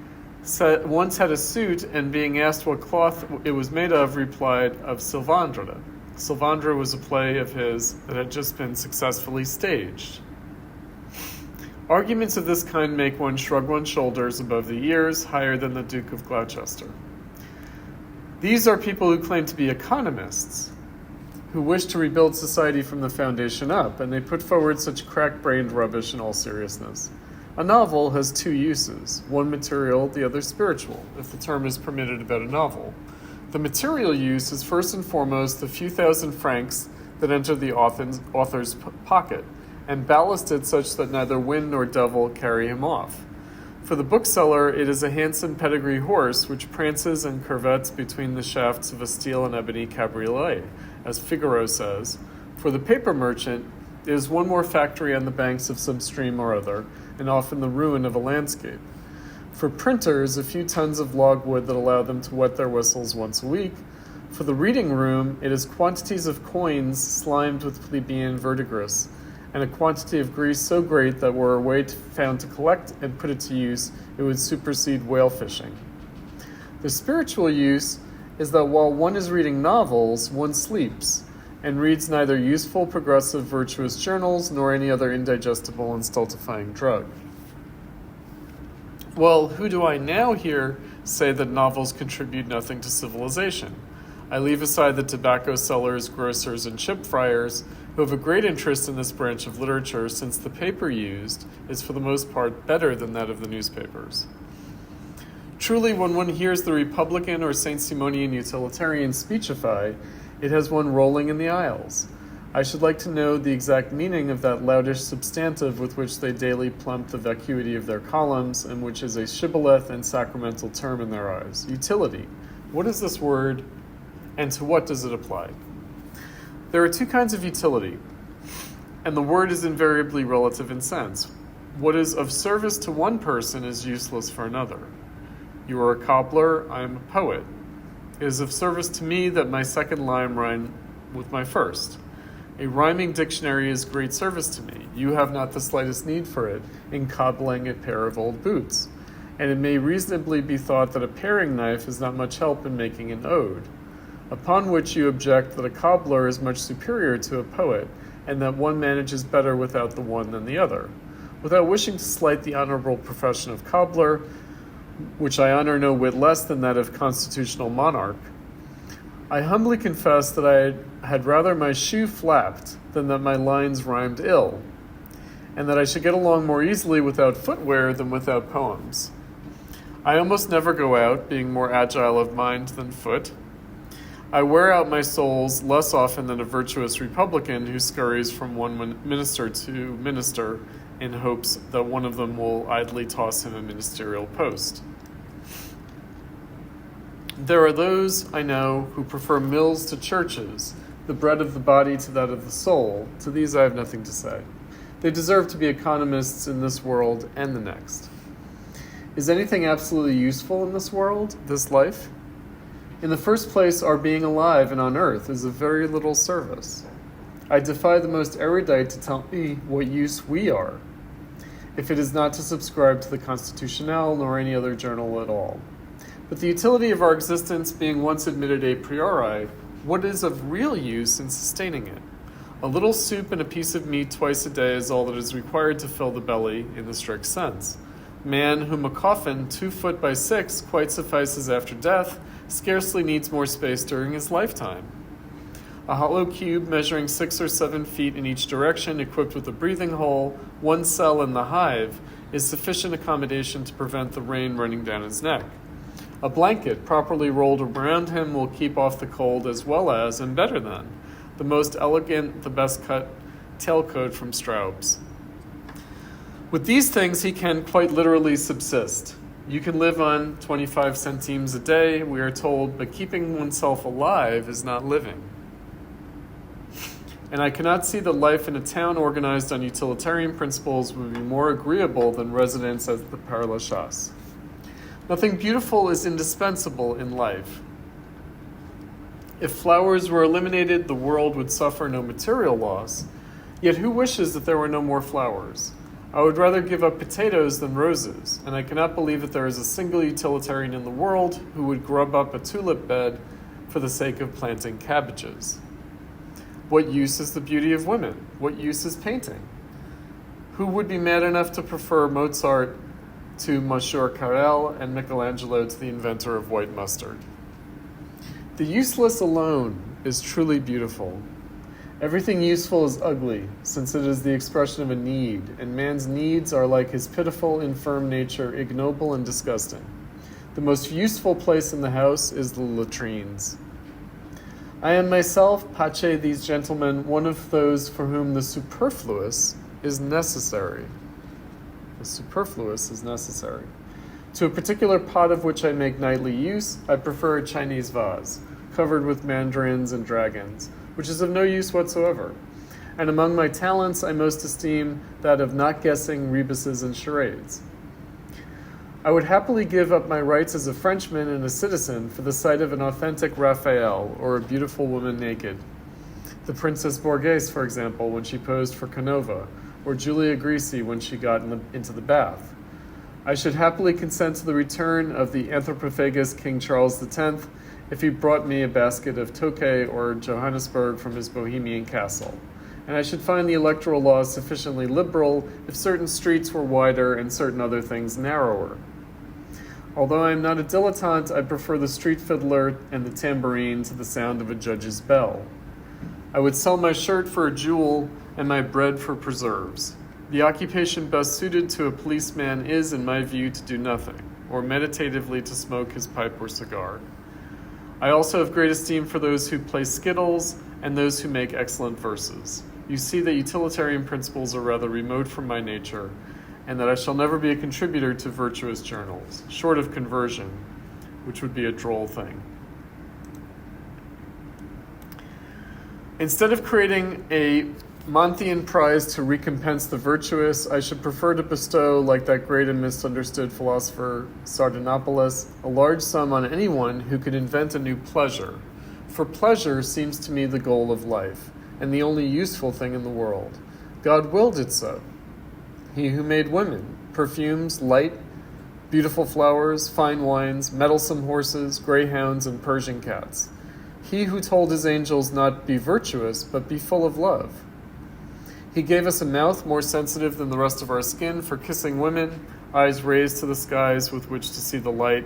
once had a suit, and being asked what cloth it was made of, replied, of Sylvandre. Sylvandre was a play of his that had just been successfully staged. Arguments of this kind make one shrug one's shoulders above the ears, higher than the Duke of Gloucester. These are people who claim to be economists, who wish to rebuild society from the foundation up, and they put forward such crack-brained rubbish in all seriousness. A novel has two uses, one material, the other spiritual, if the term is permitted about a novel. The material use is first and foremost the few thousand francs that enter the author's pocket, and ballasted such that neither wind nor devil carry him off. For the bookseller, it is a handsome pedigree horse which prances and curvets between the shafts of a steel and ebony cabriolet, as Figaro says. For the paper merchant, it is one more factory on the banks of some stream or other, and often the ruin of a landscape. For printers, a few tons of logwood that allow them to wet their whistles once a week. For the reading room, it is quantities of coins slimed with plebeian verdigris, and a quantity of grease so great that were a way found to collect and put it to use, it would supersede whale fishing. The spiritual use is that while one is reading novels, one sleeps, and reads neither useful, progressive, virtuous journals, nor any other indigestible and stultifying drug. Well, who do I now hear say that novels contribute nothing to civilization? I leave aside the tobacco sellers, grocers, and chip friars, who have a great interest in this branch of literature, since the paper used is for the most part better than that of the newspapers. Truly, when one hears the Republican or Saint-Simonian utilitarian speechify, it has one rolling in the aisles. I should like to know the exact meaning of that loutish substantive with which they daily plump the vacuity of their columns, and which is a shibboleth and sacramental term in their eyes. Utility. What is this word, and to what does it apply? There are two kinds of utility, and the word is invariably relative in sense. What is of service to one person is useless for another. You are a cobbler, I am a poet. It is of service to me that my second line rhyme with my first. A rhyming dictionary is great service to me. You have not the slightest need for it in cobbling a pair of old boots, and it may reasonably be thought that a paring knife is not much help in making an ode, upon which you object that a cobbler is much superior to a poet, and that one manages better without the one than the other. Without wishing to slight the honorable profession of cobbler, which I honor no whit less than that of constitutional monarch, I humbly confess that I had rather my shoe flapped than that my lines rhymed ill. and that I should get along more easily without footwear than without poems. I almost never go out, being more agile of mind than foot. I wear out my soles less often than a virtuous republican who scurries from one minister to minister in hopes that one of them will idly toss him a ministerial post. There are those, I know, who prefer mills to churches, the bread of the body to that of the soul. To these I have nothing to say. They deserve to be economists in this world and the next. Is anything absolutely useful in this world, this life? In the first place, our being alive and on earth is of very little service. I defy the most erudite to tell me what use we are, if it is not to subscribe to the Constitutionnel nor any other journal at all. But the utility of our existence being once admitted a priori, what is of real use in sustaining it? A little soup and a piece of meat twice a day is all that is required to fill the belly in the strict sense. Man whom a coffin 2 foot by 6 quite suffices after death scarcely needs more space during his lifetime. A hollow cube measuring 6 or 7 feet in each direction, equipped with a breathing hole, 1 cell in the hive, is sufficient accommodation to prevent the rain running down his neck. A blanket properly rolled around him will keep off the cold as well as, and better than, the most elegant, the best cut tailcoat from Straub's. With these things he can quite literally subsist. You can live on 25 centimes a day, we are told, but keeping oneself alive is not living. And I cannot see that life in a town organized on utilitarian principles would be more agreeable than residence at the Père Lachaise. Nothing beautiful is indispensable in life. If flowers were eliminated, the world would suffer no material loss. Yet who wishes that there were no more flowers? I would rather give up potatoes than roses, and I cannot believe that there is a single utilitarian in the world who would grub up a tulip bed for the sake of planting cabbages. What use is the beauty of women? What use is painting? Who would be mad enough to prefer Mozart to Monsieur Carrel and Michelangelo to the inventor of white mustard? The useless alone is truly beautiful. Everything useful is ugly, since it is the expression of a need, and man's needs are like his pitiful, infirm nature, ignoble and disgusting. The most useful place in the house is the latrines. I am myself, pace these gentlemen, one of those for whom the superfluous is necessary. The superfluous is necessary. To a particular pot of which I make nightly use, I prefer a Chinese vase, covered with mandarins and dragons, which is of no use whatsoever. And among my talents, I most esteem that of not guessing rebuses and charades. I would happily give up my rights as a Frenchman and a citizen for the sight of an authentic Raphael or a beautiful woman naked. The Princess Borghese, for example, when she posed for Canova, or Julia Grisi when she got into the bath. I should happily consent to the return of the anthropophagus King Charles X if he brought me a basket of Tokay or Johannesburg from his Bohemian castle. And I should find the electoral laws sufficiently liberal if certain streets were wider and certain other things narrower. Although I am not a dilettante, I prefer the street fiddler and the tambourine to the sound of a judge's bell. I would sell my shirt for a jewel and my bread for preserves. The occupation best suited to a policeman is, in my view, to do nothing, or meditatively to smoke his pipe or cigar. I also have great esteem for those who play skittles and those who make excellent verses. You see that utilitarian principles are rather remote from my nature, and that I shall never be a contributor to virtuous journals, short of conversion, which would be a droll thing. Instead of creating a Monthean prize to recompense the virtuous, I should prefer to bestow, like that great and misunderstood philosopher Sardanapalus, a large sum on anyone who could invent a new pleasure. For pleasure seems to me the goal of life, and the only useful thing in the world. God willed it so. He who made women, perfumes, light, beautiful flowers, fine wines, mettlesome horses, greyhounds, and Persian cats. He who told his angels not be virtuous, but be full of love. He gave us a mouth more sensitive than the rest of our skin for kissing women, eyes raised to the skies with which to see the light,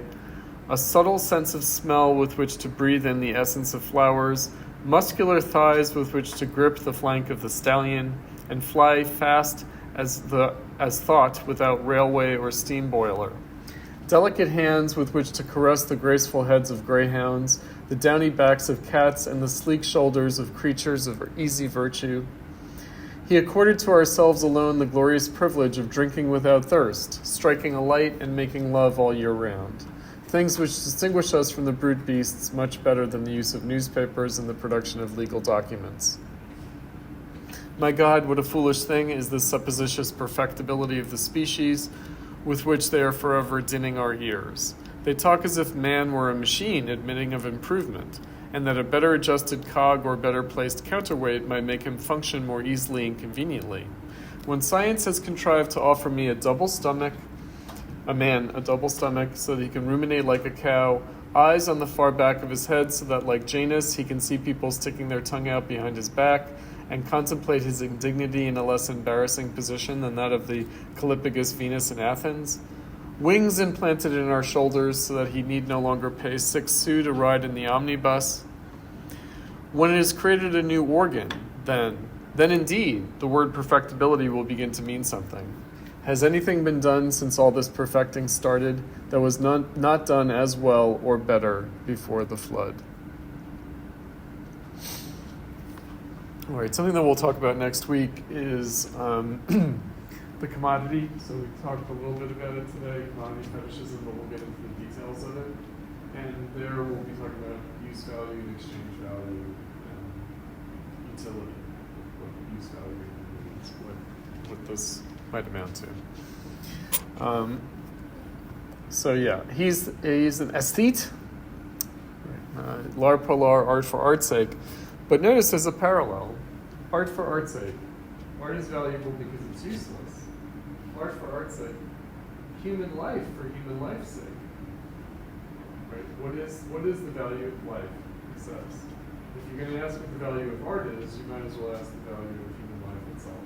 a subtle sense of smell with which to breathe in the essence of flowers, muscular thighs with which to grip the flank of the stallion, and fly fast as thought without railway or steam boiler. Delicate hands with which to caress the graceful heads of greyhounds, the downy backs of cats, and the sleek shoulders of creatures of easy virtue. He accorded to ourselves alone the glorious privilege of drinking without thirst, striking a light, and making love all year round. Things which distinguish us from the brute beasts much better than the use of newspapers and the production of legal documents. My God, what a foolish thing is this supposititious perfectibility of the species with which they are forever dinning our ears. They talk as if man were a machine admitting of improvement, and that a better adjusted cog or better placed counterweight might make him function more easily and conveniently. When science has contrived to offer me a double stomach, so that he can ruminate like a cow, eyes on the far back of his head so that, like Janus, he can see people sticking their tongue out behind his back, and contemplate his indignity in a less embarrassing position than that of the Callipygus Venus in Athens. Wings implanted in our shoulders so that he need no longer pay 6 sous to ride in the omnibus. When it has created a new organ, then indeed the word perfectibility will begin to mean something. Has anything been done since all this perfecting started that was not done as well or better before the flood? All right, something that we'll talk about next week is the commodity. So we talked a little bit about it today, commodity fetishism, but we'll get into the details of it. And there we'll be talking about use value and exchange value and utility, what use value means, what this might amount to. So yeah, he's an aesthete, l'art pour l'art, art for art's sake. But notice there's a parallel. Art for art's sake. Art is valuable because it's useless. Art for art's sake. Human life for human life's sake. Right? What is the value of life? He says. If you're going to ask what the value of art is, you might as well ask the value of human life itself.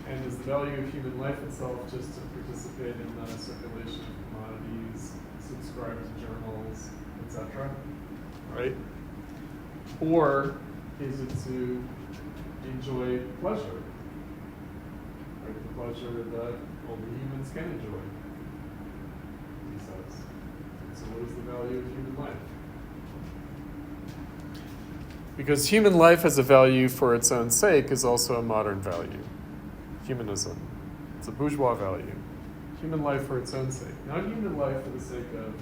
And is the value of human life itself just to participate in the circulation of commodities, subscribe to journals, etc.? Right? Or is it to enjoy pleasure? Right? The pleasure that only humans can enjoy, he says. So what is the value of human life? Because human life as a value for its own sake is also a modern value. Humanism. It's a bourgeois value. Human life for its own sake. Not human life for the sake of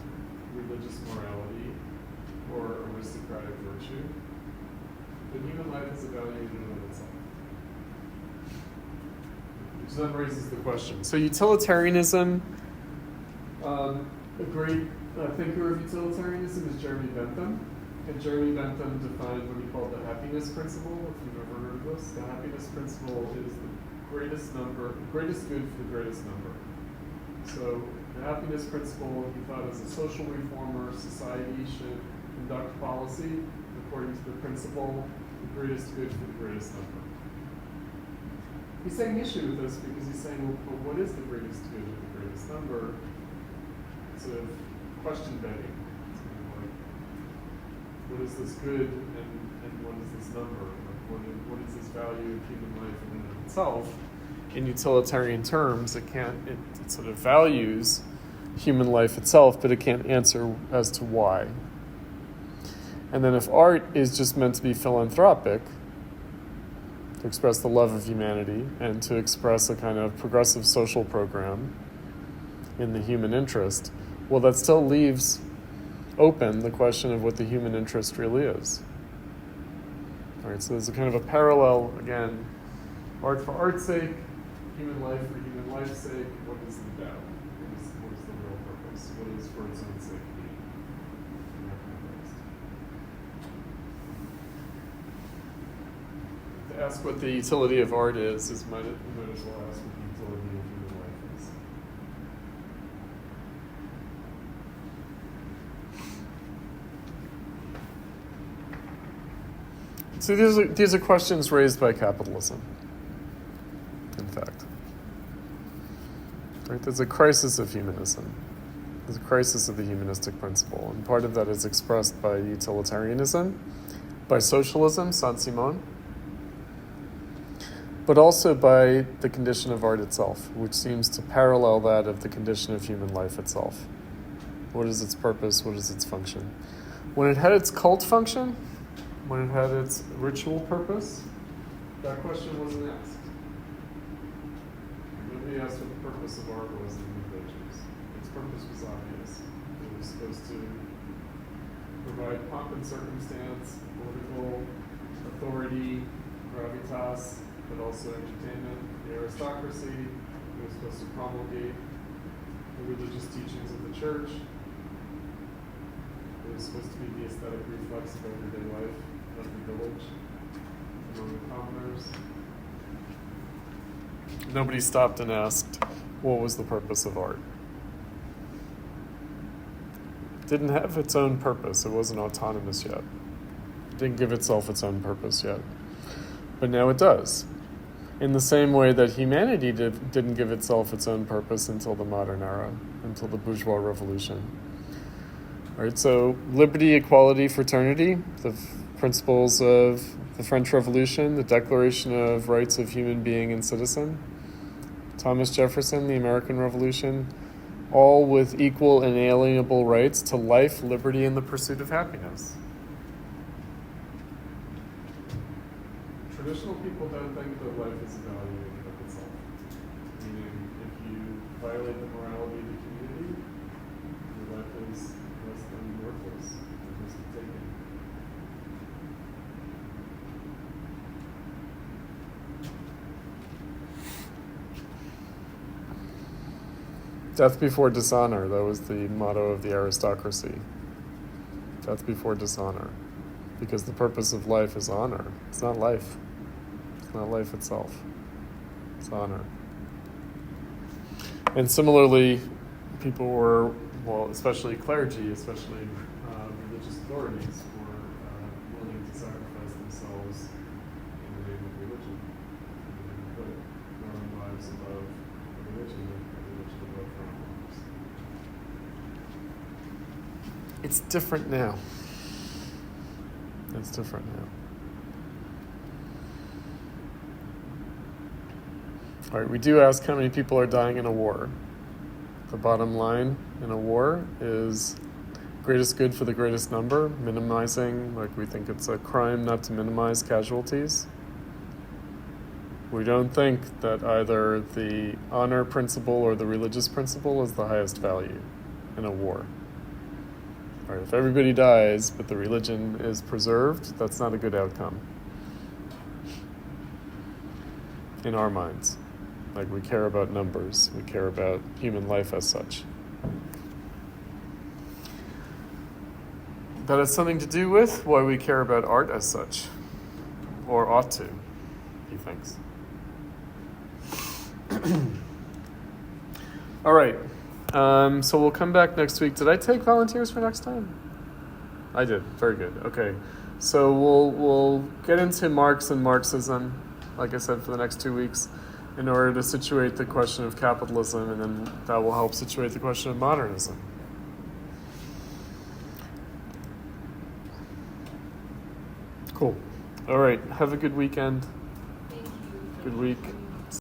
religious morality or aristocratic virtue, but human life is a value in and of itself. Which then raises the question. So utilitarianism, a great thinker of utilitarianism is Jeremy Bentham. And Jeremy Bentham defined what he called the happiness principle, if you've ever heard of this. The happiness principle is the greatest good for the greatest number. So the happiness principle, he thought, as a social reformer, society should conduct policy according to the principle, the greatest good for the greatest number. He's taking issue with this because he's saying, well, but what is the greatest good of the greatest number? Sort of question begging. What is this good and what is this number? Like what is this value of human life in and of itself? In utilitarian terms, it sort of values human life itself, but it can't answer as to why. And then if art is just meant to be philanthropic, to express the love of humanity and to express a kind of progressive social program in the human interest, well, that still leaves open the question of what the human interest really is. All right, so there's a kind of a parallel, again, art for art's sake, human life for human life's sake. What is the Tao? What is the real purpose? What is for its own sake mean in that context? To ask what the utility of art is might as well ask what the utility of human life is. So these are questions raised by capitalism, in fact. Right? There's a crisis of humanism. There's a crisis of the humanistic principle, and part of that is expressed by utilitarianism, by socialism, Saint-Simon, but also by the condition of art itself, which seems to parallel that of the condition of human life itself. What is its purpose? What is its function? When it had its cult function, when it had its ritual purpose, that question wasn't asked. Nobody asked what the purpose of art was in the Middle Ages. Its purpose was obvious. It was supposed to provide pomp and circumstance, political authority, gravitas, but also entertainment, the aristocracy. It was supposed to promulgate the religious teachings of the church. It was supposed to be the aesthetic reflex of everyday life of the village among the commoners. Nobody stopped and asked, what was the purpose of art? It didn't have its own purpose. It wasn't autonomous yet. It didn't give itself its own purpose yet. But now it does. In the same way that humanity didn't give itself its own purpose until the modern era, until the bourgeois revolution. All right, so liberty, equality, fraternity, the principles of the French Revolution, the Declaration of Rights of Human Being and Citizen, Thomas Jefferson, the American Revolution, all with equal inalienable rights to life, liberty, and the pursuit of happiness. Traditional people don't think that life is a value in and of itself. Meaning, if you violate the morality of the community, your life is less than worthless. It must be taken. Death before dishonor, that was the motto of the aristocracy. Death before dishonor. Because the purpose of life is honor. It's not life. It's not life itself. It's honor. And similarly, people were, well, especially clergy, especially religious authorities, were willing to sacrifice themselves in the name of religion. They didn't put their own lives above religion, and religion above their own lives. It's different now. It's different now. All right, we do ask how many people are dying in a war. The bottom line in a war is greatest good for the greatest number, minimizing, like we think it's a crime not to minimize casualties. We don't think that either the honor principle or the religious principle is the highest value in a war. All right, if everybody dies, but the religion is preserved, that's not a good outcome. In our minds. Like, we care about numbers. We care about human life as such. That has something to do with why we care about art as such. Or ought to, he thinks. All right. So we'll come back next week. Did I take volunteers for next time? I did. Very good. Okay. So we'll get into Marx and Marxism, like I said, for the next 2 weeks, in order to situate the question of capitalism, and then that will help situate the question of modernism. Cool. All right. Have a good weekend. Thank you. Good week.